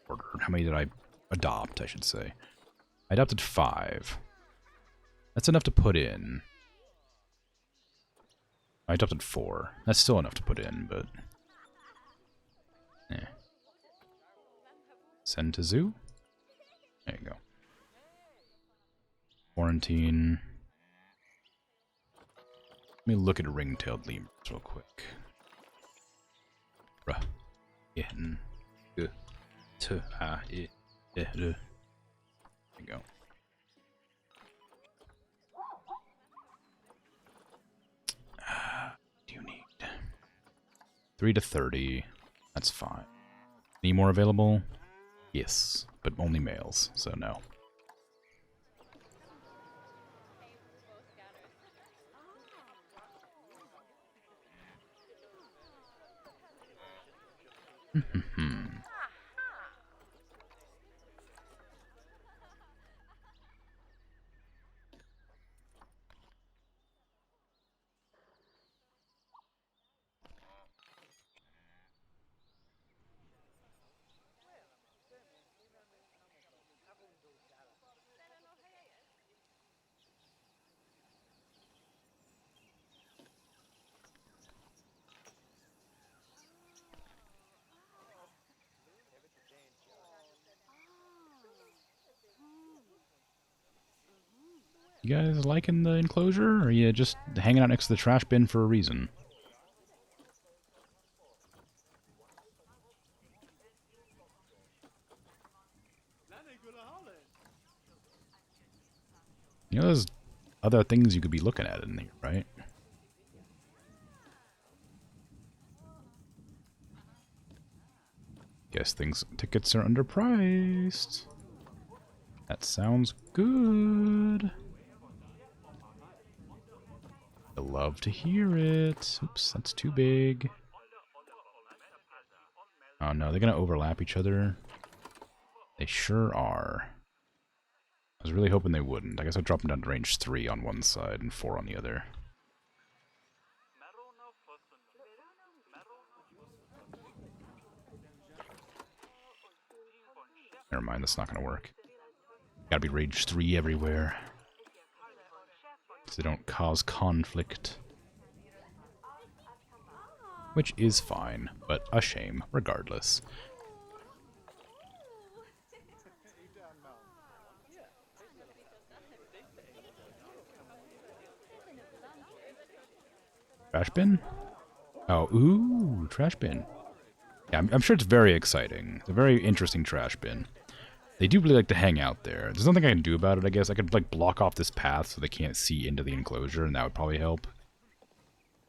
How many did I adopt, I should say? I adopted 5. That's enough to put in. I adopted 4. That's still enough to put in, but... eh. Send to zoo? There you go. Quarantine. Let me look at ring-tailed lemurs real quick. Bruh. Yeah. There you go. Do you need 3 to 30? That's fine. Any more available? Yes, but only males, so no. You guys liking the enclosure, or are you just hanging out next to the trash bin for a reason? You know, there's other things you could be looking at in here, right? Guess tickets are underpriced. That sounds good. I love to hear it. Oops, that's too big. Oh no, they're gonna overlap each other. They sure are. I was really hoping they wouldn't. I guess I'd drop them down to range 3 on one side and 4 on the other. Never mind, that's not gonna work. Gotta be range 3 everywhere. So they don't cause conflict. Which is fine, but a shame regardless. Trash bin? Oh, ooh, trash bin. Yeah, I'm sure it's very exciting. It's a very interesting trash bin. They do really like to hang out there. There's nothing I can do about it, I guess. I could, like, block off this path so they can't see into the enclosure, and that would probably help.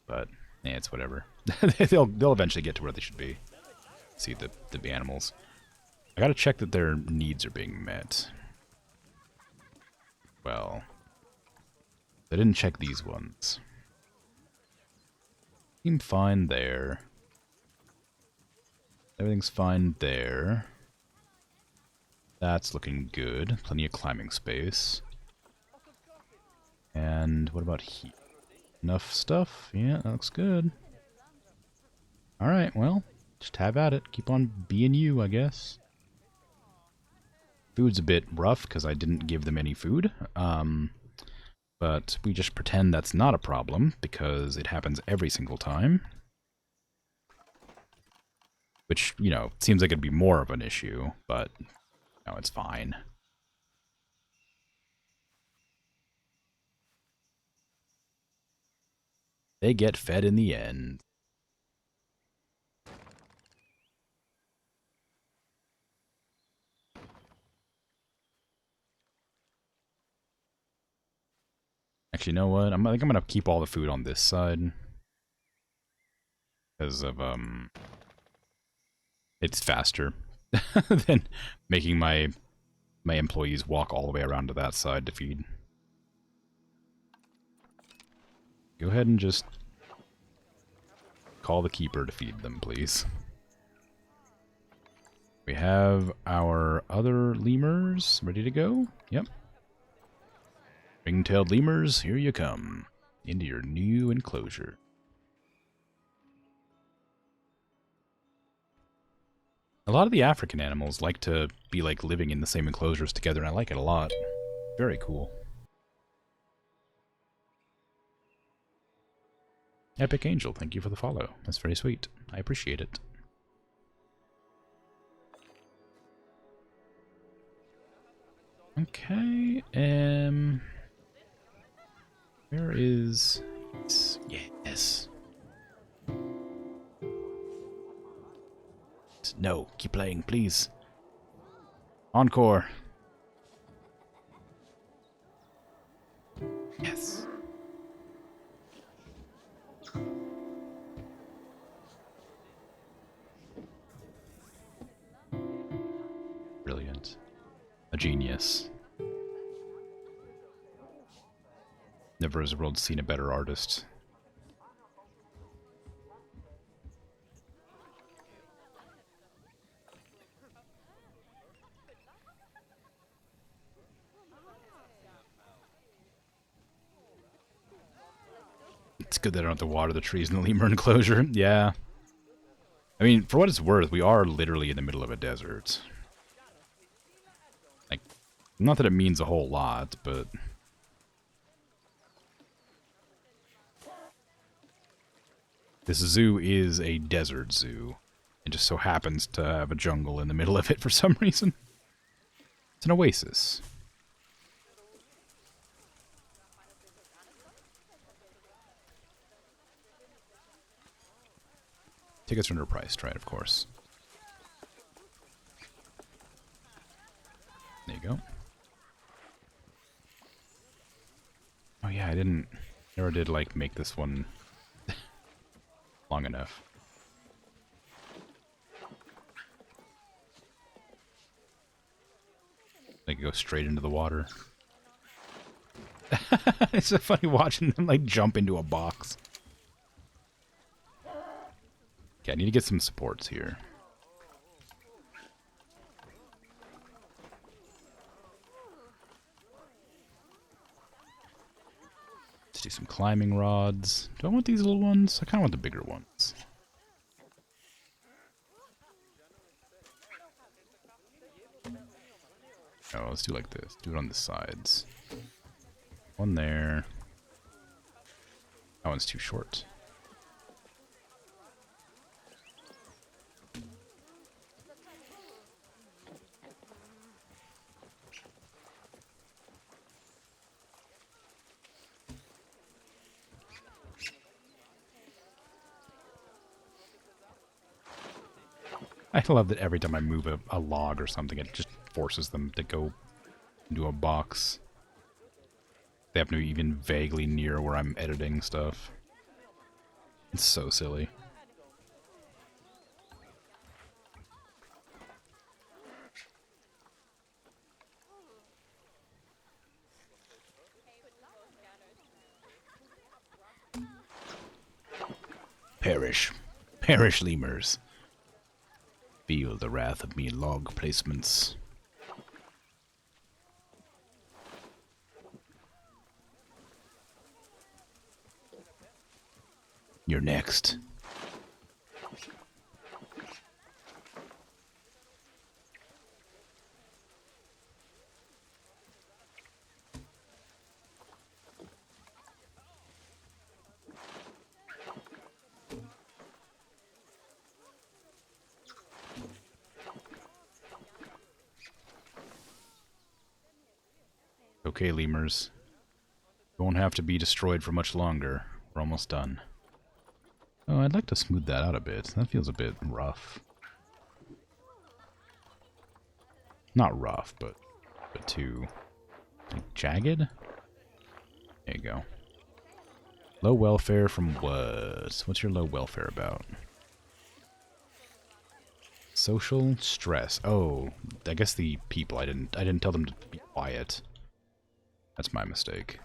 But, yeah, it's whatever. They'll eventually get to where they should be. See the animals. I gotta check that their needs are being met. Well, I didn't check these ones. Seem fine there. Everything's fine there. That's looking good. Plenty of climbing space. And what about here? Enough stuff? Yeah, that looks good. Alright, well, just have at it. Keep on being you, I guess. Food's a bit rough because I didn't give them any food. But we just pretend that's not a problem because it happens every single time. Which, you know, seems like it'd be more of an issue, but No, it's fine. They get fed in the end. Actually, you know what? I think I'm gonna keep all the food on this side. Because of, it's faster than making my employees walk all the way around to that side to feed. Go ahead and just call the keeper to feed them, please. We have our other lemurs ready to go. Yep. Ring-tailed lemurs, here you come. Into your new enclosure. A lot of the African animals like to be like living in the same enclosures together, and I like it a lot. Very cool. Epic Angel, thank you for the follow. That's very sweet. I appreciate it. Okay, where is... Yes. No, keep playing, please. Encore. Yes. Brilliant. A genius. Never has the world seen a better artist. It's good that I don't have to water the trees in the lemur enclosure. Yeah. I mean, for what it's worth, we are literally in the middle of a desert. Like, not that it means a whole lot, but... This zoo is a desert zoo. It just so happens to have a jungle in the middle of it for some reason. It's an oasis. Tickets are underpriced, right, of course. There you go. Oh yeah, I never did, like, make this one long enough. They go straight into the water. It's so funny watching them, like, jump into a box. Okay, I need to get some supports here. Let's do some climbing rods. Do I want these little ones? I kind of want the bigger ones. Oh, let's do like this. Do it on the sides. One there. That one's too short. I love that every time I move a log or something, it just forces them to go into a box. They have to be even vaguely near where I'm editing stuff. It's so silly. Perish. Perish, lemurs. Feel the wrath of me log placements. You're next. Okay, lemurs. You won't have to be destroyed for much longer. We're almost done. Oh, I'd like to smooth that out a bit. That feels a bit rough. Not rough, but too like, jagged? There you go. Low welfare from what? What's your low welfare about? Social stress. Oh, I guess the people. I didn't tell them to be quiet. That's my mistake.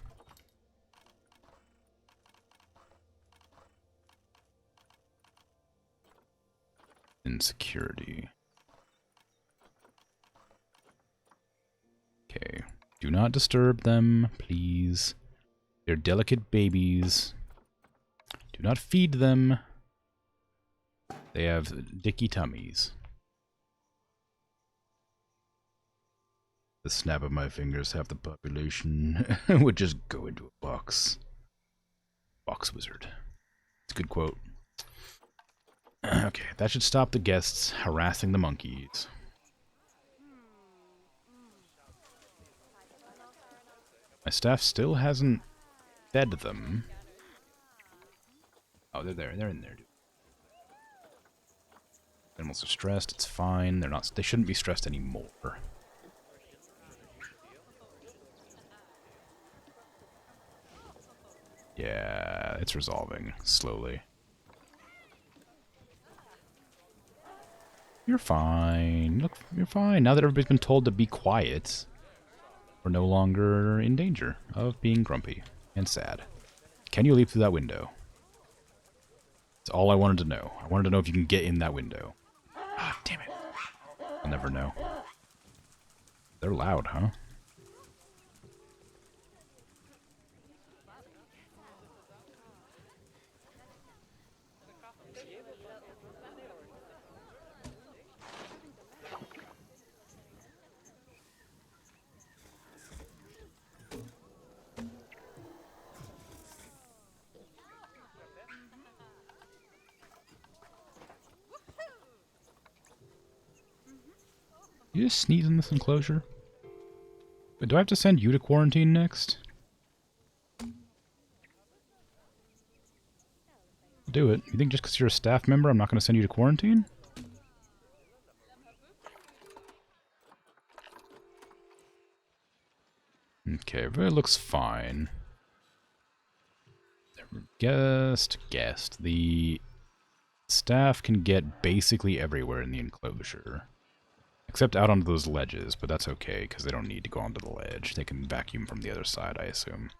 Insecurity. Okay. Do not disturb them, please. They're delicate babies. Do not feed them. They have dicky tummies. The snap of my fingers, half the population would just go into a box. Box wizard. It's a good quote. Okay, that should stop the guests harassing the monkeys. My staff still hasn't fed them. Oh, they're there. They're in there, dude. Animals are stressed. It's fine. They're not. They shouldn't be stressed anymore. Yeah, it's resolving slowly. You're fine. Look, you're fine. Now that everybody's been told to be quiet, we're no longer in danger of being grumpy and sad. Can you leap through that window? That's all I wanted to know. I wanted to know if you can get in that window. Ah, damn it. I'll never know. They're loud, huh? You just sneeze in this enclosure? But do I have to send you to quarantine next? Do it. You think just because you're a staff member, I'm not going to send you to quarantine? Okay, but it looks fine. Guessed. The staff can get basically everywhere in the enclosure. Except out onto those ledges, but that's okay, because they don't need to go onto the ledge. They can vacuum from the other side, I assume.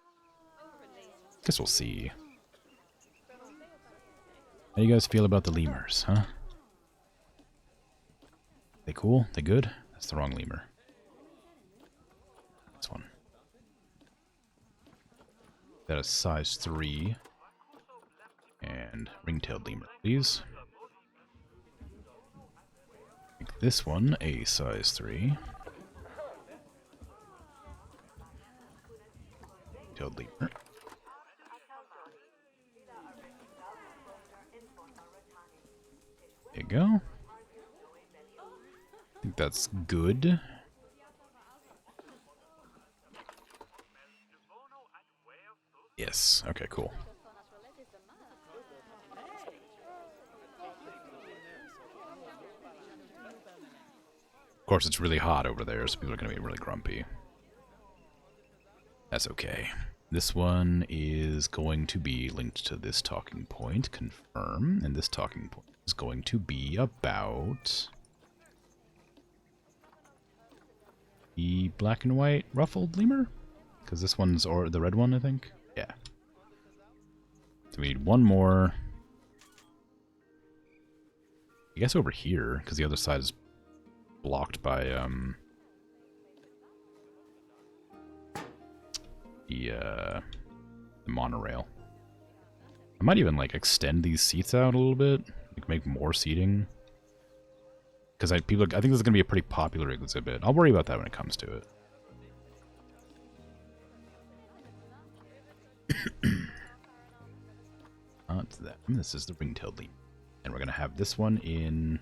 Guess we'll see. How do you guys feel about the lemurs, huh? They cool? They good? That's the wrong lemur. This one. That is size 3. And ring-tailed lemur, please. Make this one a size 3. Ring-tailed lemur. There you go. I think that's good. Yes. Okay, cool. Of course, it's really hot over there, so people are going to be really grumpy. That's okay. This one is going to be linked to this talking point. Confirm. And this talking point is going to be about the black and white ruffled lemur? Because this one's or the red one, I think. Yeah. So we need one more. I guess over here, because the other side is blocked by the monorail. I might even like extend these seats out a little bit, like make more seating. Because I think this is gonna be a pretty popular exhibit. I'll worry about that when it comes to it. Not that. This is the ring-tailed lemur, and we're gonna have this one in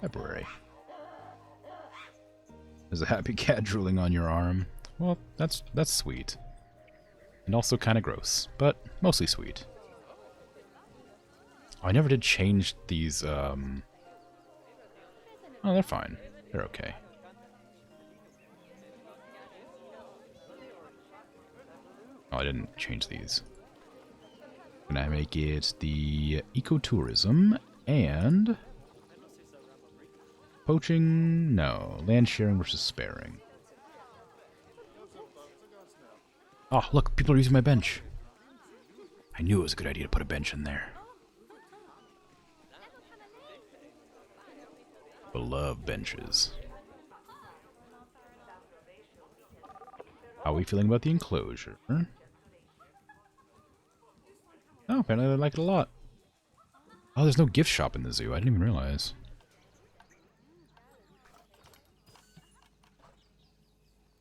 February. There's a happy cat drooling on your arm. Well, that's sweet. And also kind of gross, but mostly sweet. Oh, I never did change these, Oh, they're fine. They're okay. Oh, I didn't change these. Can I make it the ecotourism and poaching? No. Land sharing versus sparing. Oh, look, people are using my bench. I knew it was a good idea to put a bench in there. I love benches. How are we feeling about the enclosure? Oh, apparently I like it a lot. Oh, there's no gift shop in the zoo. I didn't even realize.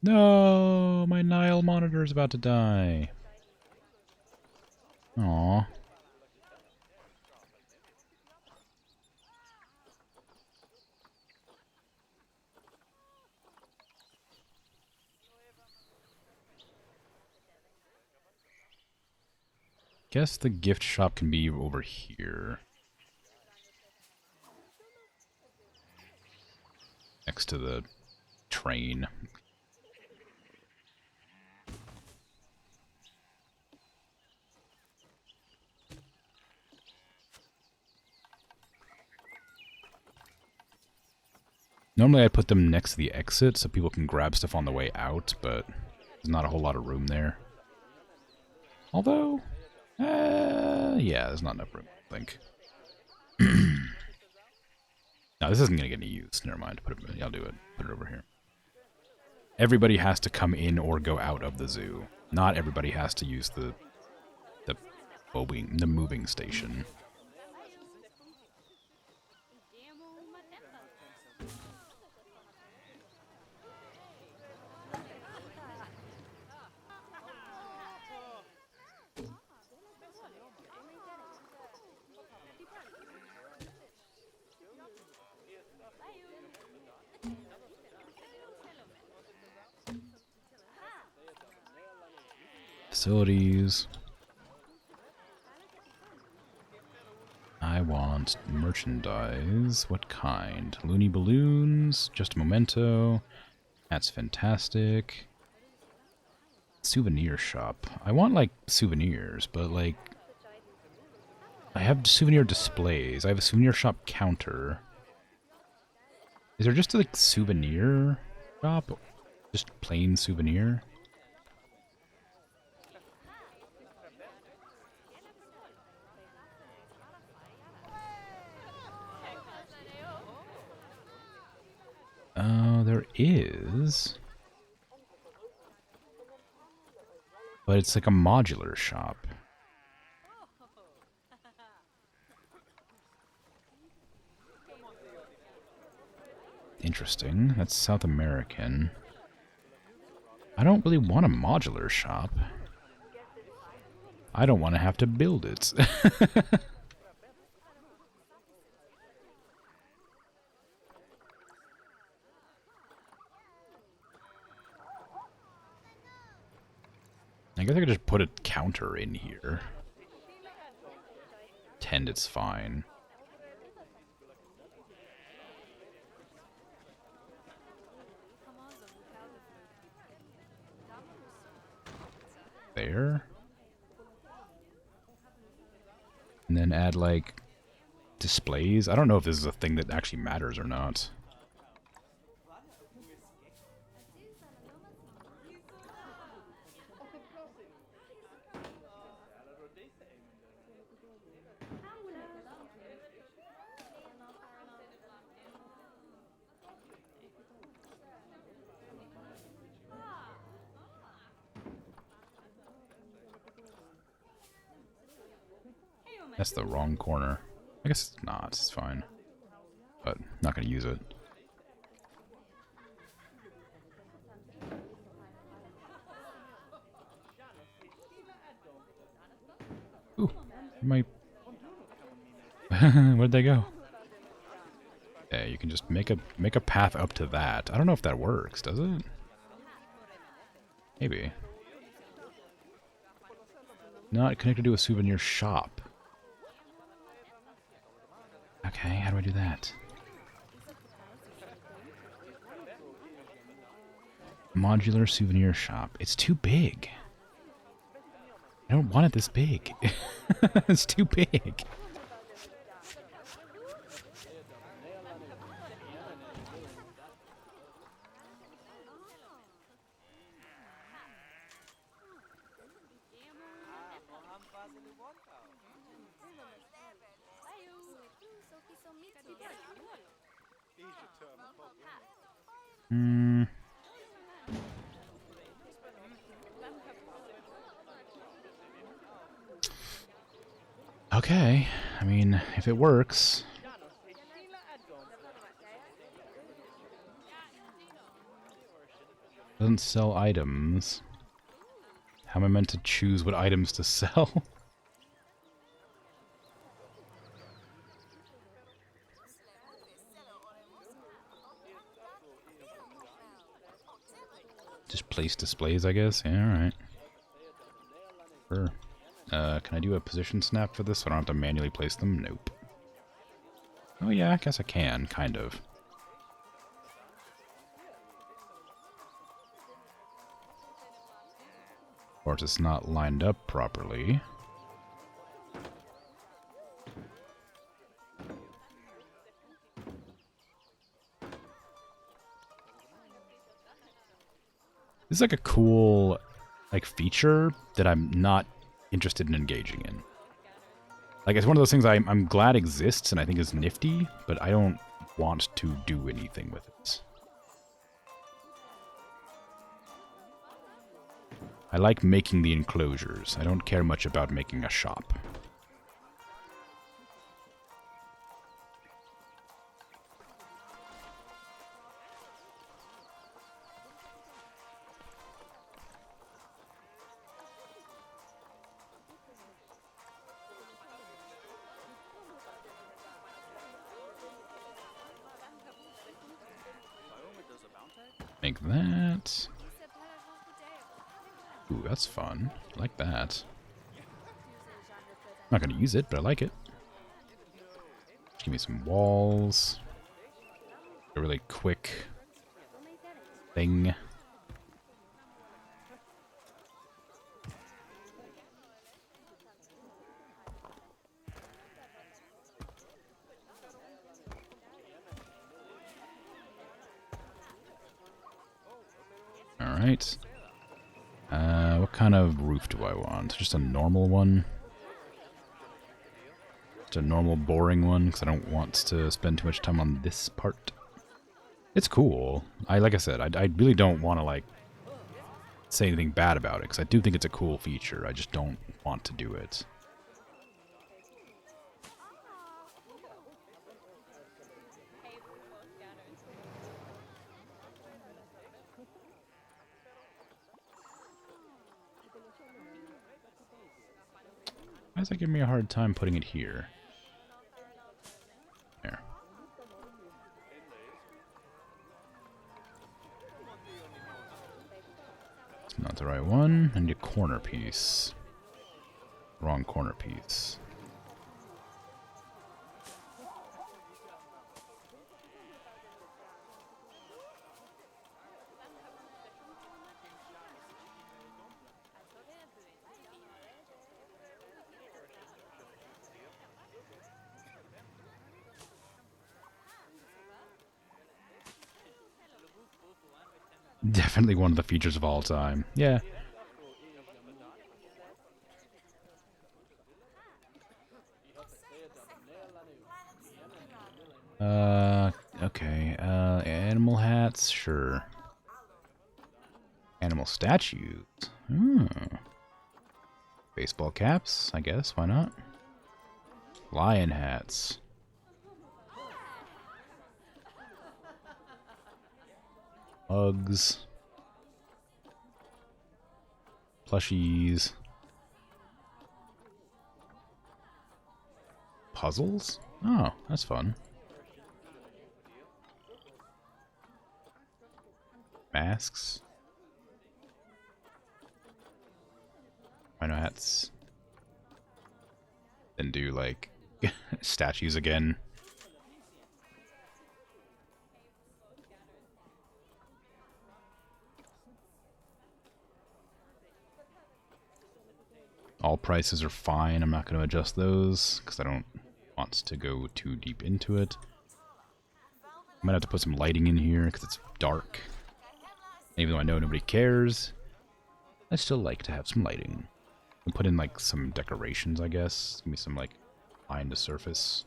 No, my Nile monitor is about to die. Aww. Guess the gift shop can be over here. Next to the train. Normally I put them next to the exit so people can grab stuff on the way out, but there's not a whole lot of room there. Although, yeah, there's not enough room, I think. No, this isn't going to get any use. Never mind. I'll do it. Put it over here. Everybody has to come in or go out of the zoo. Not everybody has to use the moving station. Facilities. I want merchandise. What kind? Looney balloons? Just a memento? That's fantastic. Souvenir shop. I want, like, souvenirs, but, like... I have souvenir displays. I have a souvenir shop counter. Is there just a, like, souvenir shop? Just plain souvenir? Oh, there is. But it's like a modular shop. Interesting. That's South American. I don't really want a modular shop. I don't want to have to build it. I guess I could just put a counter in here. Pretend it's fine. There. And then add, like, displays. I don't know if this is a thing that actually matters or not. That's the wrong corner. I guess it's not. It's fine. But not going to use it. Ooh. My... Where'd they go? Yeah, you can just make a path up to that. I don't know if that works, does it? Maybe. Not connected to a souvenir shop. Okay, how do I do that? Modular souvenir shop. It's too big. I don't want it this big. It's too big. Hmm. Okay. I mean, if it works. Doesn't sell items. How am I meant to choose what items to sell? Just place displays, I guess. Yeah, alright. Sure. Can I do a position snap for this so I don't have to manually place them? Nope. Oh yeah, I guess I can, kind of. Of course, it's not lined up properly. This is like a cool, like, feature that I'm not interested in engaging in. Like, it's one of those things I'm glad exists and I think is nifty, but I don't want to do anything with it. I like making the enclosures. I don't care much about making a shop. Make that. Ooh, that's fun. I like that. Not gonna use it, but I like it. Just give me some walls. A really quick thing. Alright. What kind of roof do I want? Just a normal one? Just a normal boring one, because I don't want to spend too much time on this part. It's cool. Like I said, I really don't want to, like, say anything bad about it, because I do think it's a cool feature. I just don't want to do it. Why is that giving me a hard time putting it here? There. It's not the right one. I need a corner piece. Wrong corner piece. Definitely one of the features of all time. Yeah. Okay. Animal hats, sure. Animal statues. Hmm. Baseball caps, I guess. Why not? Lion hats. Mugs. Plushies. Puzzles? Oh, that's fun. Masks. Rhino hats. Then do, like, statues again. All prices are fine. I'm not going to adjust those because I don't want to go too deep into it. I might have to put some lighting in here because it's dark. Even though I know nobody cares, I still like to have some lighting. And put in like some decorations, I guess. Give me some like line to surface.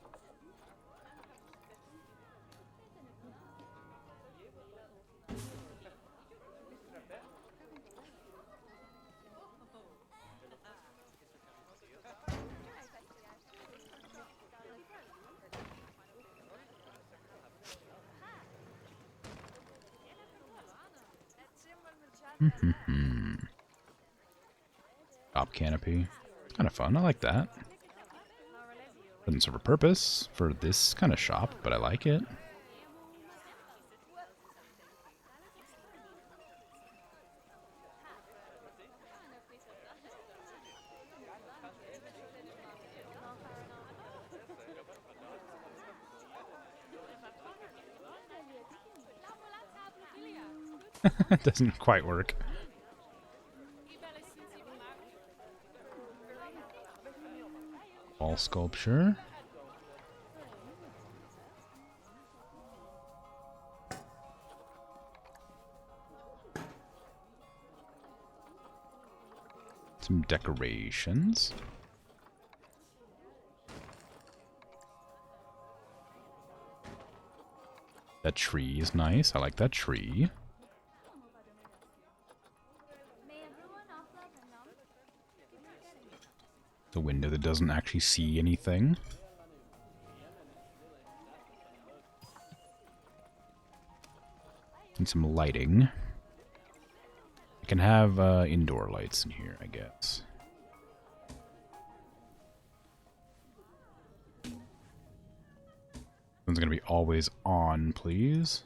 Top canopy. It's kind of fun. I like that. Doesn't serve a purpose for this kind of shop, but I like it. It doesn't quite work. Wall sculpture. Some decorations. That tree is nice. I like that tree. The window that doesn't actually see anything. And some lighting. I can have indoor lights in here, I guess. One's gonna be always on, please.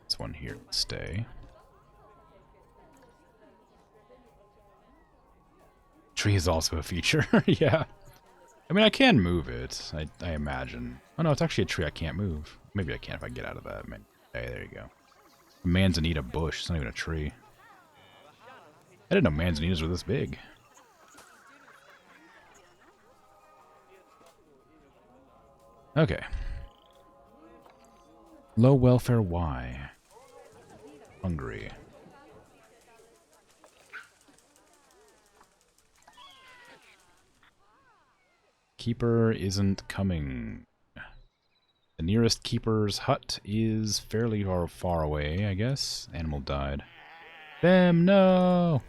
This one here will stay. Tree is also a feature, yeah. I mean, I can move it, I imagine. Oh no, it's actually a tree I can't move. Maybe I can if I get out of that. Hey, there you go. Manzanita bush, it's not even a tree. I didn't know manzanitas were this big. Okay. Low welfare Y. Hungry. Keeper isn't coming. The nearest keeper's hut is fairly far away, I guess. Animal died. Them, no!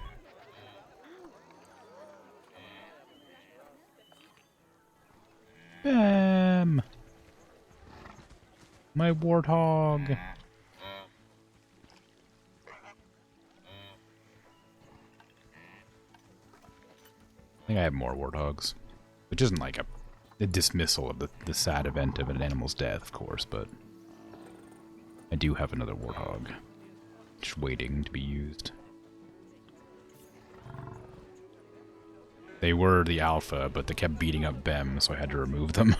Bam! My warthog! I think I have more warthogs. Which isn't like a dismissal of the sad event of an animal's death, of course, but I do have another warthog. Just waiting to be used. They were the alpha, but they kept beating up Bem, so I had to remove them.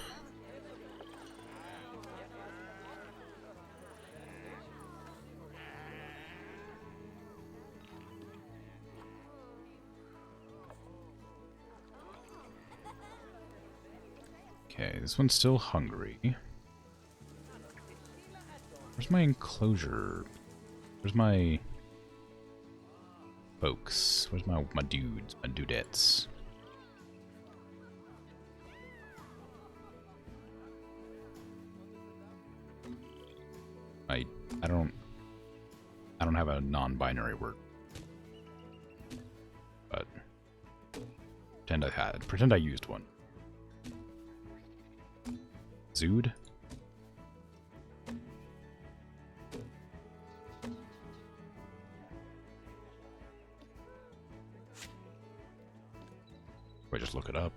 Okay, this one's still hungry. Where's my enclosure? Where's my folks? Where's my dudes, my dudettes? I don't have a non-binary word. But pretend I used one. Zood? probably just look it up.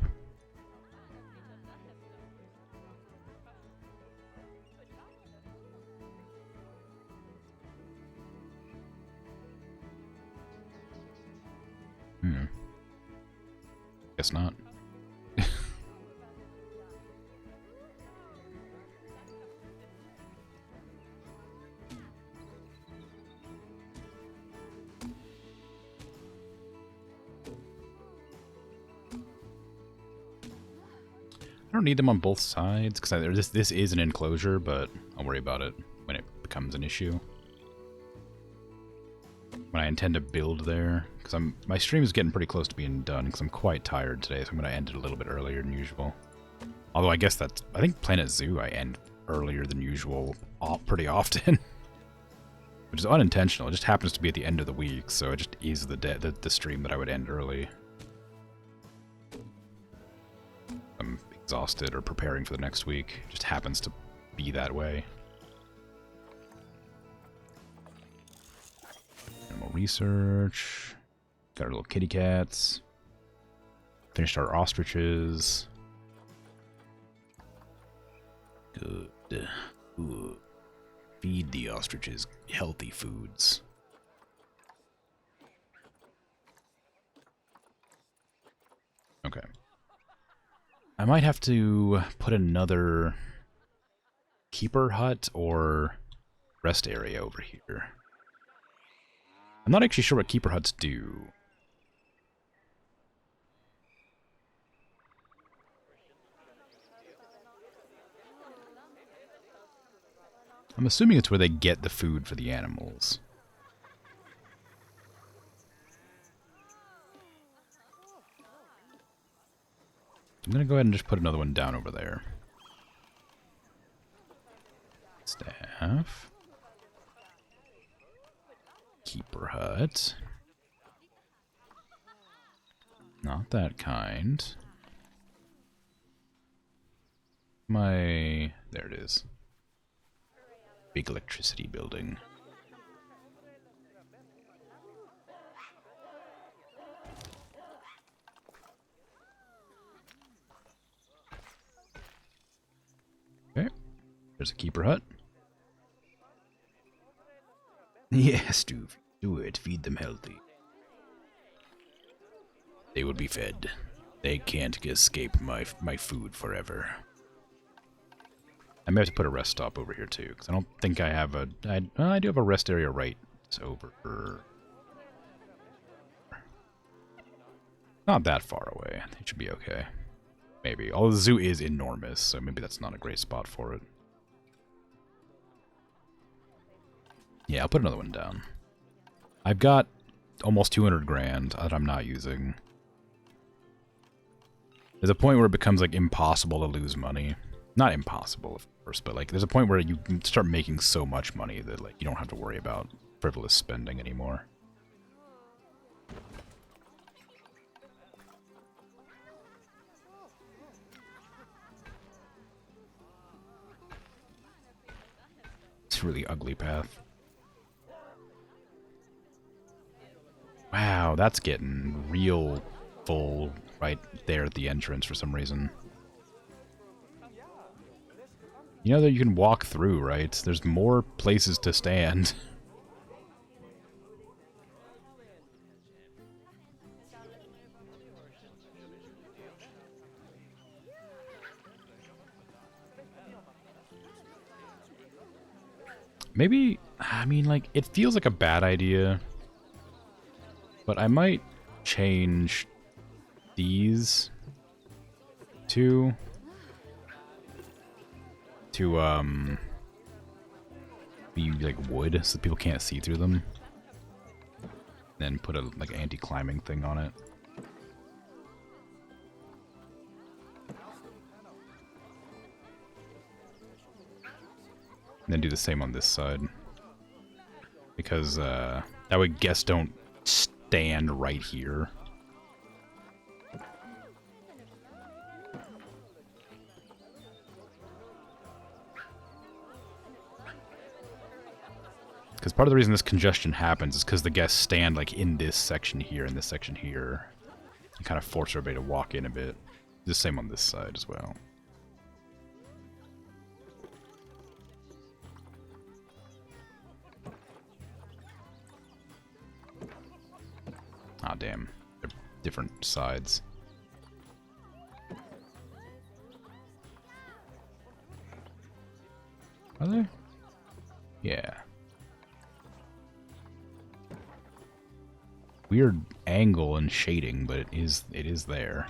Guess not. I don't need them on both sides because this is an enclosure, but I'll worry about it when it becomes an issue. When I intend to build there, because my stream is getting pretty close to being done because I'm quite tired today, so I'm going to end it a little bit earlier than usual. Although I guess I think Planet Zoo I end earlier than usual pretty often, which is unintentional. It just happens to be at the end of the week, so it just is the stream that I would end early. I'm exhausted or preparing for the next week. It just happens to be that way. Animal research. Got our little kitty cats. Finished our ostriches. Good. Ooh. Feed the ostriches healthy foods. Okay. I might have to put another keeper hut or rest area over here. I'm not actually sure what keeper huts do. I'm assuming it's where they get the food for the animals. I'm going to go ahead and just put another one down over there. Staff. Keeper hut. Not that kind. There it is. Big electricity building. Okay. There's a keeper hut. Yes, do it. Feed them healthy. They will be fed. They can't escape my food forever. I may have to put a rest stop over here too, because I don't think I have I do have a rest area right over. Not that far away. I think it should be okay. Maybe. Although the zoo is enormous, so maybe that's not a great spot for it. Yeah, I'll put another one down. I've got almost 200 grand that I'm not using. There's a point where it becomes like impossible to lose money. Not impossible, of course, but like there's a point where you can start making so much money that like you don't have to worry about frivolous spending anymore. It's a really ugly path. Wow, that's getting real full right there at the entrance for some reason. You know that you can walk through, right? There's more places to stand. Maybe, I mean, like, it feels like a bad idea, but I might change these to be like wood so that people can't see through them. Then put a like anti-climbing thing on it. And then do the same on this side. Because that way guests don't stand right here. Because part of the reason this congestion happens is because the guests stand like in this section here and this section here. and kind of force everybody to walk in a bit. The same on this side as well. Ah, damn. They're different sides. Are they? Yeah. Weird angle and shading, but it is there.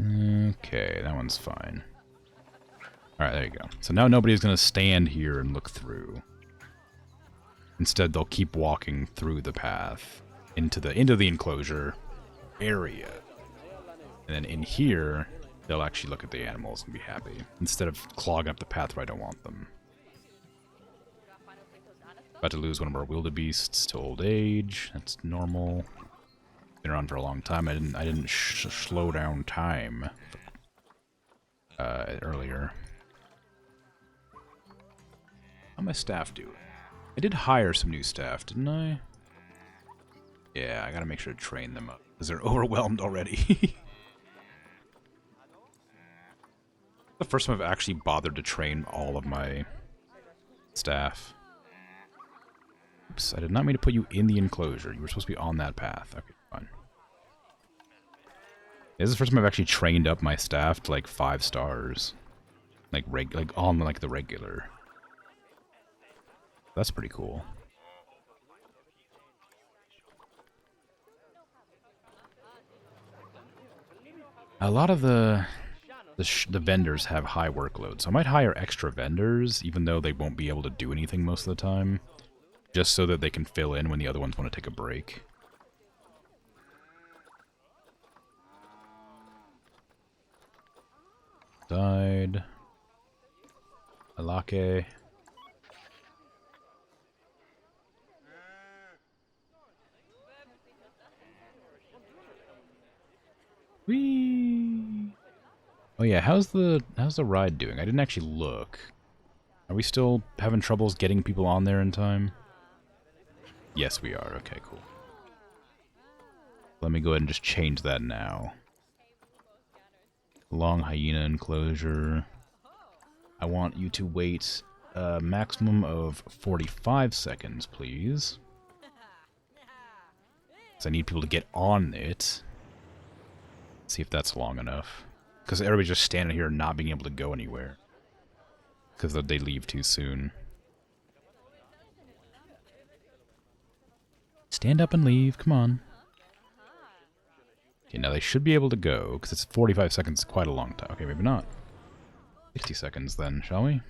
Okay, that one's fine. Alright, there you go. So now nobody's gonna stand here and look through. Instead, they'll keep walking through the path into the enclosure area. And then in here, they'll actually look at the animals and be happy, instead of clogging up the path where I don't want them. About to lose one of our wildebeests to old age. That's normal. Been around for a long time. I didn't slow down time earlier. How'd my staff do? I did hire some new staff, didn't I? Yeah, I gotta make sure to train them up, because they're overwhelmed already. The first time I've actually bothered to train all of my staff. Oops, I did not mean to put you in the enclosure. You were supposed to be on that path. Okay, fine. This is the first time I've actually trained up my staff to like 5 stars. Like on like the regular. That's pretty cool. A lot of the vendors have high workloads, so I might hire extra vendors, even though they won't be able to do anything most of the time, just so that they can fill in when the other ones want to take a break. Died. Alake. Whee! Oh yeah, how's the ride doing? I didn't actually look. Are we still having troubles getting people on there in time? Yes, we are. Okay, cool. Let me go ahead and just change that now. Long hyena enclosure. I want you to wait a maximum of 45 seconds, please. Because I need people to get on it. See if that's long enough. Because everybody's just standing here not being able to go anywhere. Because they leave too soon. Stand up and leave, come on. Okay, now they should be able to go, because it's 45 seconds, quite a long time. Okay, maybe not. 60 seconds then, shall we?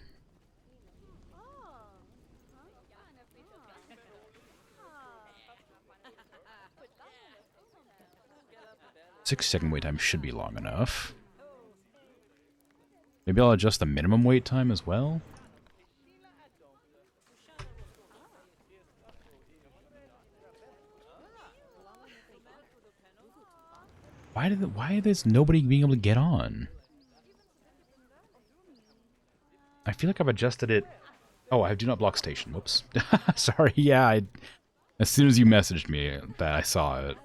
Six-second wait time should be long enough. Maybe I'll adjust the minimum wait time as well. Why is nobody being able to get on? I feel like I've adjusted it. Oh, I have do not block station. Whoops. Sorry. Yeah, as soon as you messaged me that I saw it.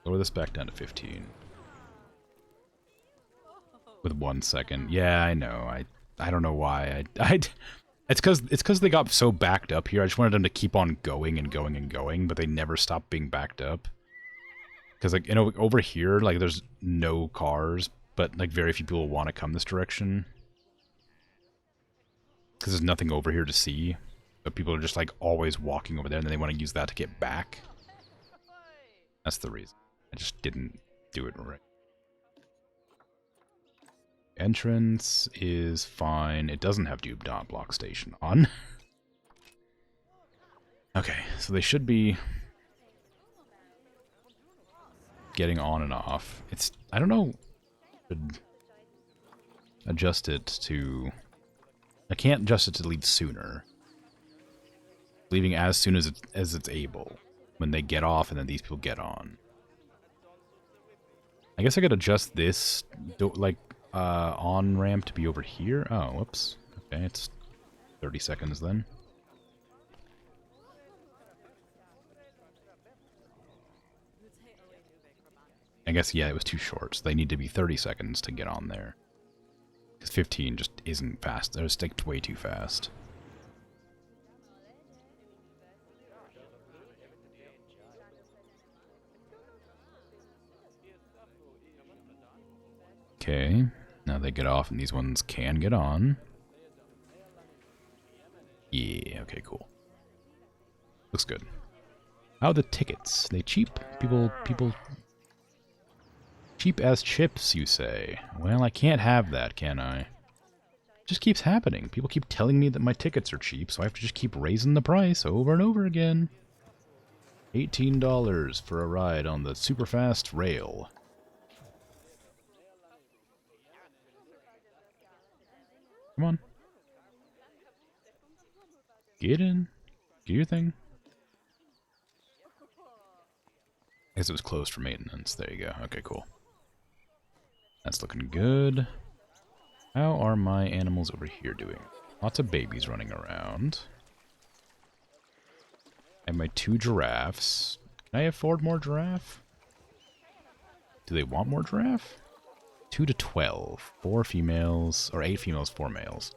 Lower this back down to 15. With 1 second. Yeah, I know. I don't know why. It's because they got so backed up here. I just wanted them to keep on going and going and going, but they never stopped being backed up. Because, like, you know, over here, like, there's no cars, but, like, very few people want to come this direction. Because there's nothing over here to see. But people are just, like, always walking over there, and then they want to use that to get back. That's the reason. I just didn't do it right. Entrance is fine. It doesn't have do not block station on. Okay, so they should be getting on and off. I don't know. Should adjust it to. I can't adjust it to leave sooner. Leaving as soon as it's able. When they get off and then these people get on. I guess I could adjust this, like, on-ramp to be over here. Oh, whoops. Okay, it's 30 seconds then. I guess, yeah, it was too short, so they need to be 30 seconds to get on there. Because 15 just isn't fast. They're just way too fast. Okay, now they get off and these ones can get on. Yeah, okay, cool. Looks good. How are the tickets? They cheap? People... Cheap as chips, you say? Well, I can't have that, can I? It just keeps happening. People keep telling me that my tickets are cheap, so I have to just keep raising the price over and over again. $18 for a ride on the super fast rail. Come on. Get in. Do your thing. I guess it was closed for maintenance. There you go. Okay, cool. That's looking good. How are my animals over here doing? Lots of babies running around. And my 2 giraffes. Can I afford more giraffe? Do they want more giraffe? 2 to 12. 4 females, or 8 females, 4 males.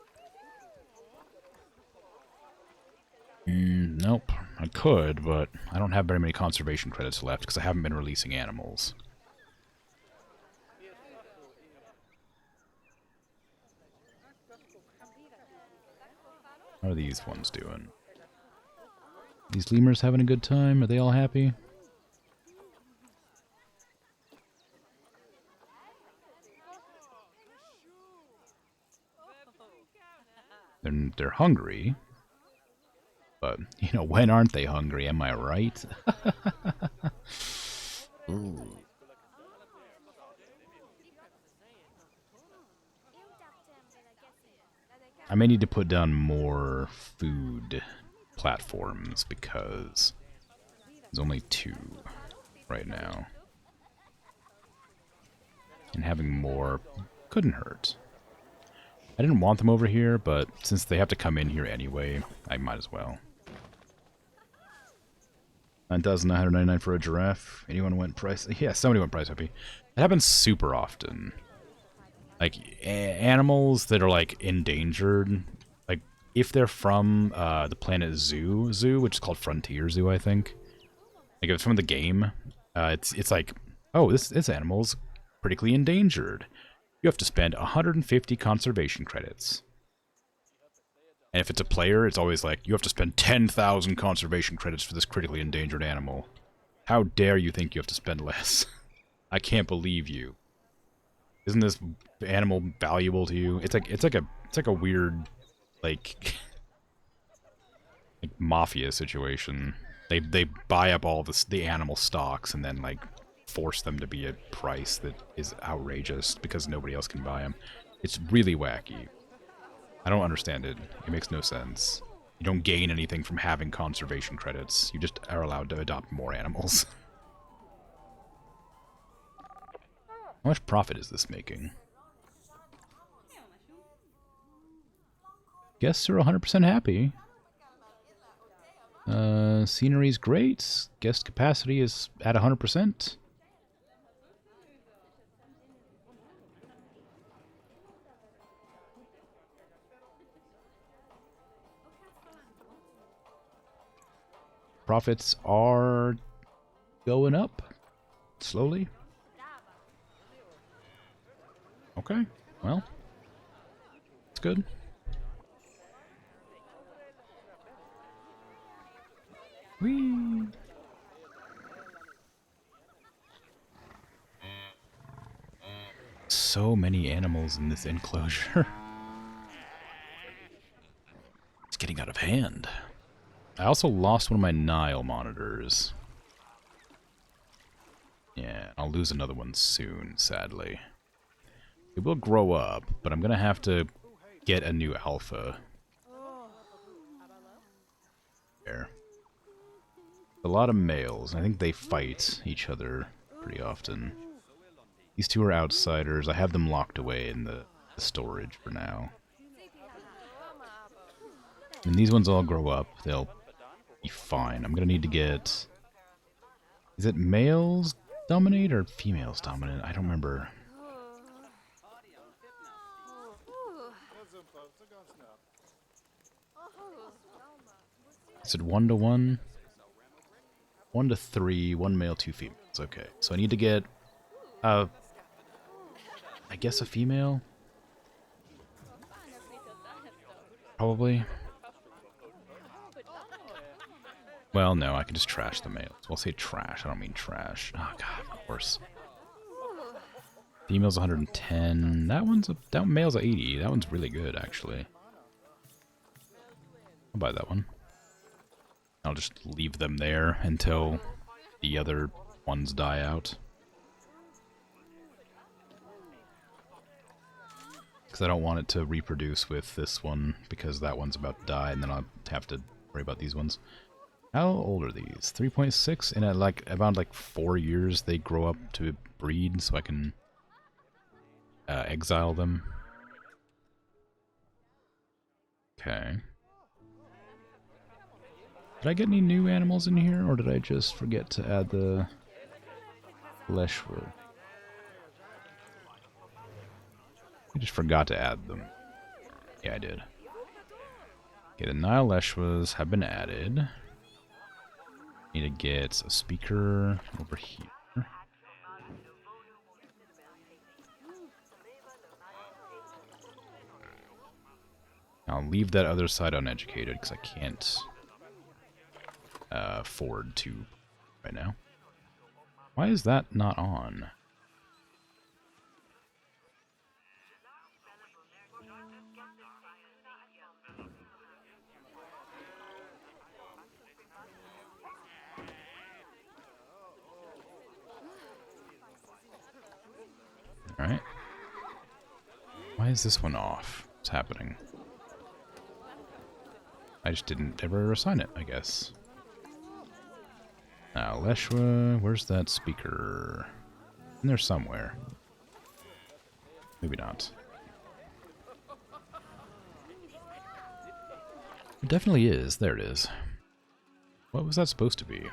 Nope. I could, but I don't have very many conservation credits left because I haven't been releasing animals. How are these ones doing? These lemurs having a good time? Are they all happy? They're hungry. But, you know, when aren't they hungry? Am I right? Ooh. I may need to put down more food platforms because there's only 2 right now. And having more couldn't hurt. I didn't want them over here, but since they have to come in here anyway, I might as well. 9,999 for a giraffe. Anyone went price? Yeah, somebody went price happy. It happens super often. Like, animals that are, like, endangered, like, if they're from the planet Zoo, which is called Frontier Zoo, I think. Like, if it's from the game, it's like, oh, this animal's critically endangered. You have to spend 150 conservation credits. And if it's a player, it's always like, you have to spend 10,000 conservation credits for this critically endangered animal. How dare you think you have to spend less? I can't believe you. Isn't this animal valuable to you? It's like a weird, like mafia situation. They buy up all the animal stocks and then like force them to be a price that is outrageous because nobody else can buy them. It's really wacky. I don't understand it. It makes no sense. You don't gain anything from having conservation credits. You just are allowed to adopt more animals. How much profit is this making? Guests are 100% happy. Scenery's great. Guest capacity is at 100%. Profits are going up slowly. Okay, well, it's good. Whee! So many animals in this enclosure. It's getting out of hand. I also lost one of my Nile monitors. Yeah, I'll lose another one soon, sadly. It will grow up, but I'm gonna have to get a new alpha. There. A lot of males. I think they fight each other pretty often. These two are outsiders. I have them locked away in the storage for now. When these ones all grow up, they'll be fine. I'm gonna need to get... Is it males dominate or females dominant? I don't remember. Is it 1 to 1? 1 to 3, 1 male, 2 females. Okay, so I need to get, I guess a female? Probably. Well, no, I can just trash the males. We'll say trash, I don't mean trash. Oh god, of course. Female's 110. That male's 80. That one's really good, actually. I'll buy that one. I'll just leave them there until the other ones die out. Because I don't want it to reproduce with this one, because that one's about to die, and then I'll have to worry about these ones. How old are these? 3.6? And at around 4 years they grow up to breed, so I can exile them. Okay. Did I get any new animals in here, or did I just forget to add the Leshwa? I just forgot to add them. Yeah, I did. Okay, the Nile Leshwas have been added. Need to get a speaker over here. I'll leave that other side uneducated because I can't afford to right now. Why is that not on? Alright. Why is this one off? What's happening? I just didn't ever assign it, I guess. Now, Leshwa, where's that speaker? In there somewhere. Maybe not. It definitely is. There it is. What was that supposed to be? It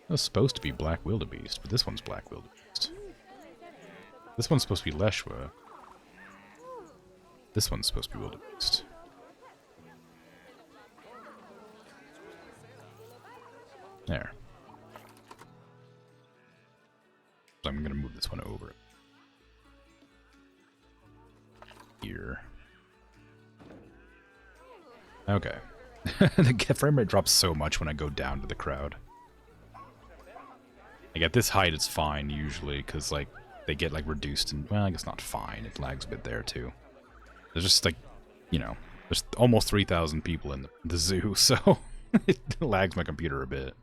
was supposed to be Black Wildebeest, but this one's Black Wildebeest. This one's supposed to be Leshwa. This one's supposed to be Wildebeest. There. So I'm gonna move this one over here. Okay. The frame rate drops so much when I go down to the crowd. Like at this height it's fine usually, because they get reduced and, well, I guess not fine, it lags a bit there too. There's just there's almost 3,000 people in the zoo, so it lags my computer a bit.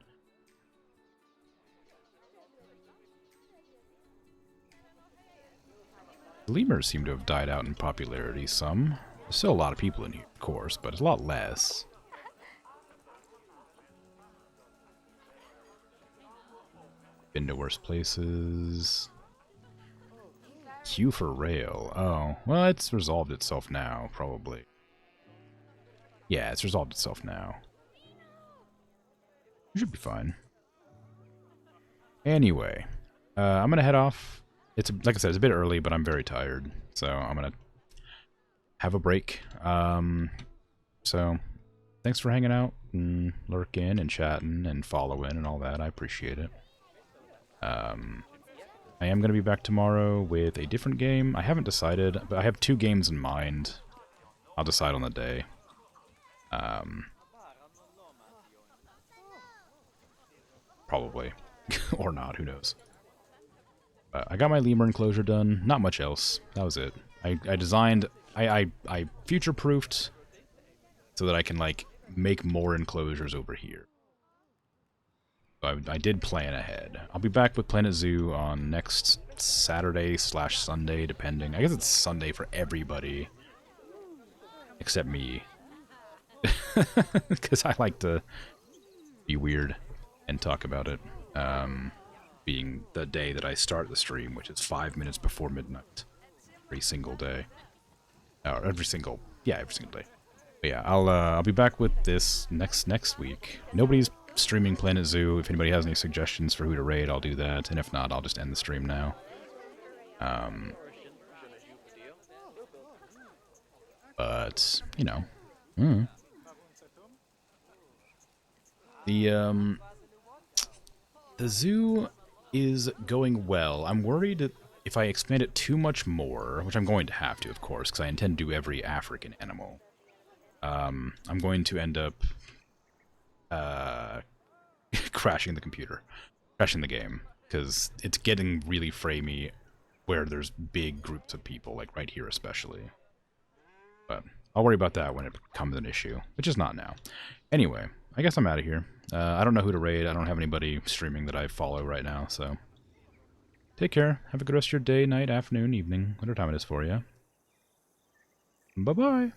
Lemurs seem to have died out in popularity some. There's still a lot of people in here, of course, but it's a lot less. Been to worse places. Queue for rail. Oh, well, it's resolved itself now, probably. Yeah, it's resolved itself now. It should be fine. Anyway, I'm gonna head off. It's, like I said, it's a bit early, but I'm very tired, so I'm gonna have a break. So thanks for hanging out and lurking and chatting and following and all that. I appreciate it. I am going to be back tomorrow with a different game. I haven't decided, but I have 2 games in mind. I'll decide on the day. Probably. Or not, who knows. I got my lemur enclosure done. Not much else. That was it. I designed... I future-proofed so that I can, make more enclosures over here. I did plan ahead. I'll be back with Planet Zoo on next Saturday/Sunday, depending. I guess it's Sunday for everybody. Except me. Because I like to be weird and talk about it. Being the day that I start the stream, which is 5 minutes before midnight. Every single day. Or every single day. But yeah, I'll be back with this next week. Nobody's streaming Planet Zoo. If anybody has any suggestions for who to raid, I'll do that. And if not, I'll just end the stream now. But, you know. The zoo is going well. I'm worried that if I expand it too much more, which I'm going to have to, of course, because I intend to do every African animal, I'm going to end up crashing the computer, crashing the game, because it's getting really framey where there's big groups of people, like right here especially. But I'll worry about that when it becomes an issue, which is not now. Anyway, I guess I'm out of here. I don't know who to raid. I don't have anybody streaming that I follow right now, so take care. Have a good rest of your day, night, afternoon, evening, whatever time it is for you. Bye-bye.